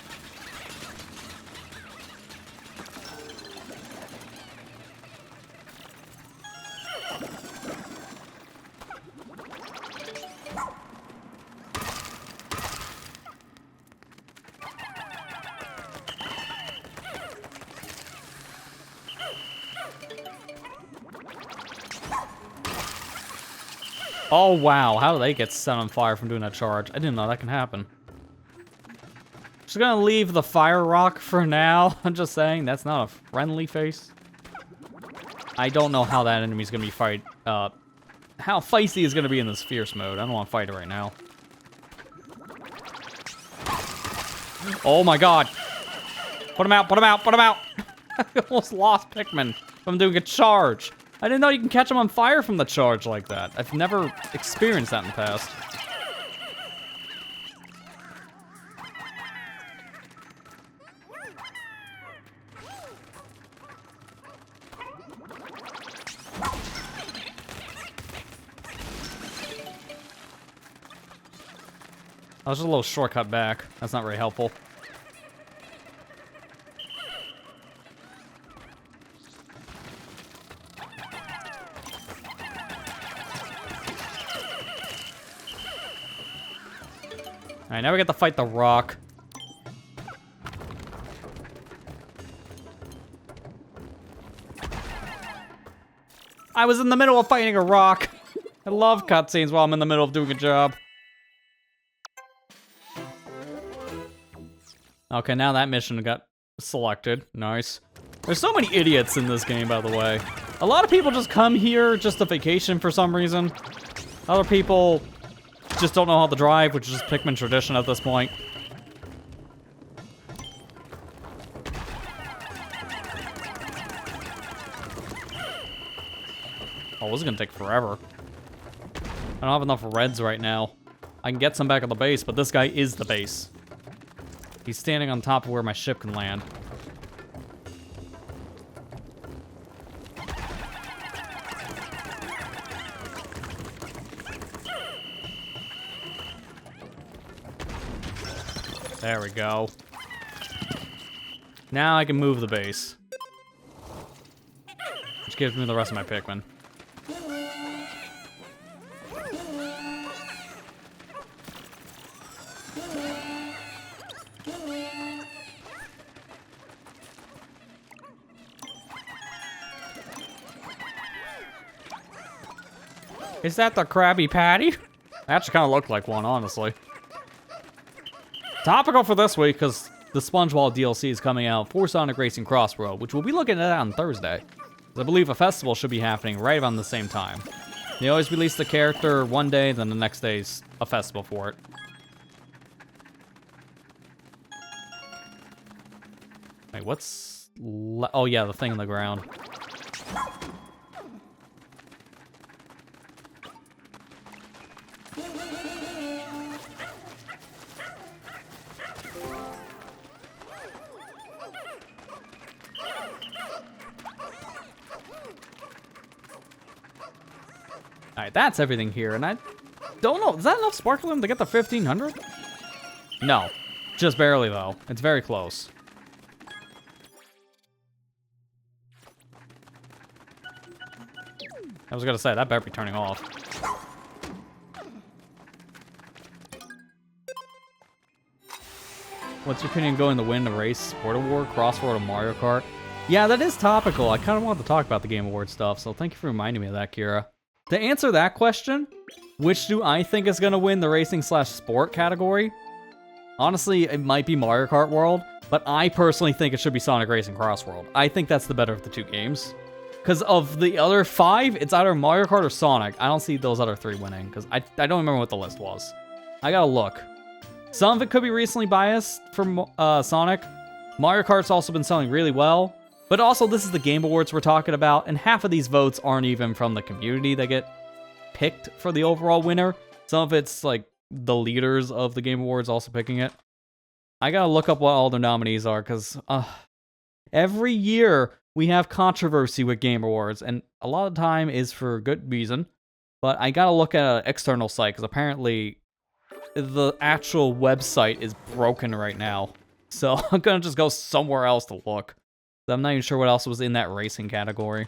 Oh, wow. How do they get set on fire from doing that charge? I didn't know that can happen. Just gonna leave the fire rock for now. I'm just saying, that's not a friendly face. I don't know how that enemy's gonna be how feisty is gonna be in this fierce mode. I don't want to fight it right now. Oh my god. Put him out, put him out, put him out! I almost lost Pikmin from doing a charge. I didn't know you can catch them on fire from the charge like that. I've never experienced that in the past. That was just a little shortcut back. That's not very helpful. Alright, now we get to fight the rock. I was in the middle of fighting a rock. I love cutscenes while I'm in the middle of doing a job. Okay, now that mission got selected. Nice. There's so many idiots in this game, by the way. A lot of people just come here just to vacation for some reason. Other people just don't know how to drive, which is just Pikmin tradition at this point. Oh, this is gonna take forever. I don't have enough reds right now. I can get some back at the base, but this guy is the base. He's standing on top of where my ship can land. There we go. Now I can move the base. Which gives me the rest of my Pikmin. Is that the Krabby Patty? That actually kind of looked like one, honestly. Topical for this week, because the SpongeBob DLC is coming out for Sonic Racing Crossroad, which we'll be looking at on Thursday. I believe a festival should be happening right around the same time. They always release the character one day, then the next day's a festival for it. Wait, what's... Oh yeah, the thing on the ground. Alright, that's everything here, and I don't know. Is that enough sparkling to get the 1500? No. Just barely, though. It's very close. I was gonna say, that better be turning off. What's your opinion going to win the race? Sport Award, Crossword, or Mario Kart? Yeah, that is topical. I kind of wanted to talk about the Game Award stuff, so thank you for reminding me of that, Kira. To answer that question, which do I think is going to win the racing/sport category? Honestly, it might be Mario Kart World, but I personally think it should be Sonic Racing Cross World. I think that's the better of the two games. Because of the other 5, it's either Mario Kart or Sonic. I don't see those other 3 winning, because I don't remember what the list was. I gotta look. Some of it could be recently biased for Sonic. Mario Kart's also been selling really well. But also, this is the Game Awards we're talking about, and half of these votes aren't even from the community that get picked for the overall winner. Some of it's, like, the leaders of the Game Awards also picking it. I gotta look up what all the nominees are, because every year we have controversy with Game Awards, and a lot of the time is for good reason. But I gotta look at an external site, because apparently the actual website is broken right now. So I'm gonna just go somewhere else to look. I'm not even sure what else was in that racing category.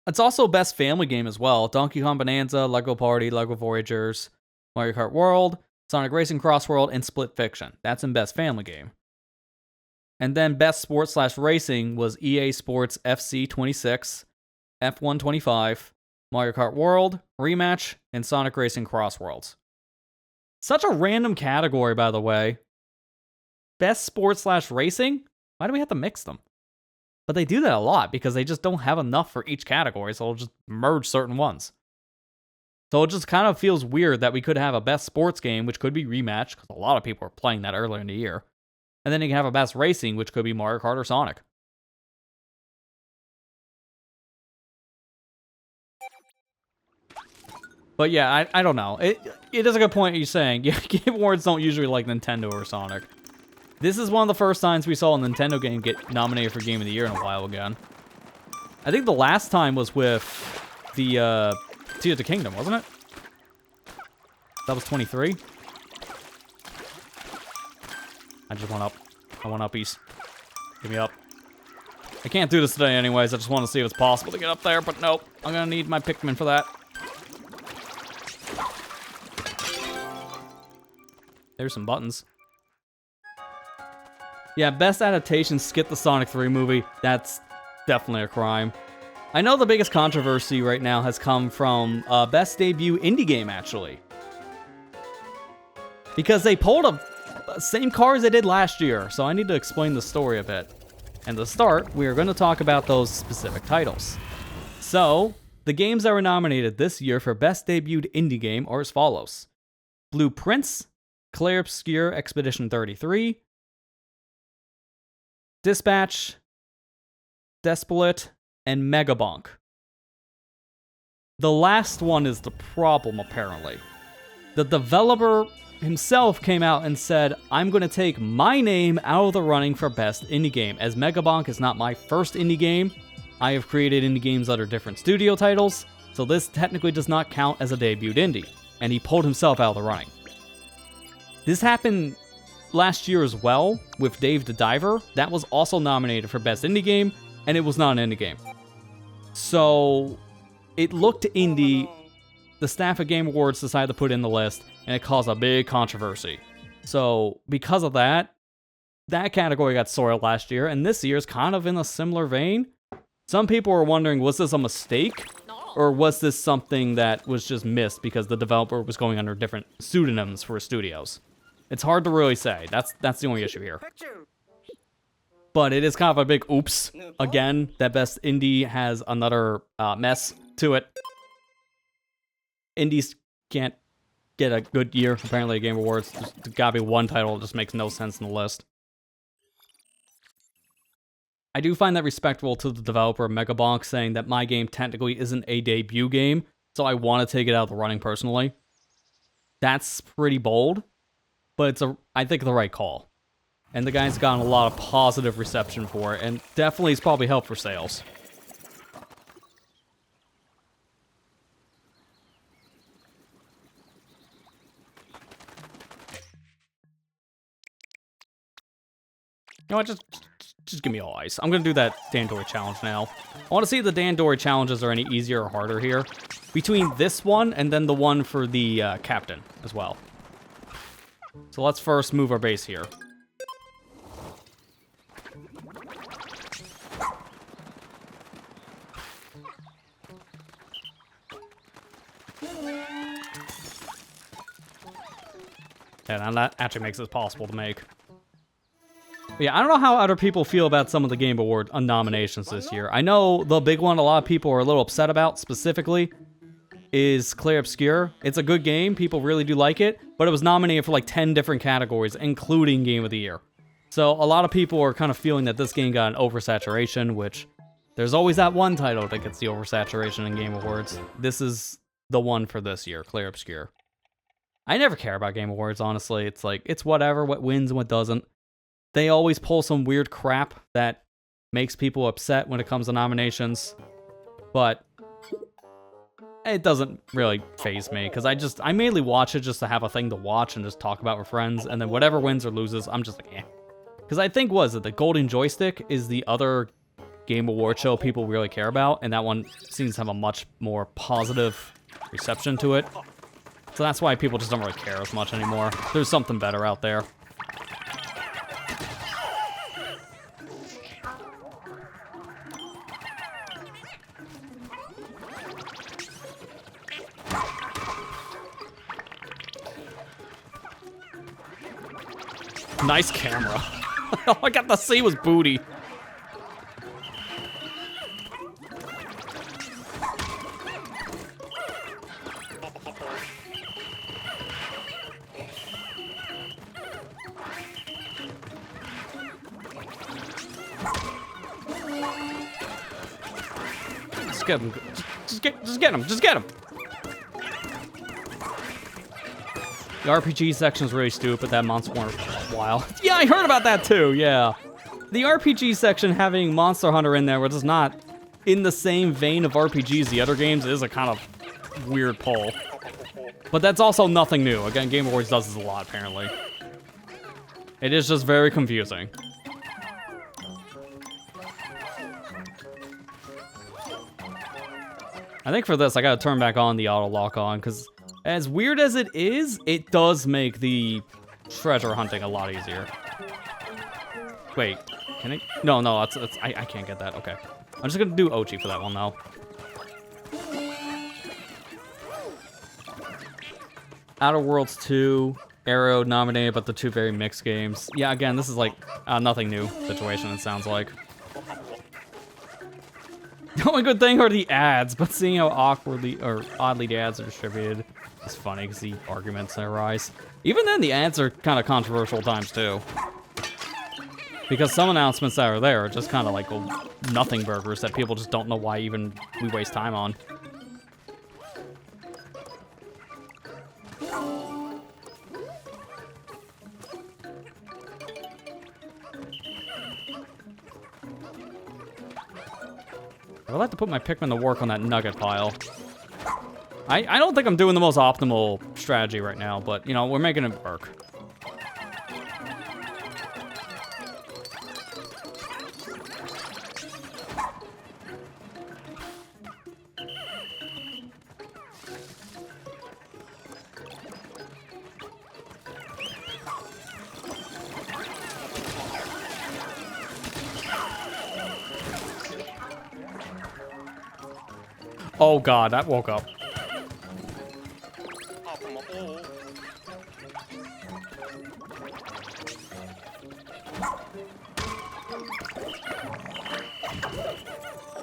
It's also Best Family Game as well. Donkey Kong Bonanza, Lego Party, Lego Voyagers, Mario Kart World, Sonic Racing Cross World, and Split Fiction. That's in Best Family Game. And then Best Sport/Racing was EA Sports FC 26, F1 25, Mario Kart World, Rematch, and Sonic Racing Cross Worlds. Such a random category, by the way. Best Sport/Racing? Why do we have to mix them? But they do that a lot because they just don't have enough for each category, so they'll just merge certain ones. So it just kind of feels weird that we could have a Best Sports game, which could be Rematch, because a lot of people are playing that earlier in the year. And then you can have a Best Racing, which could be Mario Kart or Sonic. But yeah, I don't know. It is a good point you're saying. Yeah, Game Awards don't usually like Nintendo or Sonic. This is one of the first times we saw a Nintendo game get nominated for Game of the Year in a while again. I think the last time was with the Tears of the Kingdom, wasn't it? That was 23. I just want up. I want uppies. Give me up. I can't do this today anyways. I just want to see if it's possible to get up there, but nope. I'm gonna need my Pikmin for that. There's some buttons. Yeah, best adaptation, skip the Sonic 3 movie. That's definitely a crime. I know the biggest controversy right now has come from best debut indie game, actually. Because they pulled a same card as they did last year, so I need to explain the story a bit. And to start, we are going to talk about those specific titles. So, the games that were nominated this year for best debuted indie game are as follows. Blue Prince, Clair Obscure Expedition 33, Dispatch, Despolate, and Megabonk. The last one is the problem, apparently. The developer himself came out and said, I'm going to take my name out of the running for best indie game, as Megabonk is not my first indie game. I have created indie games under different studio titles, so this technically does not count as a debuted indie, and he pulled himself out of the running. This happened last year as well with Dave the Diver. That was also nominated for best indie game, and it was not an indie game. So it looked indie. The staff at Game Awards decided to put it in the list, and it caused a big controversy. So because of that, that category got soiled last year, and this year is kind of in a similar vein. Some people were wondering, was this a mistake? Or was this something that was just missed because the developer was going under different pseudonyms for studios? It's hard to really say. That's the only issue here. But it is kind of a big oops. Again, that best indie has another mess to it. Indies can't get a good year, apparently, at Game Awards. There's gotta be one title that just makes no sense in the list. I do find that respectable to the developer, Megabonk, saying that my game technically isn't a debut game, so I want to take it out of the running personally. That's pretty bold, but it's I think the right call. And the guy's gotten a lot of positive reception for it, and definitely has probably helped for sales. know what, just give me all ice. I'm gonna do that Dandori challenge now. I want to see if the Dandori challenges are any easier or harder here. Between this one and then the one for the captain as well. So let's first move our base here. Yeah, and that actually makes it possible to make. But yeah, I don't know how other people feel about some of the Game Award nominations this year. I know the big one a lot of people are a little upset about specifically is Clair Obscur. It's a good game. People really do like it. But it was nominated for like 10 different categories, including Game of the Year. So a lot of people are kind of feeling that this game got an oversaturation, which there's always that one title that gets the oversaturation in Game Awards. This is the one for this year, Clair Obscur. I never care about Game Awards, honestly. It's like, it's whatever, what wins and what doesn't. They always pull some weird crap that makes people upset when it comes to nominations. But it doesn't really faze me, because I mainly watch it just to have a thing to watch and just talk about with friends, and then whatever wins or loses, I'm just like, eh. Because I think, the Golden Joystick is the other Game Award show people really care about, and that one seems to have a much more positive reception to it. So that's why people just don't really care as much anymore. There's something better out there. Nice camera. All I got to see was booty. Just get him. Just get him. Just get him. The RPG section is really stupid. That monster weren't wild. Yeah, I heard about that too. Yeah, the RPG section having Monster Hunter in there, which is not in the same vein of RPGs the other games, is a kind of weird pull. But that's also nothing new. Again, Game Awards does this a lot, apparently. It is just very confusing. I think for this, I gotta turn back on the auto lock on, because as weird as it is, it does make the treasure hunting a lot easier. Wait, can I? No, I can't get that. Okay. I'm just gonna do Ochi for that one, though. Outer Worlds 2, Arrow nominated, but the two very mixed games. Yeah, again, this is like nothing new situation, it sounds like. The only good thing are the ads, but seeing how awkwardly or oddly the ads are distributed is funny because the arguments that arise. Even then, the ads are kind of controversial at times too. Because some announcements that are there are just kind of like nothing burgers that people just don't know why even we waste time on. I would like to put my Pikmin to work on that nugget pile. I don't think I'm doing the most optimal strategy right now, but, you know, we're making it work. Oh god, that woke up.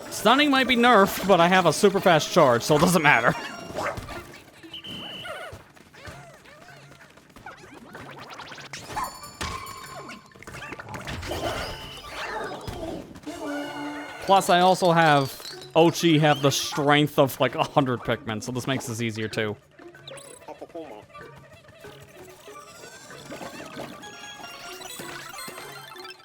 Stunning might be nerfed, but I have a super fast charge, so it doesn't matter. Plus, I also have Ochi have the strength of like 100 Pikmin, so this makes this easier too.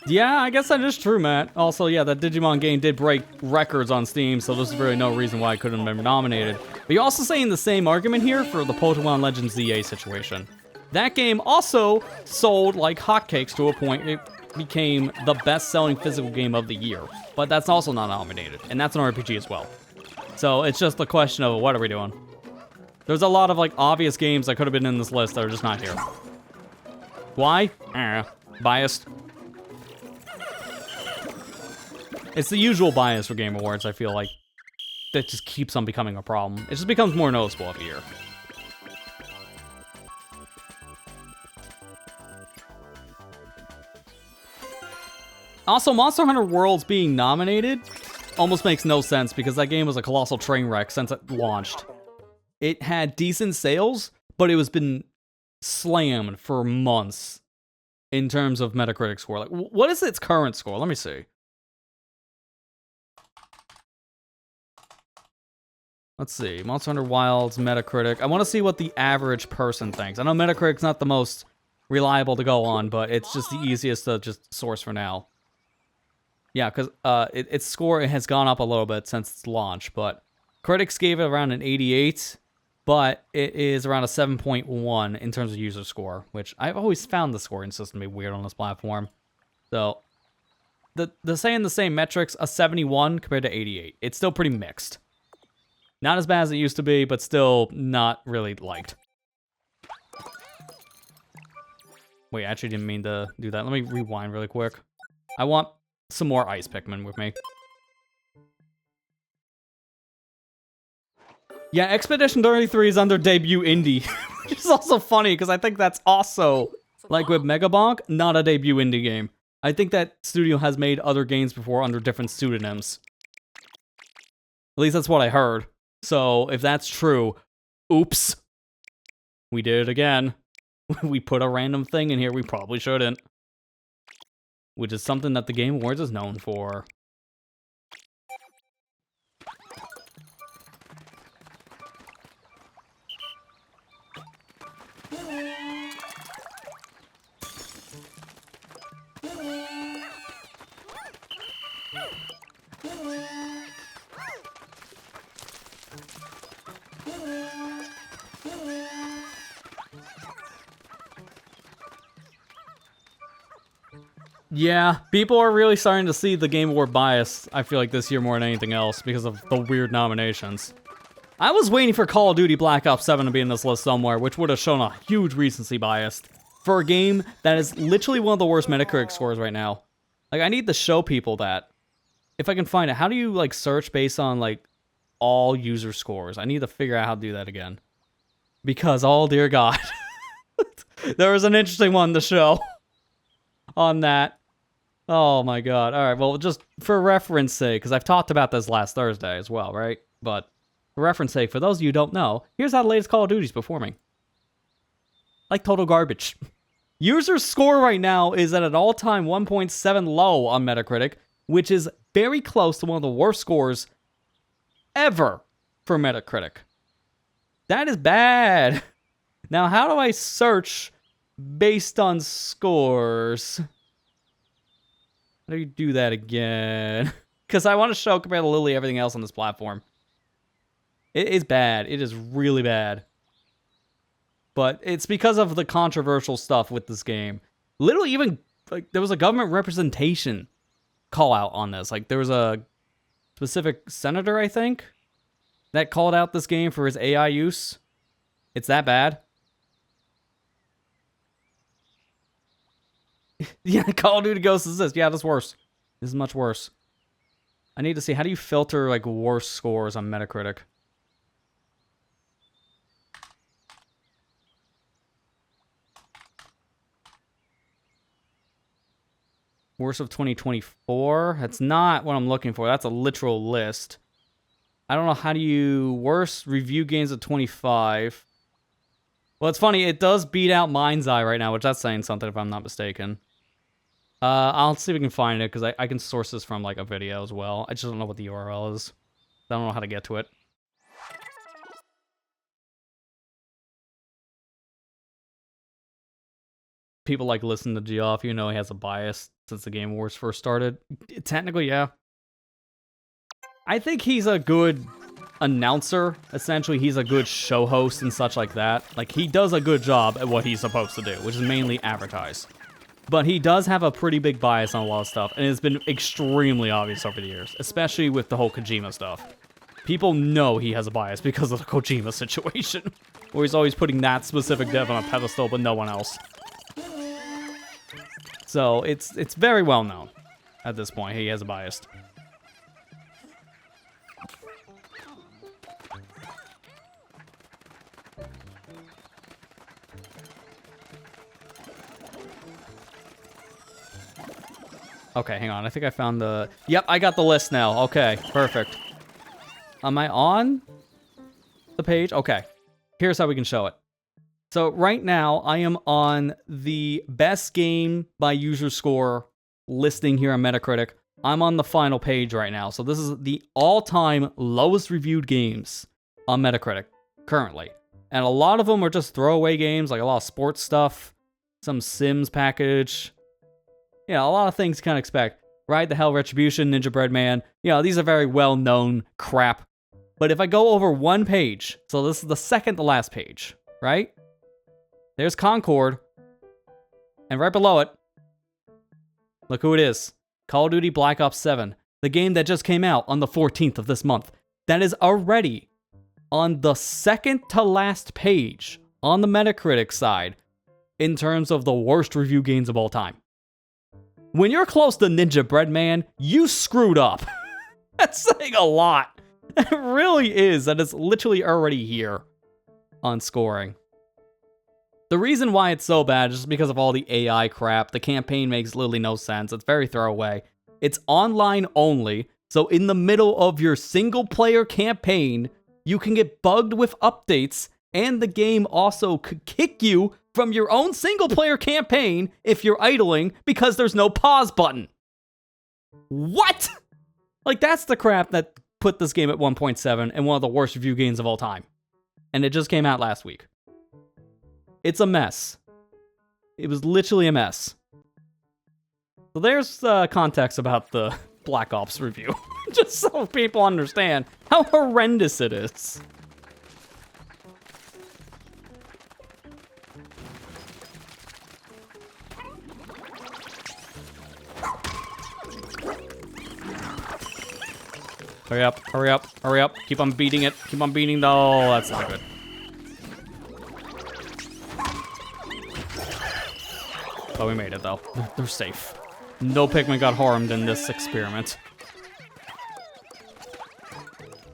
Yeah, I guess that is true, Matt. Also, yeah, that Digimon game did break records on Steam, so there's really no reason why it couldn't have been nominated. But you're also saying the same argument here for the Pokemon Legends ZA situation. That game also sold like hotcakes to a point it became the best-selling physical game of the year, but that's also not nominated, and that's an RPG as well. So it's just a question of what are we doing? There's a lot of like obvious games that could have been in this list that are just not here. Why? Biased. It's the usual bias for Game Awards, I feel like. That just keeps on becoming a problem. It just becomes more noticeable every year. Also, Monster Hunter Worlds being nominated almost makes no sense because that game was a colossal train wreck since it launched. It had decent sales, but it was been slammed for months in terms of Metacritic score. Like, what is its current score? Let me see. Let's see. Monster Hunter Wilds, Metacritic. I want to see what the average person thinks. I know Metacritic's not the most reliable to go on, but it's just the easiest to just source for now. Yeah, because its score has gone up a little bit since its launch, but critics gave it around an 88, but it is around a 7.1 in terms of user score, which I've always found the scoring system to be weird on this platform. So, saying the same metrics, a 71 compared to 88. It's still pretty mixed. Not as bad as it used to be, but still not really liked. Wait, I actually didn't mean to do that. Let me rewind really quick. I want some more ice Pikmin with me. Yeah, Expedition 33 is under debut indie, which is also funny because I think that's also, like with Megabonk, not a debut indie game. I think that studio has made other games before under different pseudonyms. At least that's what I heard. So, if that's true, oops. We did it again. We put a random thing in here we probably shouldn't. Which is something that the Game Awards is known for. Yeah, people are really starting to see the Game Award bias, I feel like, this year more than anything else, because of the weird nominations. I was waiting for Call of Duty Black Ops 7 to be in this list somewhere, which would have shown a huge recency bias for a game that is literally one of the worst Metacritic scores right now. Like, I need to show people that. If I can find it, how do you, like, search based on, like, all user scores? I need to figure out how to do that again. Because, oh dear God. There was an interesting one to show on that. Oh my God. All right, well, just for reference sake, because I've talked about this last Thursday as well, right? But for reference sake, for those of you who don't know, here's how the latest Call of Duty is performing. Like total garbage. User score right now is at an all-time 1.7 low on Metacritic, which is very close to one of the worst scores ever for Metacritic. That is bad. Now, how do I search based on scores? How do you do that again? Because I want to show, compared to literally everything else on this platform. It is bad. It is really bad. But it's because of the controversial stuff with this game. Literally even, like, there was a government representation call out on this. Like, there was a specific senator, I think, that called out this game for his AI use. It's that bad. Yeah, Call of Duty Ghost is this. Yeah, that's worse. This is much worse. I need to see, how do you filter, like, worse scores on Metacritic? Worst of 2024? That's not what I'm looking for. That's a literal list. I don't know, how do you... Worst review games of 25. Well, it's funny, it does beat out Mind's Eye right now, which that's saying something if I'm not mistaken. I'll see if we can find it, because I can source this from, like, a video as well. I just don't know what the URL is. I don't know how to get to it. People like listen to Geoff, you know he has a bias since the Game Awards first started. Technically, yeah. I think he's a good announcer. Essentially, he's a good show host and such like that. Like, he does a good job at what he's supposed to do, which is mainly advertise. But he does have a pretty big bias on a lot of stuff, and it's been extremely obvious over the years, especially with the whole Kojima stuff. People know he has a bias because of the Kojima situation, where he's always putting that specific dev on a pedestal, but no one else. So it's very well known at this point. He has a bias. Okay, hang on. I think I found the... Yep, I got the list now. Okay, perfect. Am I on the page? Okay. Here's how we can show it. So right now, I am on the best game by user score listing here on Metacritic. I'm on the final page right now. So this is the all-time lowest reviewed games on Metacritic currently. And a lot of them are just throwaway games, like a lot of sports stuff, some Sims package... Yeah, a lot of things you can't expect. Ride the Hell, Retribution, Ninja Bread Man. You know, these are very well-known crap. But if I go over one page, so this is the second to last page, right? There's Concord. And right below it, look who it is. Call of Duty Black Ops 7. The game that just came out on the 14th of this month. That is already on the second to last page on the Metacritic side in terms of the worst review games of all time. When you're close to Ninja Bread Man, you screwed up. That's saying a lot. It really is. That is literally already here on scoring. The reason why it's so bad is just because of all the AI crap. The campaign makes literally no sense. It's very throwaway. It's online only, so in the middle of your single-player campaign, you can get bugged with updates, and the game also could kick you from your own single-player campaign if you're idling because there's no pause button. What? Like, that's the crap that put this game at 1.7 and one of the worst review games of all time. And it just came out last week. It's a mess. It was literally a mess. So there's context about the Black Ops review. Just so people understand how horrendous it is. Hurry up, hurry up, hurry up. Keep on beating it. Keep on beating the... Oh, that's not good. Oh, we made it, though. They're safe. No Pikmin got harmed in this experiment.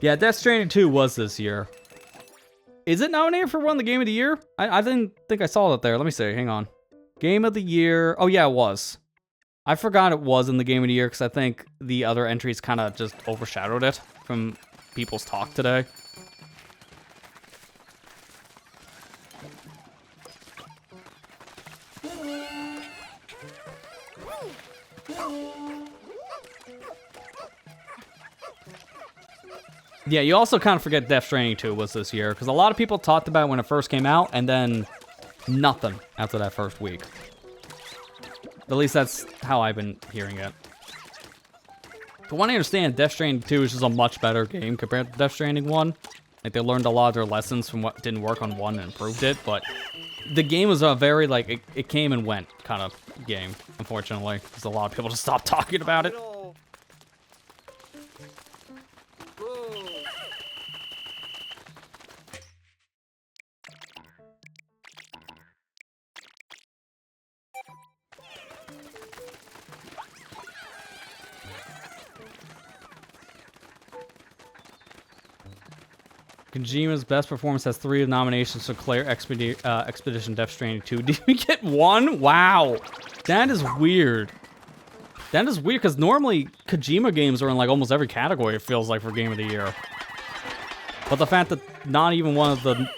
Yeah, Death Stranding 2 was this year. Is it nominated for one of the Game of the Year? I didn't think I saw that there. Let me see. Hang on. Game of the Year. Oh, yeah, it was. I forgot it was in the Game of the Year because I think the other entries kind of just overshadowed it from people's talk today. Yeah, you also kind of forget Death Stranding 2 was this year because a lot of people talked about it when it first came out and then nothing after that first week. At least that's how I've been hearing it. From what I understand, Death Stranding 2 is just a much better game compared to Death Stranding 1. Like, they learned a lot of their lessons from what didn't work on 1 and improved it, but the game was a very, like, it came and went kind of game, unfortunately, because a lot of people just stopped talking about it. Kojima's best performance has 3 nominations for Claire Expedition Death Stranding 2. Did we get 1? Wow. That is weird. That is weird, because normally Kojima games are in like almost every category, it feels like, for Game of the Year. But the fact that not even one of the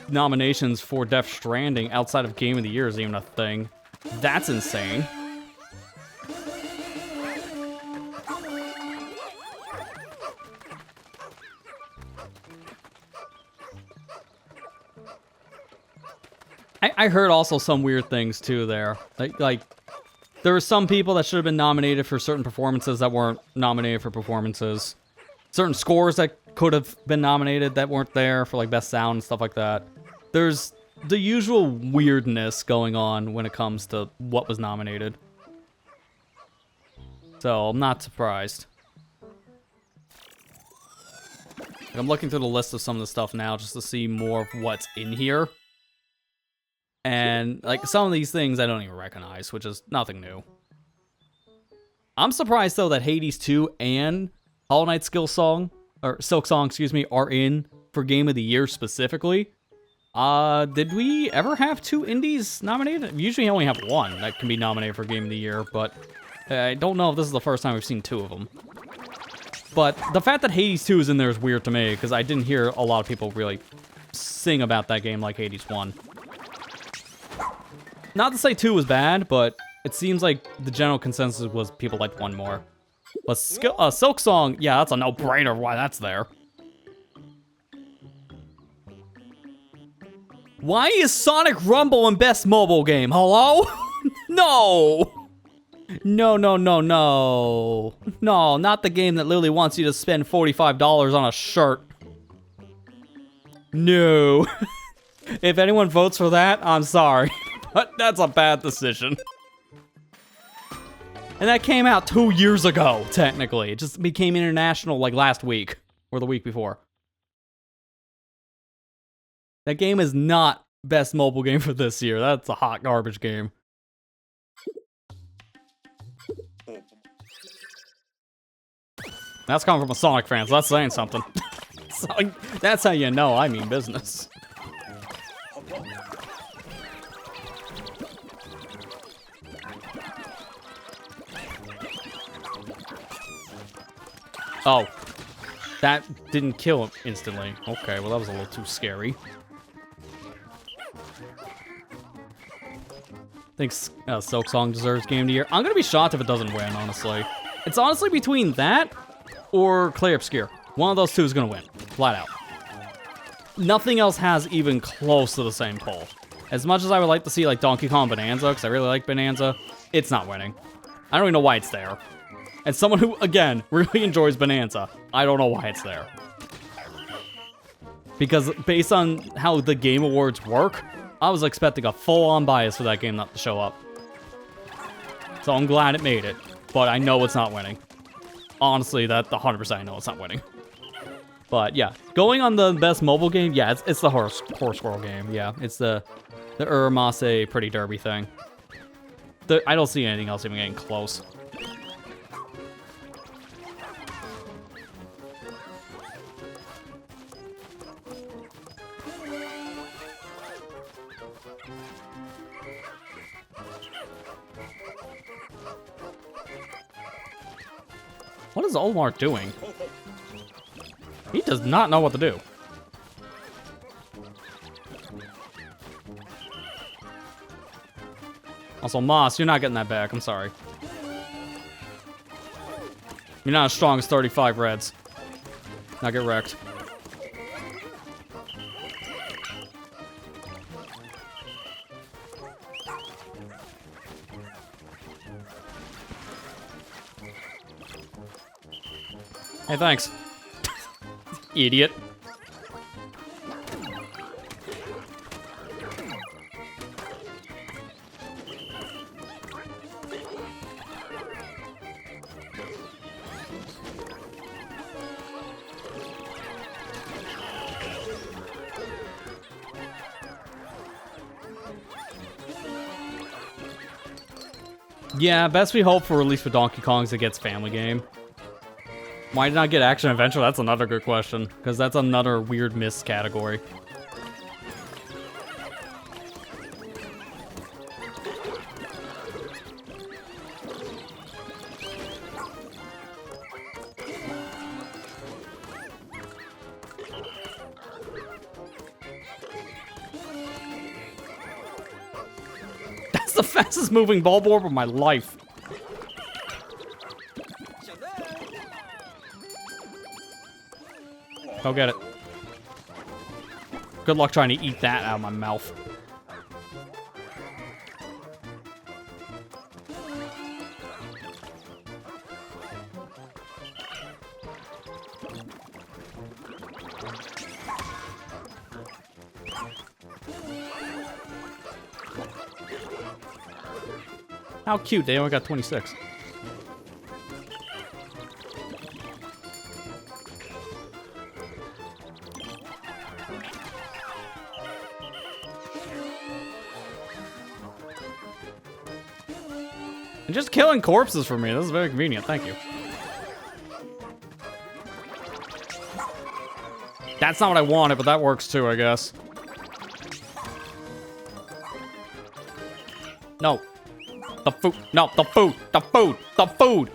nominations for Death Stranding outside of Game of the Year is even a thing, that's insane. I heard also some weird things too there. Like there were some people that should have been nominated for certain performances that weren't nominated for performances. Certain scores that could have been nominated that weren't there for like best sound and stuff like that. There's the usual weirdness going on when it comes to what was nominated. So, I'm not surprised. I'm looking through the list of some of the stuff now just to see more of what's in here. And, like, some of these things I don't even recognize, which is nothing new. I'm surprised, though, that Hades 2 and Hollow Knight Silk Song, excuse me, are in for Game of the Year specifically. Did we ever have 2 indies nominated? We usually only have 1 that can be nominated for Game of the Year, but I don't know if this is the first time we've seen 2 of them. But the fact that Hades 2 is in there is weird to me, because I didn't hear a lot of people really sing about that game like Hades 1. Not to say 2 was bad, but it seems like the general consensus was people liked 1 more. But Silk Song, yeah, that's a no-brainer why that's there. Why is Sonic Rumble in Best Mobile Game? Hello? No! No, no, no, no. No, not the game that literally wants you to spend $45 on a shirt. No. If anyone votes for that, I'm sorry. But that's a bad decision. And that came out 2 years ago, technically. It just became international like last week. Or the week before. That game is not best mobile game for this year. That's a hot garbage game. That's coming from a Sonic fan, so that's saying something. So, that's how you know I mean business. Oh. That didn't kill him instantly. Okay, well that was a little too scary. I think Silk Song deserves Game of the Year. I'm gonna be shocked if it doesn't win, honestly. It's honestly between that or Clay Obscure. One of those two is gonna win, flat out. Nothing else has even close to the same pull. As much as I would like to see like Donkey Kong Bonanza, because I really like Bonanza, it's not winning. I don't even know why it's there. And someone who, again, really enjoys Bonanza, I don't know why it's there. Because based on how the Game Awards work, I was expecting a full-on bias for that game not to show up. So I'm glad it made it, but I know it's not winning. Honestly, that 100% I know it's not winning. But yeah, going on the best mobile game, yeah, it's the horse squirrel game. Yeah, it's the Uramase Pretty Derby thing. I don't see anything else even getting close. What is Olmar doing? He does not know what to do. Also, Moss, you're not getting that back. I'm sorry. You're not as strong as 35 Reds. Now get wrecked. Hey, thanks. Idiot. Yeah, best we hope for release for Donkey Kong's it gets Family Game. Why did not get Action Adventure? That's another good question, because that's another weird miss category. That's the fastest moving ball board of my life. Go get it. Good luck trying to eat that out of my mouth. How cute, they only got 26. And just killing corpses for me, this is very convenient, thank you. That's not what I wanted, but that works too, I guess. No. The food. No, the food. The food. The food.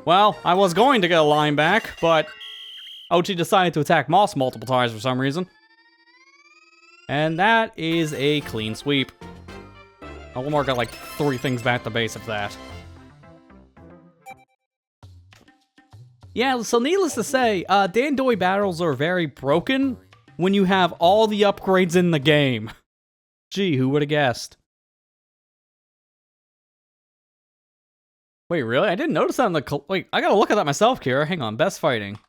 Well, I was going to get a line back, but Ochi decided to attack Moss multiple times for some reason. And that is a clean sweep. Olimar got like 3 things back to base of that. Yeah, so needless to say, Dandoi battles are very broken when you have all the upgrades in the game. Gee, who would have guessed? Wait, really? I didn't notice that on the... Wait, I gotta look at that myself, Kira. Hang on, best fighting.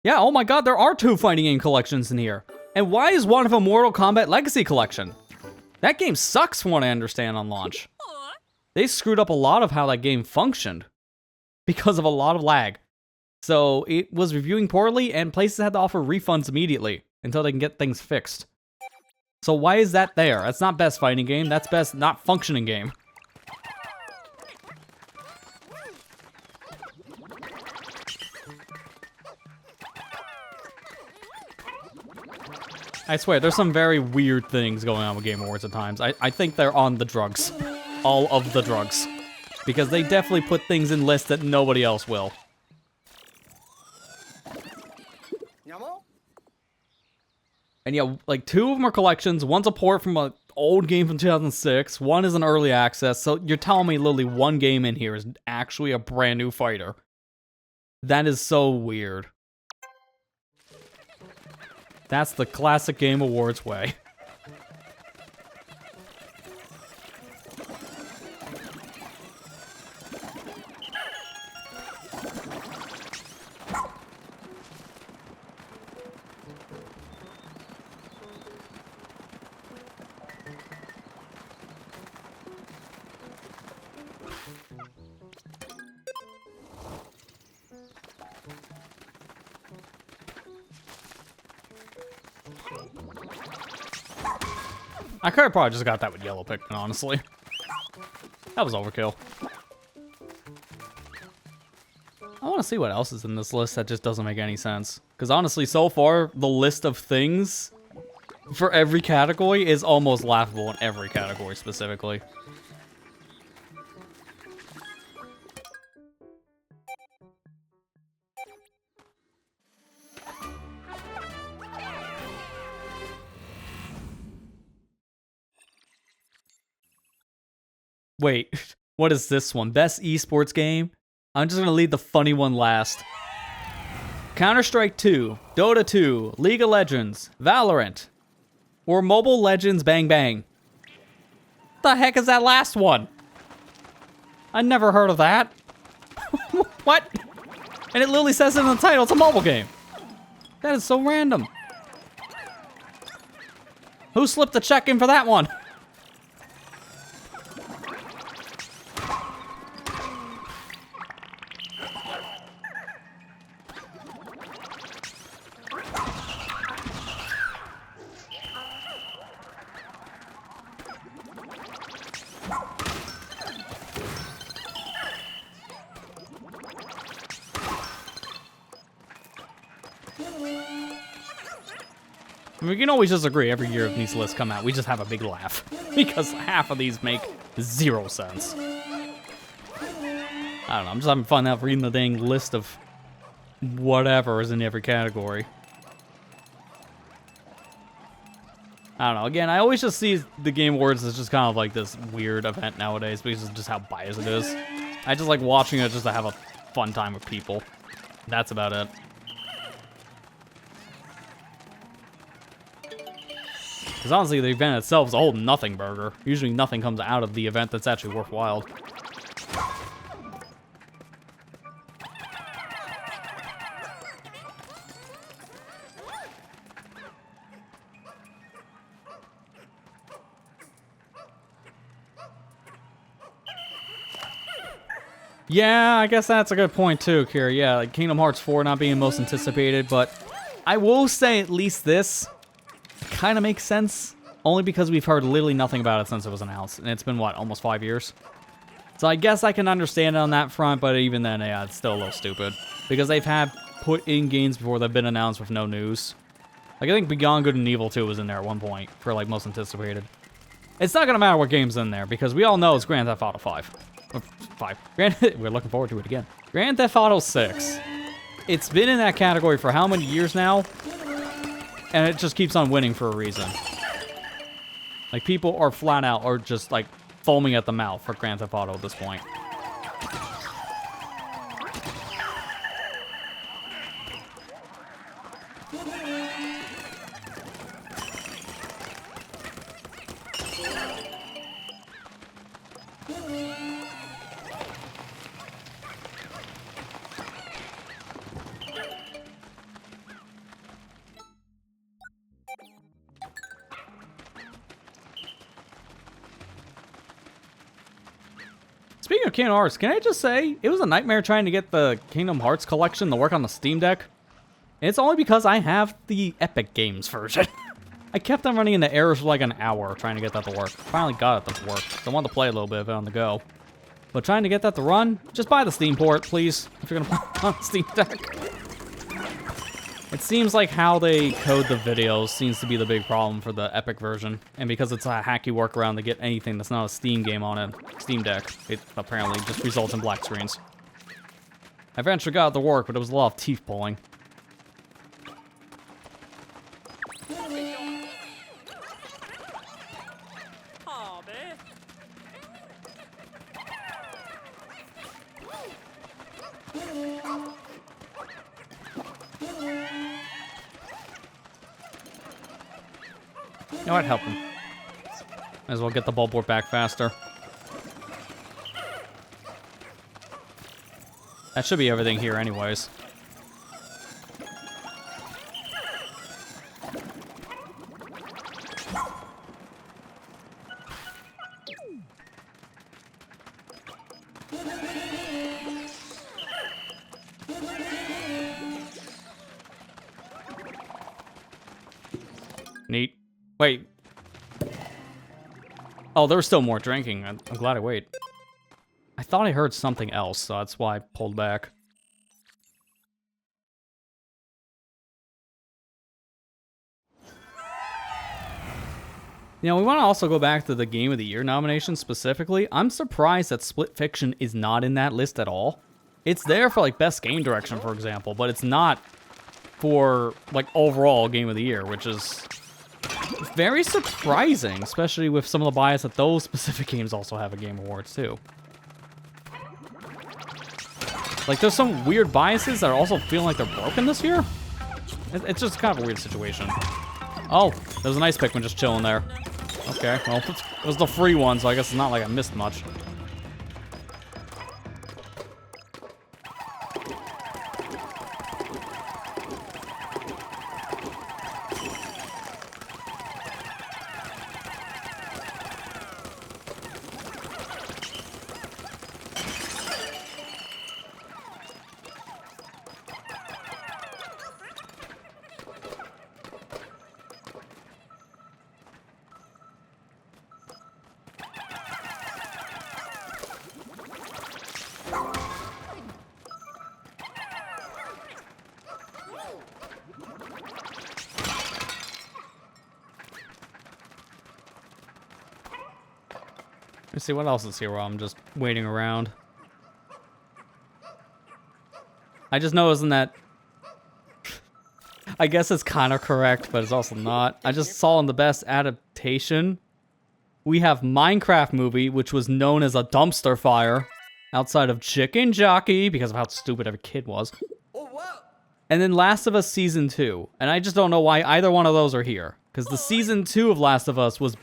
Yeah, oh my god, there are 2 fighting game collections in here. And why is one of a Mortal Kombat Legacy collection? That game sucks from what I understand on launch. They screwed up a lot of how that game functioned because of a lot of lag. So it was reviewing poorly and places had to offer refunds immediately until they can get things fixed. So why is that there? That's not best fighting game, that's best not functioning game. I swear, there's some very weird things going on with Game Awards at times. I think they're on the drugs. All of the drugs. Because they definitely put things in lists that nobody else will. And yeah, like 2 of them are collections. One's a port from an old game from 2006. One is an early access. So you're telling me literally 1 game in here is actually a brand new fighter. That is so weird. That's the classic Game Awards way. I could have probably just got that with yellow Pikmin, honestly. That was overkill. I want to see what else is in this list that just doesn't make any sense. Because honestly, so far, the list of things for every category is almost laughable in every category specifically. Wait, what is this one? Best esports game? I'm just gonna leave the funny one last. Counter-Strike 2, Dota 2, League of Legends, Valorant, or Mobile Legends Bang Bang. The heck is that last one? I never heard of that. What? And it literally says it in the title, it's a mobile game. That is so random. Who slipped the check in for that one? We can always just agree every year when these lists come out, we just have a big laugh. Because half of these make 0 sense. I don't know, I'm just having fun now reading the dang list of whatever is in every category. I don't know, again, I always just see the Game Awards as just kind of like this weird event nowadays because of just how biased it is. I just like watching it just to have a fun time with people. That's about it. Because honestly, the event itself is a whole nothing burger. Usually nothing comes out of the event that's actually worthwhile. Yeah, I guess that's a good point too, Kira. Yeah, like Kingdom Hearts 4 not being most anticipated, but I will say at least this kind of makes sense. Only because we've heard literally nothing about it since it was announced. And it's been, what, almost 5 years? So I guess I can understand it on that front, but even then, yeah, it's still a little stupid. Because they've had put in games before they've been announced with no news. Like, I think Beyond Good and Evil 2 was in there at one point for, like, most anticipated. It's not gonna matter what game's in there, because we all know it's Grand Theft Auto 5. Or 5. We're looking forward to it again. Grand Theft Auto 6. It's been in that category for how many years now? And it just keeps on winning for a reason. Like, people are flat out, or just, like, foaming at the mouth for Grand Theft Auto at this point. Speaking of Kingdom Hearts, can I just say, it was a nightmare trying to get the Kingdom Hearts collection to work on the Steam Deck. And it's only because I have the Epic Games version. I kept on running into errors for like an hour trying to get that to work. Finally got it to work. I wanted to play a little bit of it on the go. But trying to get that to run, just buy the Steam port, please, if you're gonna play on Steam Deck. It seems like how they code the videos seems to be the big problem for the Epic version. And because it's a hacky workaround to get anything that's not a Steam game on a Steam Deck, it apparently just results in black screens. I eventually got it to work, but it was a lot of teeth pulling. You know what? Help him. Might as well get the ball board back faster. That should be everything here anyways. Neat. Wait. Oh, there was still more drinking. I'm glad I waited. I thought I heard something else, so that's why I pulled back. You know, we want to also go back to the Game of the Year nomination specifically. I'm surprised that Split Fiction is not in that list at all. It's there for, like, Best Game Direction, for example, but it's not for, like, overall Game of the Year, which is very surprising, especially with some of the bias that those specific games also have at Game Awards, too. Like, there's some weird biases that are also feeling like they're broken this year. It's just kind of a weird situation. Oh, there's a nice Pikmin just chilling there. Okay, well, it was the free one, so I guess it's not like I missed much. Let's see what else is here while I'm just waiting around. I just know isn't that... I guess it's kind of correct, but it's also not. I just saw in the best adaptation, we have Minecraft movie, which was known as a dumpster fire outside of Chicken Jockey because of how stupid every kid was. And then Last of Us Season 2. And I just don't know why either one of those are here. Because the Season 2 of Last of Us was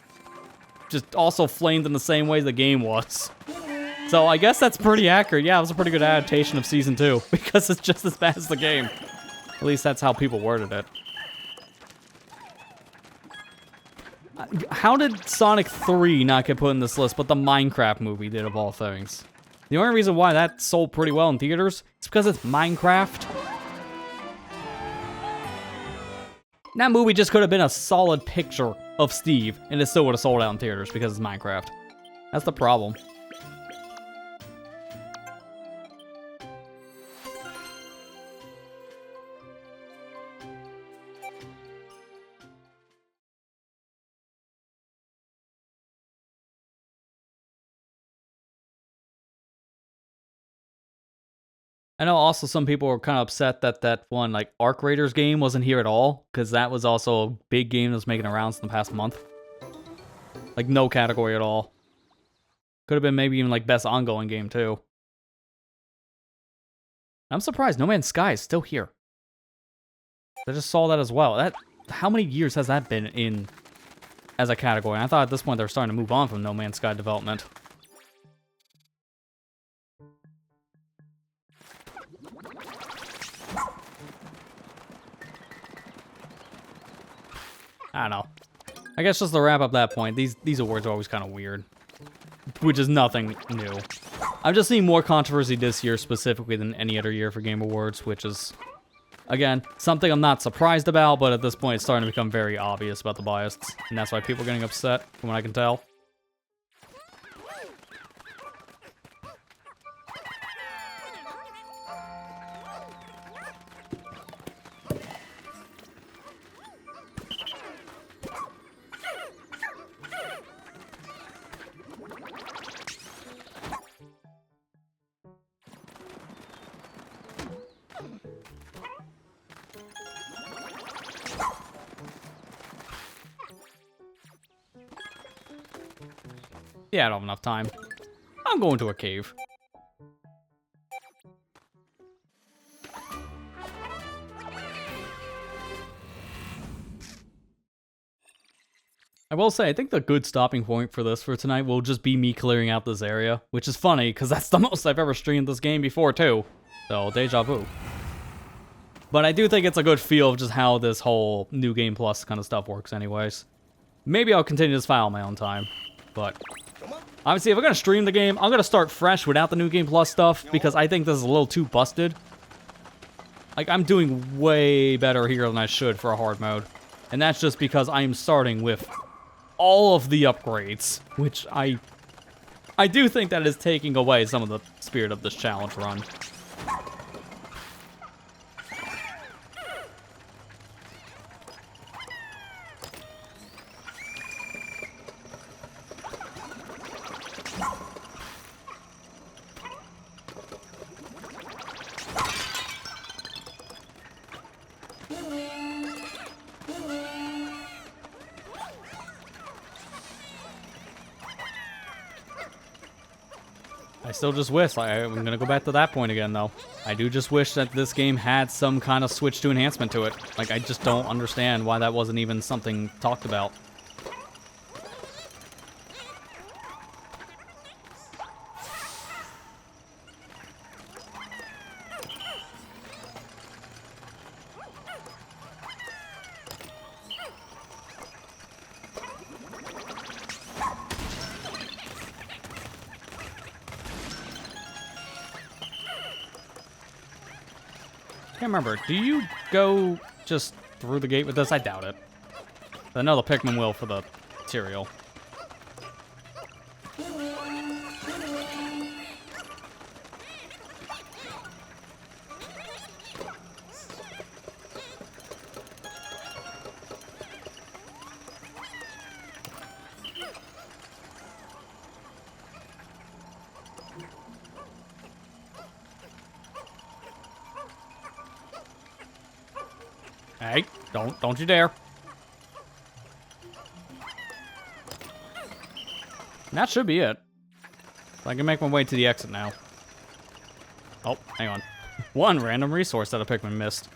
just also flamed in the same way the game was. So I guess that's pretty accurate. Yeah, it was a pretty good adaptation of Season 2. Because it's just as bad as the game. At least that's how people worded it. How did Sonic 3 not get put in this list, but the Minecraft movie did, of all things? The only reason why that sold pretty well in theaters is because it's Minecraft. That movie just could have been a solid picture of Steve, and it still would have sold out in theaters because it's Minecraft. That's the problem. I know also some people were kind of upset that that one, like, Arc Raiders game wasn't here at all, because that was also a big game that was making rounds in the past month. Like, no category at all. Could have been maybe even, like, best ongoing game, too. I'm surprised No Man's Sky is still here. I just saw that as well. How many years has that been in as a category? I thought at this point they were starting to move on from No Man's Sky development. I don't know. I guess just to wrap up that point, these awards are always kind of weird. Which is nothing new. I'm just seeing more controversy this year specifically than any other year for Game Awards, which is, again, something I'm not surprised about, but at this point it's starting to become very obvious about the bias, and that's why people are getting upset, from what I can tell. Yeah, I don't have enough time. I'm going to a cave. I will say, I think the good stopping point for this for tonight will just be me clearing out this area, which is funny, because that's the most I've ever streamed this game before, too. So, deja vu. But I do think it's a good feel of just how this whole New Game Plus kind of stuff works anyways. Maybe I'll continue this file on my own time, but obviously, if I'm going to stream the game, I'm going to start fresh without the New Game Plus stuff, because I think this is a little too busted. Like, I'm doing way better here than I should for a hard mode. And that's just because I'm starting with all of the upgrades, which I do think that is taking away some of the spirit of this challenge run. I still just wish, I'm gonna go back to that point again, though. I do just wish that this game had some kind of switch to enhancement to it. Like, I just don't understand why that wasn't even something talked about. Can't remember. Do you go just through the gate with this? I doubt it. I know the Pikmin will for the cereal. Hey, don't you dare. And that should be it. So I can make my way to the exit now. Oh, hang on. One random resource that a Pikmin missed.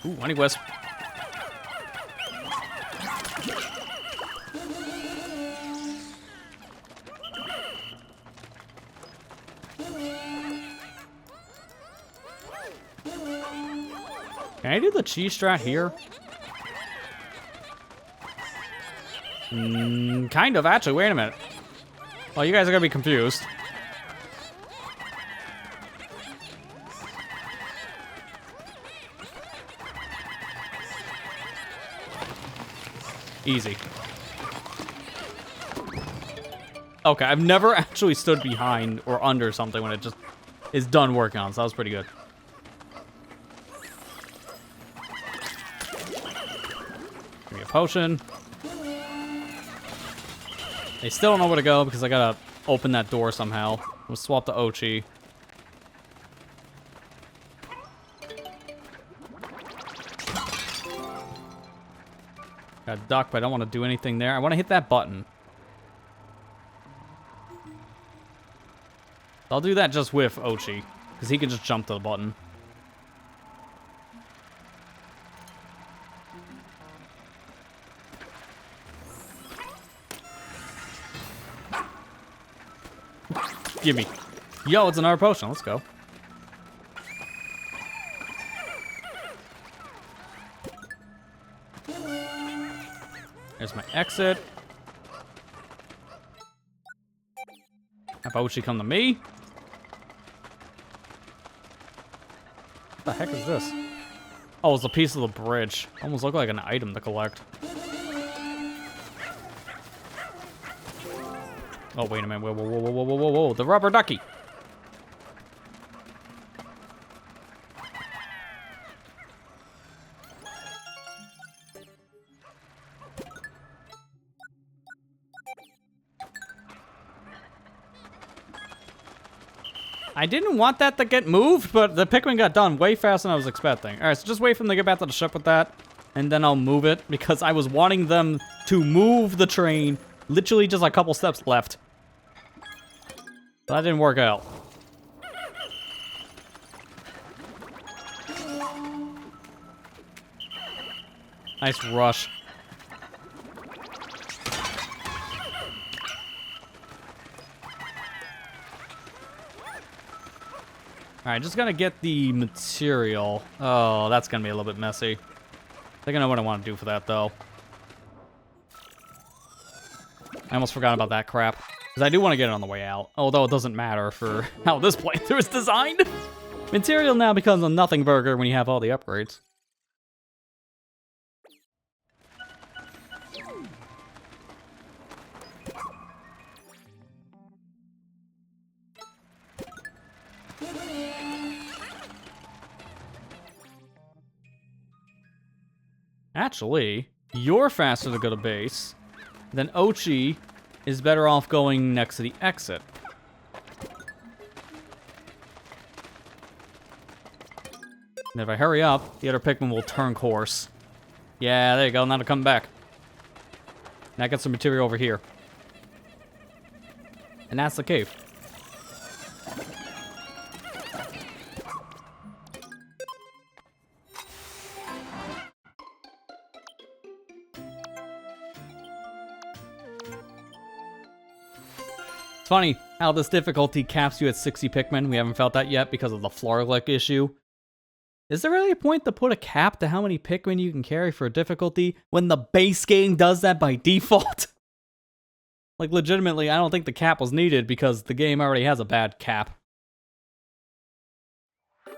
Ooh, honey wisp. Can I do the cheese strat here? Kind of, actually. Wait a minute. Well, you guys are gonna be confused. Easy. Okay, I've never actually stood behind or under something when it just is done working on, so that was pretty good. Give me a potion. They still don't know where to go because I gotta open that door somehow. We'll swap to Ochi. Got a duck, but I don't want to do anything there. I want to hit that button. I'll do that just with Ochi, because he can just jump to the button. Gimme. Yo, it's another potion. Let's go. There's my exit. Have Ochi come to me. What the heck is this? Oh, it's a piece of the bridge. Almost looked like an item to collect. Oh, wait a minute. Whoa, whoa, whoa, whoa, whoa, whoa, whoa. The rubber ducky. I didn't want that to get moved, but the Pikmin got done way faster than I was expecting. Alright, so just wait for them to get back to the ship with that, and then I'll move it, because I was wanting them to move the train, literally just a couple steps left. But that didn't work out. Nice rush. Alright, just gonna get the material. Oh, that's gonna be a little bit messy. I think I know what I want to do for that, though. I almost forgot about that crap. Because I do want to get it on the way out. Although it doesn't matter for how this playthrough is designed. Material now becomes a nothing burger when you have all the upgrades. Actually, you're faster to go to base. Then Ochi is better off going next to the exit. And if I hurry up, the other Pikmin will turn course. Yeah, there you go. Now to come back. Now get some material over here. And that's the cave. It's funny how this difficulty caps you at 60 Pikmin. We haven't felt that yet because of the floor lick issue. Is there really a point to put a cap to how many Pikmin you can carry for a difficulty when the base game does that by default? Like, legitimately, I don't think the cap was needed because the game already has a bad cap.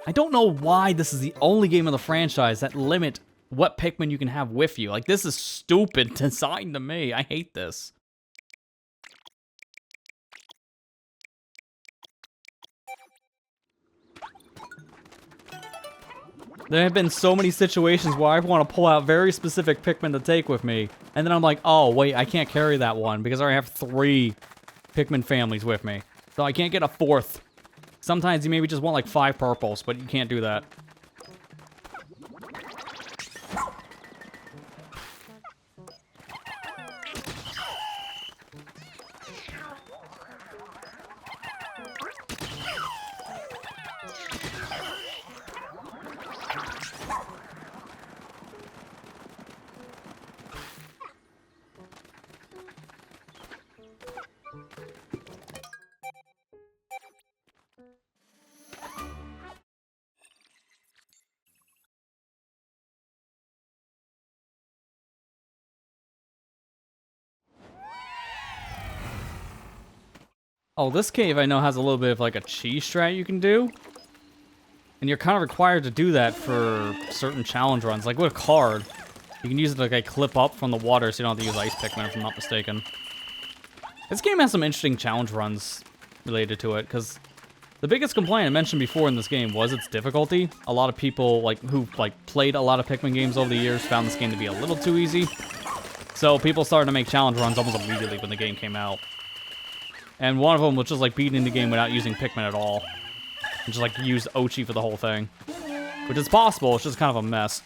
I don't know why this is the only game of the franchise that limit what Pikmin you can have with you. Like, this is stupid design to me. I hate this. There have been so many situations where I want to pull out very specific Pikmin to take with me, and then I'm like, oh, wait, I can't carry that one because I already have 3 Pikmin families with me. So I can't get a 4th. Sometimes you maybe just want like 5 purples, but you can't do that. Oh, this cave I know has a little bit of like a cheese strat you can do. And you're kind of required to do that for certain challenge runs. Like with a card, you can use it to like clip up from the water so you don't have to use Ice Pikmin if I'm not mistaken. This game has some interesting challenge runs related to it, because the biggest complaint I mentioned before in this game was its difficulty. A lot of people who played a lot of Pikmin games over the years found this game to be a little too easy. So people started to make challenge runs almost immediately when the game came out. And one of them was just like beating the game without using Pikmin at all. And just like use Ochi for the whole thing. Which is possible, it's just kind of a mess.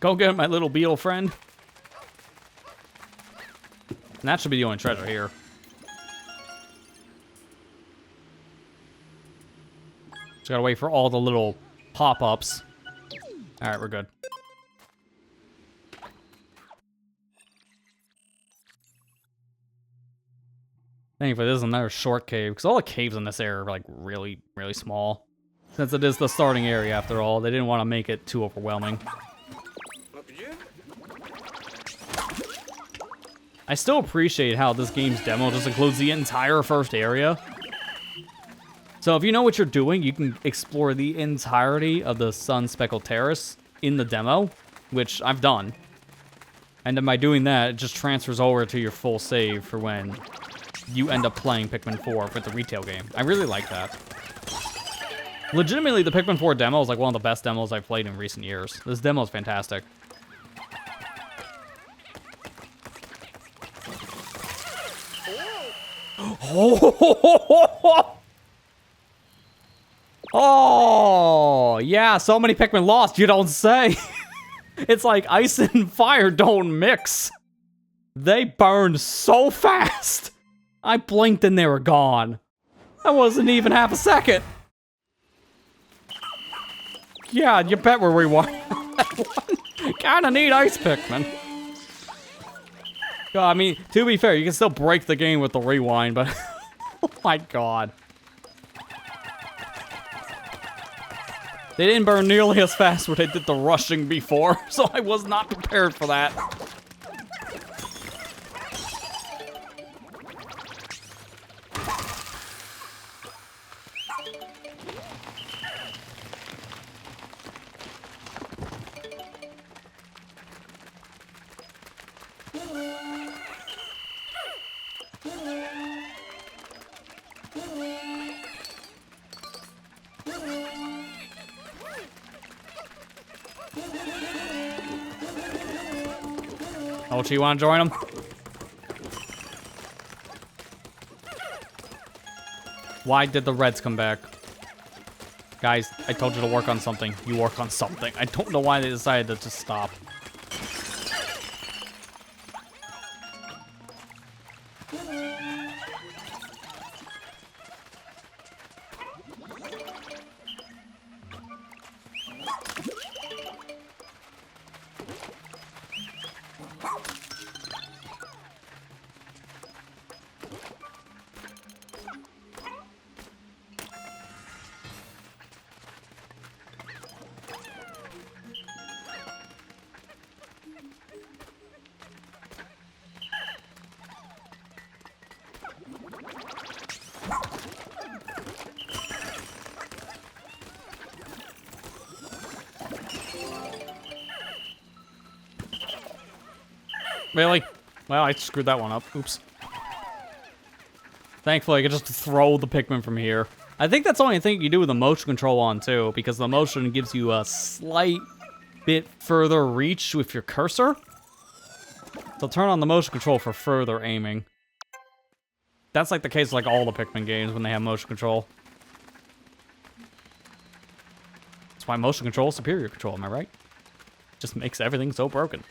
Go get my little beetle friend. And that should be the only treasure here. Just gotta wait for all the little pop-ups. Alright, we're good. Thankfully, this is another short cave, because all the caves in this area are like really, really small. Since it is the starting area after all, they didn't want to make it too overwhelming. I still appreciate how this game's demo just includes the entire first area. So if you know what you're doing, you can explore the entirety of the Sun-Speckled Terrace in the demo, which I've done. And then by doing that, it just transfers over to your full save for when you end up playing Pikmin 4 with the retail game. I really like that. Legitimately, the Pikmin 4 demo is like one of the best demos I've played in recent years. This demo is fantastic. Oh, yeah, so many Pikmin lost, you don't say. It's like ice and fire don't mix. They burned so fast. I blinked and they were gone. That wasn't even half a second. Yeah, you bet we're rewinding that one. Kinda need ice Pikmin. I mean, to be fair, you can still break the game with the rewind, but oh my god. They didn't burn nearly as fast when they did the rushing before, so I was not prepared for that. Ochi, you want to join them? Why did the reds come back? Guys, I told you to work on something. You work on something. I don't know why they decided to just stop. Really? Well, I screwed that one up. Oops. Thankfully, I could just throw the Pikmin from here. I think that's the only thing you do with the motion control on, too, because the motion gives you a slight bit further reach with your cursor. So turn on the motion control for further aiming. That's like the case with like all the Pikmin games when they have motion control. That's why motion control is superior control, am I right? Just makes everything so broken.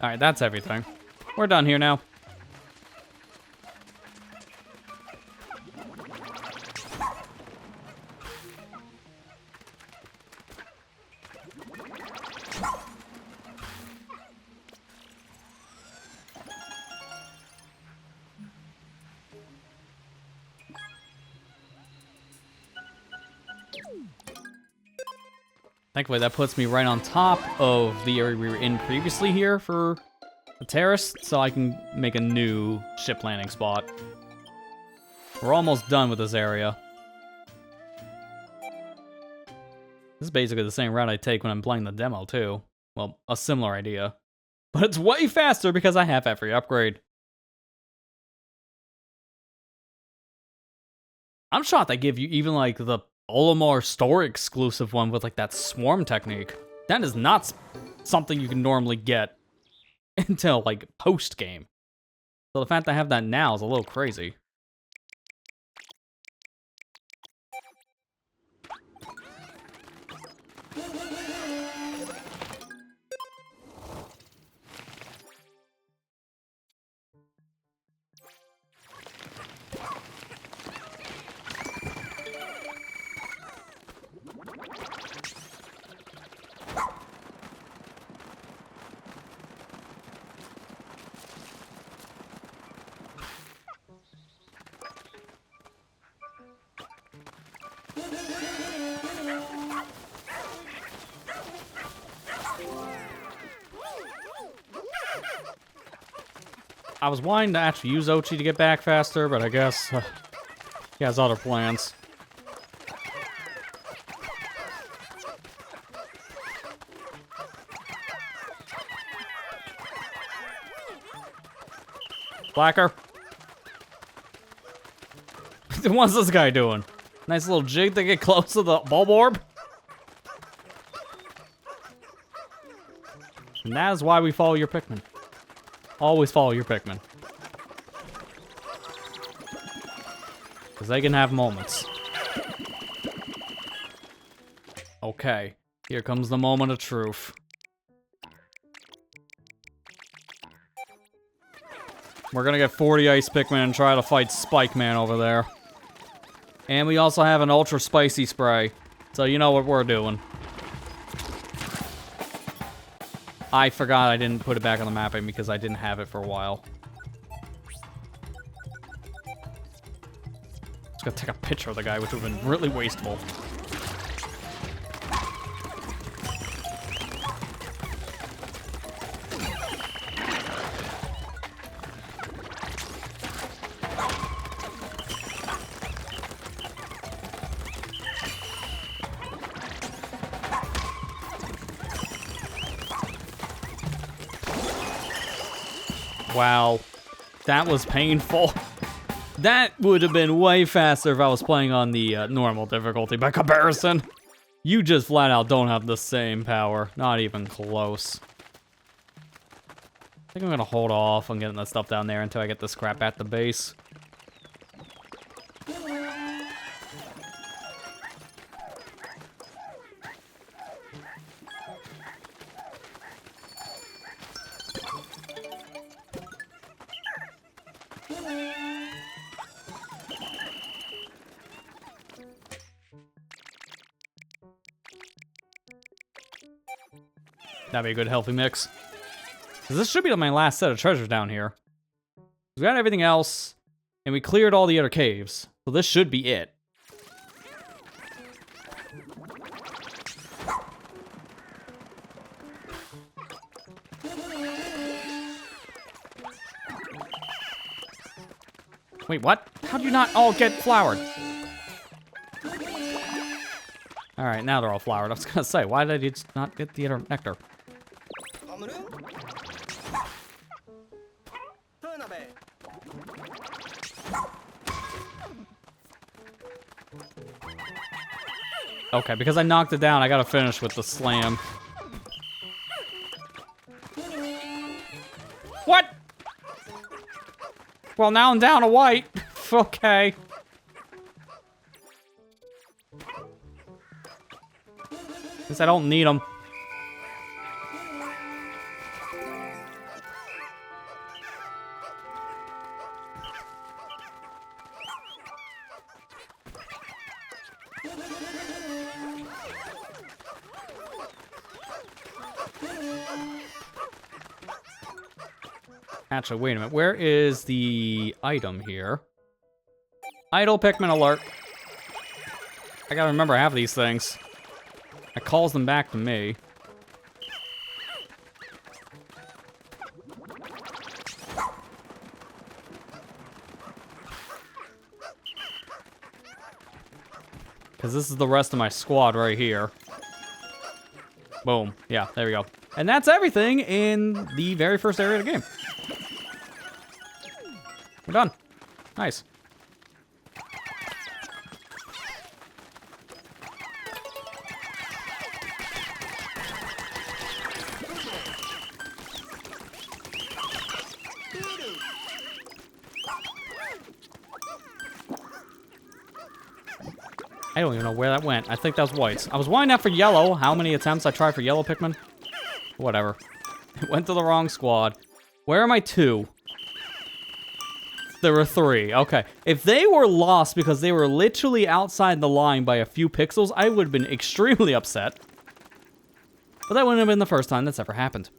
Alright, that's everything. We're done here now. Thankfully, that puts me right on top of the area we were in previously here for the terrace, so I can make a new ship landing spot. We're almost done with this area. This is basically the same route I take when I'm playing the demo, too. Well, a similar idea. But it's way faster because I have every upgrade. I'm shocked they give you even, like, the Olimar store exclusive one with, like, that swarm technique. That is not something you can normally get until, like, post-game. So the fact that I have that now is a little crazy. I was wanting to actually use Ochi to get back faster, but I guess he has other plans. Blacker. What's this guy doing? Nice little jig to get close to the bulb orb. And that is why we follow your Pikmin. Always follow your Pikmin. Because they can have moments. Okay, here comes the moment of truth. We're gonna get 40 Ice Pikmin and try to fight Spike Man over there. And we also have an Ultra Spicy Spray. So you know what we're doing. I forgot I didn't put it back on the mapping because I didn't have it for a while. Just gotta take a picture of the guy, which would have been really wasteful. Wow, that was painful. That would have been way faster if I was playing on the normal difficulty by comparison. You just flat out don't have the same power, not even close. I think I'm gonna hold off on getting that stuff down there until I get this crap at the base. That'd be a good healthy mix. 'Cause this should be my last set of treasures down here. We got everything else, and we cleared all the other caves. So this should be it. Wait, what? How do you not all get flowered? Alright, now they're all flowered. I was gonna say, why did I just not get the other nectar? Okay, because I knocked it down, I gotta finish with the slam. What? Well, now I'm down a white. Okay. Guess I don't need them. Actually, wait a minute. Where is the item here? Idle Pikmin alert. I gotta remember I have these things. It calls them back to me. Because this is the rest of my squad right here. Boom. Yeah, there we go. And that's everything in the very first area of the game. We're done. Nice. I don't even know where that went. I think that was whites. I was winding up for yellow. How many attempts I tried for yellow Pikmin? Whatever. It went to the wrong squad. Where are my 2? There were 3. Okay. If they were lost because they were literally outside the line by a few pixels, I would have been extremely upset. But that wouldn't have been the first time that's ever happened.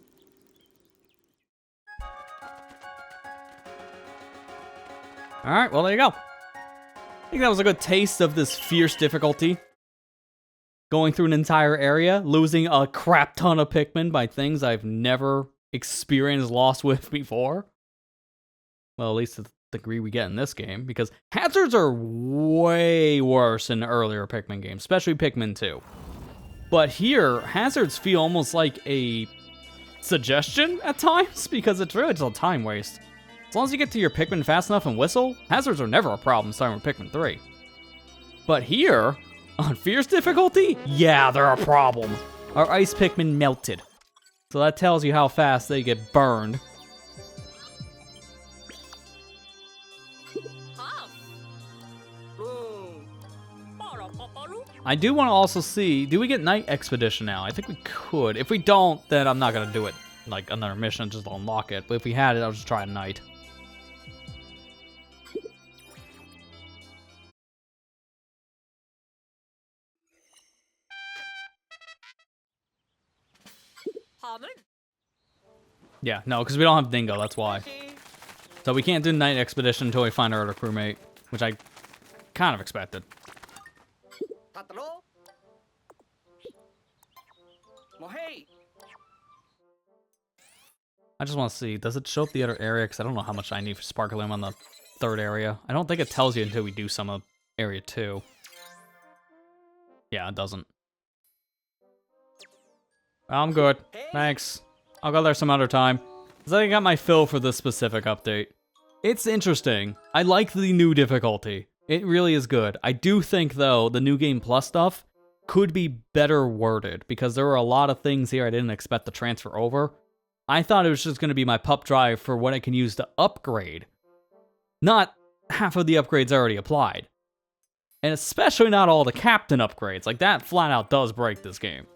Alright, well, there you go. I think that was a good taste of this fierce difficulty. Going through an entire area, losing a crap ton of Pikmin by things I've never experienced loss with before. Well, at least to the degree we get in this game, because hazards are way worse in earlier Pikmin games, especially Pikmin 2. But here, hazards feel almost like a suggestion at times, because it's really just a time waste. As long as you get to your Pikmin fast enough and whistle, hazards are never a problem starting with Pikmin 3. But here, on fierce difficulty, yeah, they're a problem. Our ice Pikmin melted. So that tells you how fast they get burned. I do want to also see, do we get Night Expedition now? I think we could. If we don't, then I'm not going to do it like another mission, just unlock it. But if we had it, I'll just try at night. Yeah, no, because we don't have Dingo, that's why. So we can't do Night Expedition until we find our other crewmate, which I kind of expected. I just want to see, does it show up the other area? Because I don't know how much I need for Sparkling on the 3rd area. I don't think it tells you until we do some of area 2. Yeah, it doesn't. I'm good. Thanks. I'll go there some other time. Because I got my fill for this specific update. It's interesting. I like the new difficulty. It really is good. I do think, though, the New Game Plus stuff could be better worded. Because there were a lot of things here I didn't expect to transfer over. I thought it was just going to be my pup drive for what I can use to upgrade. Not half of the upgrades already applied. And especially not all the captain upgrades. Like, that flat out does break this game.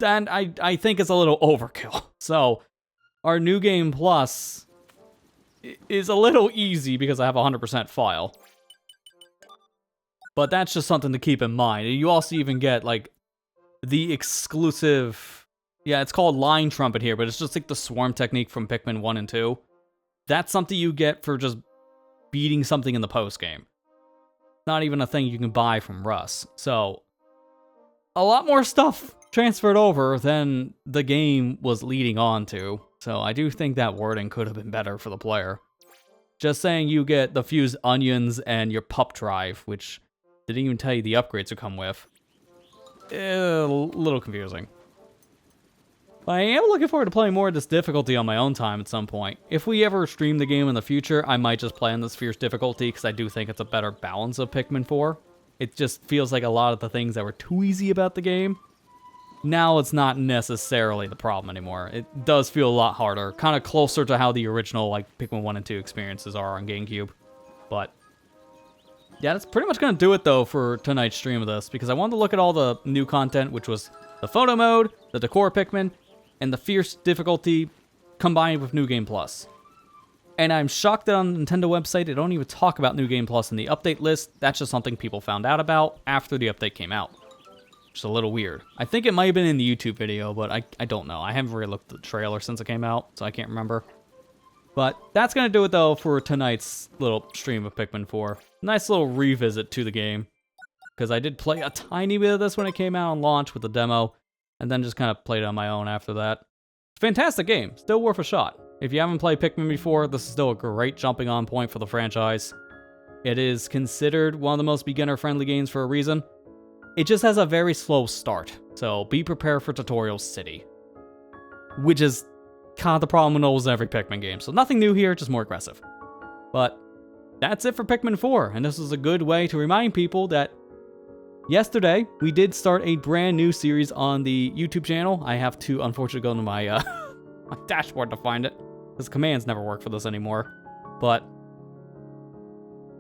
Then I think it's a little overkill. So, our New Game Plus is a little easy because I have a 100% file. But that's just something to keep in mind. And you also even get, like, the exclusive... Yeah, it's called Line Trumpet here, but it's just like the swarm technique from Pikmin 1 and 2. That's something you get for just beating something in the post-game. Not even a thing you can buy from Russ. So, a lot more stuff transferred over than the game was leading on to. So I do think that wording could have been better for the player. Just saying you get the fused onions and your pup drive, which didn't even tell you the upgrades would come with. A little confusing. But I am looking forward to playing more of this difficulty on my own time at some point. If we ever stream the game in the future, I might just play on this fierce difficulty because I do think it's a better balance of Pikmin 4. It just feels like a lot of the things that were too easy about the game, now it's not necessarily the problem anymore. It does feel a lot harder, kind of closer to how the original like Pikmin 1 and 2 experiences are on GameCube. But yeah, that's pretty much going to do it though for tonight's stream of this, because I wanted to look at all the new content, which was the photo mode, the decor Pikmin, and the fierce difficulty combined with New Game Plus. And I'm shocked that on the Nintendo website they don't even talk about New Game Plus in the update list. That's just something people found out about after the update came out. which is a little weird. I think it might have been in the YouTube video, but I don't know. I haven't really looked at the trailer since it came out, so I can't remember. But that's going to do it, though, for tonight's little stream of Pikmin 4. Nice little revisit to the game, because I did play a tiny bit of this when it came out on launch with the demo, and then just kind of played on my own after that. Fantastic game. Still worth a shot. If you haven't played Pikmin before, this is still a great jumping on point for the franchise. It is considered one of the most beginner-friendly games for a reason. It just has a very slow start, so be prepared for Tutorial City, which is kind of the problem with almost every Pikmin game. So nothing new here, just more aggressive. But that's it for Pikmin 4, and this is a good way to remind people that yesterday we did start a brand new series on the YouTube channel. I have to unfortunately go to my, my dashboard to find it, because commands never work for this anymore. But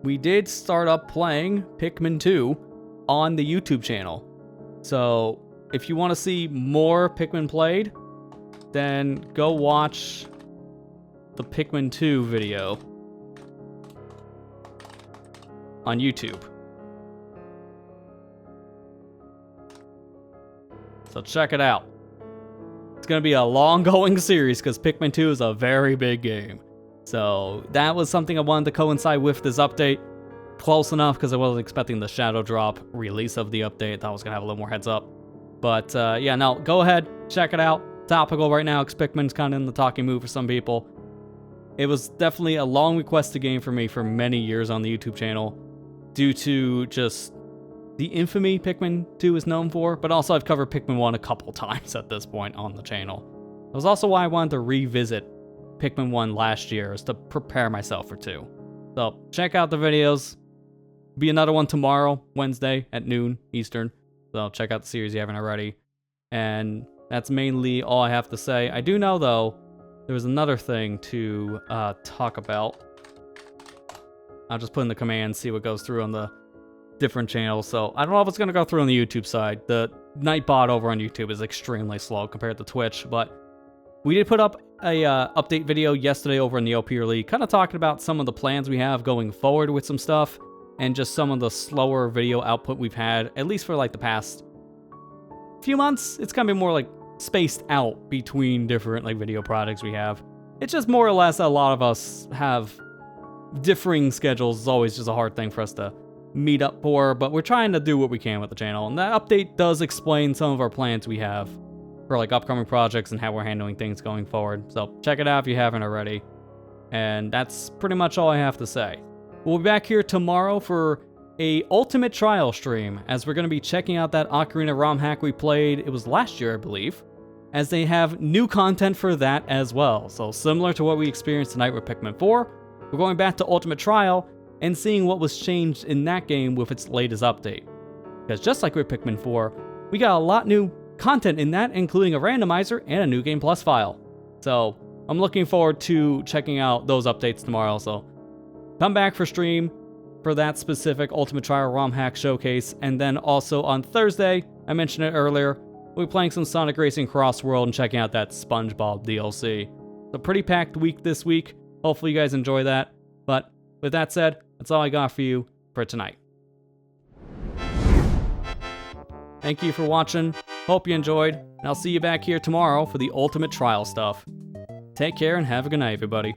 we did start up playing Pikmin 2 on the YouTube channel. So if you want to see more Pikmin played, then go watch the Pikmin 2 video on YouTube. So check it out. It's going to be a long-going series because Pikmin 2 is a very big game. So that was something I wanted to coincide with this update. Close enough because I wasn't expecting the Shadow Drop release of the update. I thought I was going to have a little more heads up. But yeah, no, go ahead, check it out. Topical right now, because Pikmin's kind of in the talking mood for some people. It was definitely a long requested game for me for many years on the YouTube channel, due to just the infamy Pikmin 2 is known for, but also I've covered Pikmin 1 a couple times at this point on the channel. That was also why I wanted to revisit Pikmin 1 last year, is to prepare myself for 2. So check out the videos. Be another one tomorrow, Wednesday at noon Eastern. So check out the series if you haven't already. And that's mainly all I have to say. I do know, though, there was another thing to talk about. I'll just put in the command, see what goes through on the different channels. So I don't know if it's going to go through on the YouTube side. The Nightbot over on YouTube is extremely slow compared to Twitch, but we did put up a update video yesterday over in the OP League, kind of talking about some of the plans we have going forward with some stuff, and just some of the slower video output we've had, at least for like the past few months. It's kind of been more like spaced out between different like video products we have. It's just more or less a lot of us have differing schedules. It's always just a hard thing for us to meet up for, but we're trying to do what we can with the channel, and that update does explain some of our plans we have for like upcoming projects and how we're handling things going forward. So check it out if you haven't already. And that's pretty much all I have to say. We'll be back here tomorrow for a Ultimate Trial stream, as we're going to be checking out that Ocarina ROM hack we played. It was last year, I believe, as they have new content for that as well. So similar to what we experienced tonight with Pikmin 4, we're going back to Ultimate Trial and seeing what was changed in that game with its latest update. Because just like with Pikmin 4, we got a lot new content in that, including a randomizer and a New Game Plus file. So I'm looking forward to checking out those updates tomorrow. So come back for stream for that specific Ultimate Trial ROM hack showcase. And then also on Thursday, I mentioned it earlier, we'll be playing some Sonic Racing Cross World and checking out that SpongeBob DLC. It's a pretty packed week this week. Hopefully you guys enjoy that. But with that said, that's all I got for you for tonight. Thank you for watching. Hope you enjoyed, and I'll see you back here tomorrow for the Ultimate Trial stuff. Take care and have a good night, everybody.